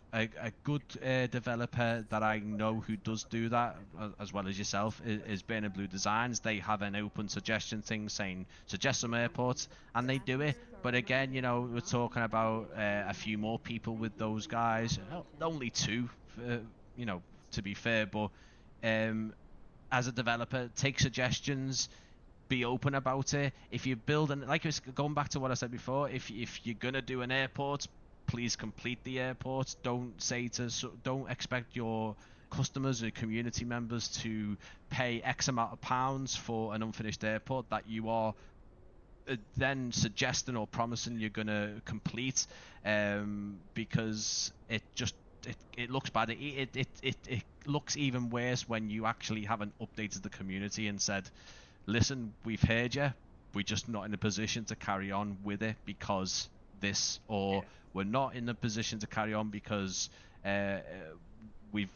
developer that I know who does do that as well as yourself is Burning Blue Designs. They have an open suggestion thing saying suggest some airports, and they do it. But again, you know, we're talking about a few more people with those guys. Only two, you know, to be fair, but. As a developer, take suggestions, be open about it. If you build like going back to what I said before, if you're gonna do an airport, please complete the airport. Don't expect your customers or community members to pay X amount of pounds for an unfinished airport that you are then suggesting or promising you're gonna complete, because it looks bad. It looks even worse when you actually haven't updated the community and said, listen, we've heard you, we're just not in a position to carry on with it because this, or we're not in a position to carry on because we've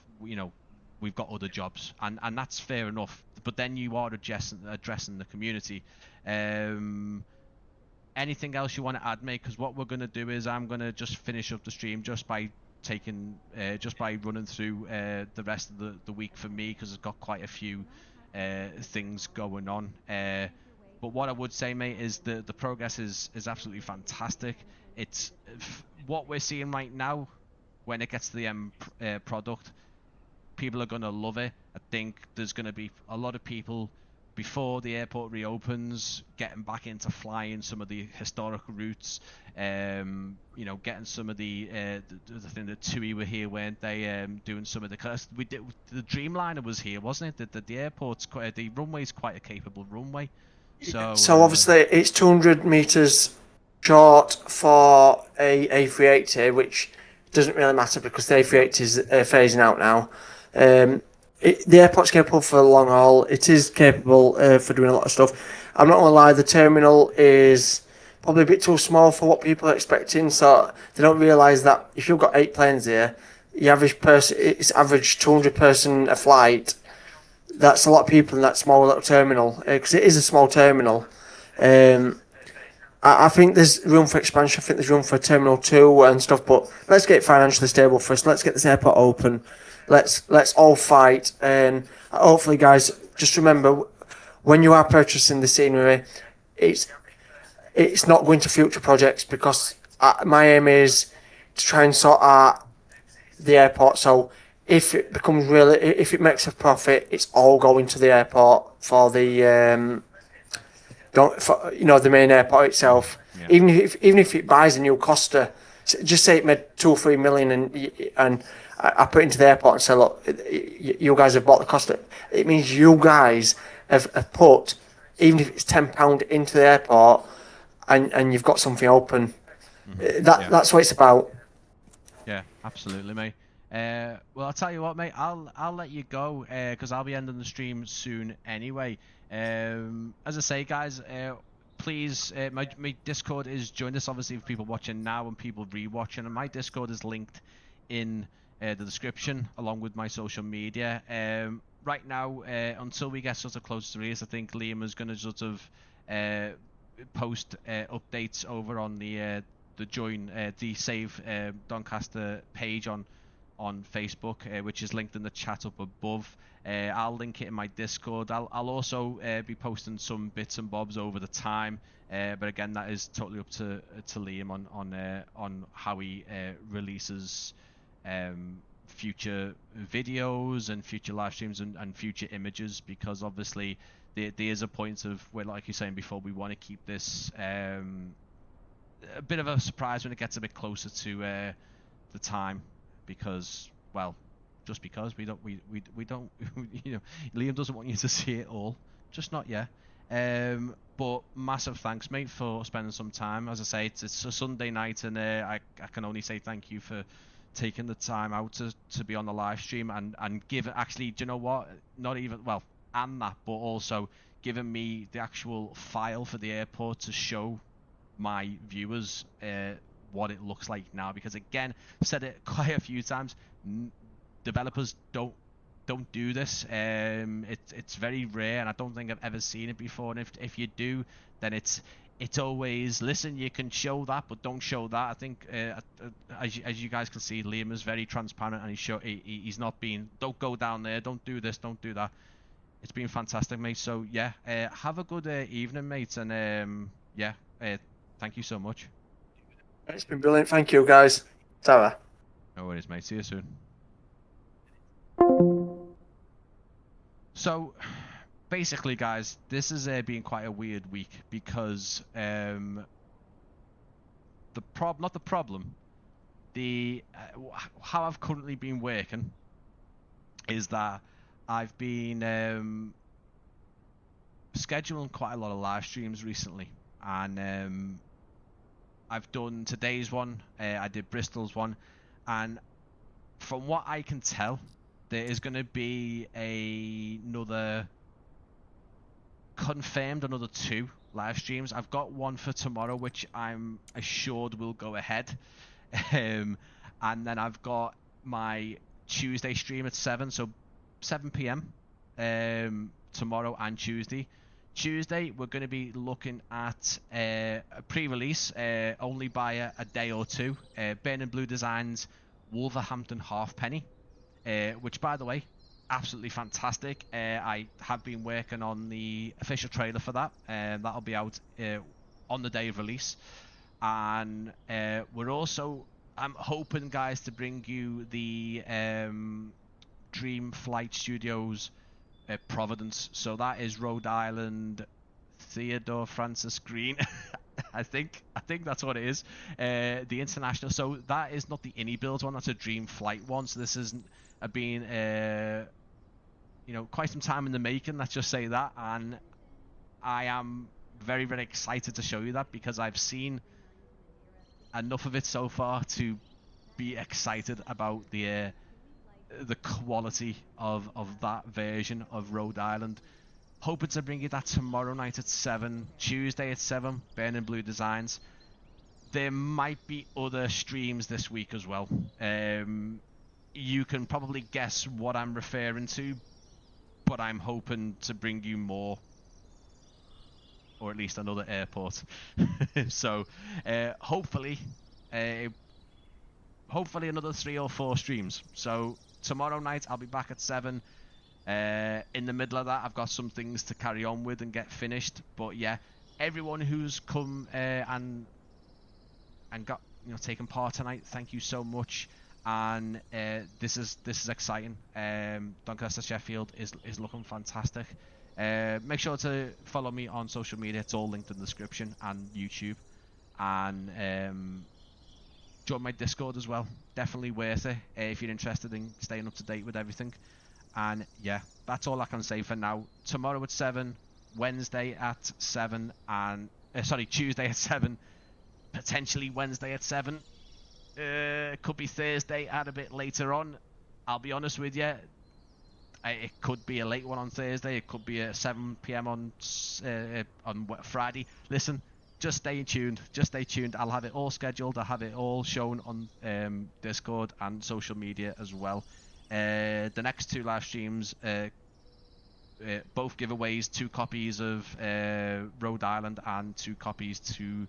got other jobs, and that's fair enough, but then you are addressing the community. Anything else you want to add, mate? Because what we're going to do is I'm going to just finish up the stream just by running through the rest of the week for me, because I've got quite a few things going on. But what I would say, mate, is the progress is absolutely fantastic. It's what we're seeing right now. When it gets to the end product, people are going to love it. I think there's going to be a lot of people before the airport reopens getting back into flying some of the historical routes, getting some of the thing that TUI were here, weren't they, doing some of the the Dreamliner was here, wasn't it? The airport's the runway's quite a capable runway, so Obviously it's 200 meters short for a A380, which doesn't really matter because the A380 is phasing out now. The airport's capable for the long haul. It is capable for doing a lot of stuff. I'm not going to lie, the terminal is probably a bit too small for what people are expecting, so they don't realise that if you've got 8 planes here, the average person, it's average 200 person a flight. That's a lot of people in that small little terminal, because it is a small terminal. I think there's room for expansion. I think there's room for Terminal 2 and stuff, but let's get it financially stable first. Let's get this airport open. Let's all fight, and hopefully, guys, just remember, when you are purchasing the scenery, it's not going to future projects, because my aim is to try and sort out the airport. So if it makes a profit, it's all going to the airport for the the main airport itself. Yeah. Even if it buys a new Costa, just say it made 2 or 3 million, and I put it into the airport and say, look, you guys have bought the Costa. It means you guys have put, even if it's £10 into the airport, and you've got something open. Mm-hmm. That's what it's about. Yeah, absolutely, mate. Well, I'll tell you what, mate. I'll let you go because I'll be ending the stream soon anyway. As I say, guys, please, my Discord is join us obviously for people watching now and people rewatching, and my Discord is linked in the description along with my social media. Right now, until we get sort of close to release, I think Liam is going to sort of post updates over on the the Save Doncaster page on Facebook, which is linked in the chat up above. I'll link it in my Discord. I'll also be posting some bits and bobs over the time, but again, that is totally up to Liam on how he releases future videos and future live streams and future images, because obviously there is a point of where, like you're saying before, we want to keep this a bit of a surprise when it gets a bit closer to the time, because, well, just because we don't you know, Liam doesn't want you to see it all, just not yet. But massive thanks, mate, for spending some time. As I say, it's a Sunday night, and I can only say thank you for taking the time out to be on the live stream and give it, actually, do you know what, not even, well, and that, but also giving me the actual file for the airport to show my viewers what it looks like now, because again, I've said it quite a few times, developers don't do this. It's very rare, and I don't think I've ever seen it before, and if you do, then it's always, listen, you can show that, but don't show that. I think as you guys can see, Liam is very transparent, and he's not being, don't go down there, don't do this, don't do that. It's been fantastic, mate. So yeah, have a good evening, mate, and yeah, thank you so much. It's been brilliant. Thank you, guys. Ta-ra. No worries, mate. See you soon. So basically, guys, this has been quite a weird week, because how I've currently been working is that I've been scheduling quite a lot of live streams recently, and I've done today's one, I did Bristol's one, and from what I can tell, there is going to be another 2 live streams. I've got one for tomorrow, which I'm assured will go ahead, and then I've got my Tuesday stream at 7, so 7 p.m. Tomorrow and Tuesday. Tuesday, we're going to be looking at a pre-release, only by a day or two. Burning Blue Designs, Wolverhampton Halfpenny, which, by the way, absolutely fantastic. I have been working on the official trailer for that, and that'll be out on the day of release. And I'm hoping, guys, to bring you the Dream Flight Studios Providence. So that is Rhode Island Theodore Francis Green. I think that's what it is. The international. So that is not the Innie Build one. That's a Dream Flight one. So this isn't been quite some time in the making. Let's just say that. And I am very, very excited to show you that, because I've seen enough of it so far to be excited about the quality of that version of Rhode Island. Hoping to bring you that tomorrow night at 7, Tuesday at 7, Burning Blue Designs. There might be other streams this week as well. You can probably guess what I'm referring to, but I'm hoping to bring you more, or at least another airport. So hopefully another 3 or 4 streams. So tomorrow night I'll be back at 7. In the middle of that, I've got some things to carry on with and get finished. But yeah, everyone who's come and got taken part tonight, thank you so much. And this is exciting. Doncaster Sheffield is looking fantastic. Make sure to follow me on social media. It's all linked in the description, and YouTube. And join my Discord as well. Definitely worth it if you're interested in staying up to date with everything. And yeah, that's all I can say for now. Tomorrow at 7, Wednesday at 7, and Tuesday at 7, potentially Wednesday at 7. Could be Thursday at a bit later on. I'll be honest with you, It could be a late one on Thursday. It could be a 7 p.m. on Friday. Listen, just stay tuned. Just stay tuned. I'll have it all scheduled. I'll have it all shown on Discord and social media as well. The next 2 live streams, both giveaways, 2 copies of Rhode Island and 2 copies to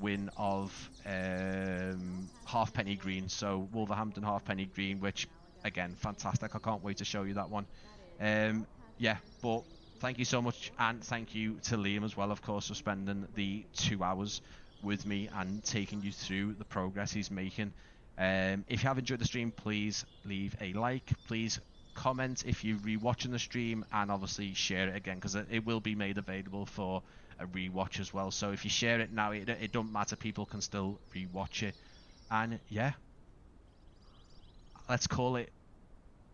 win of Halfpenny Green. So Wolverhampton Halfpenny Green, which again, fantastic. I can't wait to show you that one. Yeah, but thank you so much, and thank you to Liam as well, of course, for spending the 2 hours with me and taking you through the progress he's making. If you have enjoyed the stream, please leave a like. Please comment if you're rewatching the stream, and obviously share it again, because it will be made available for a rewatch as well. So if you share it now, it don't matter, people can still rewatch it. And yeah, let's call it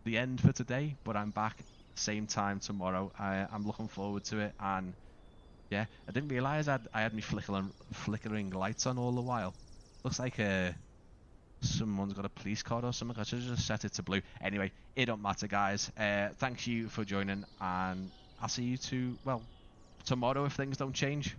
the end for today, but I'm back same time tomorrow. I'm looking forward to it. And yeah, I didn't realise I had me flickering lights on all the while. Looks like someone's got a police car or something. I should have just set it to blue. Anyway, it don't matter, guys. Thank you for joining, and I'll see you tomorrow if things don't change.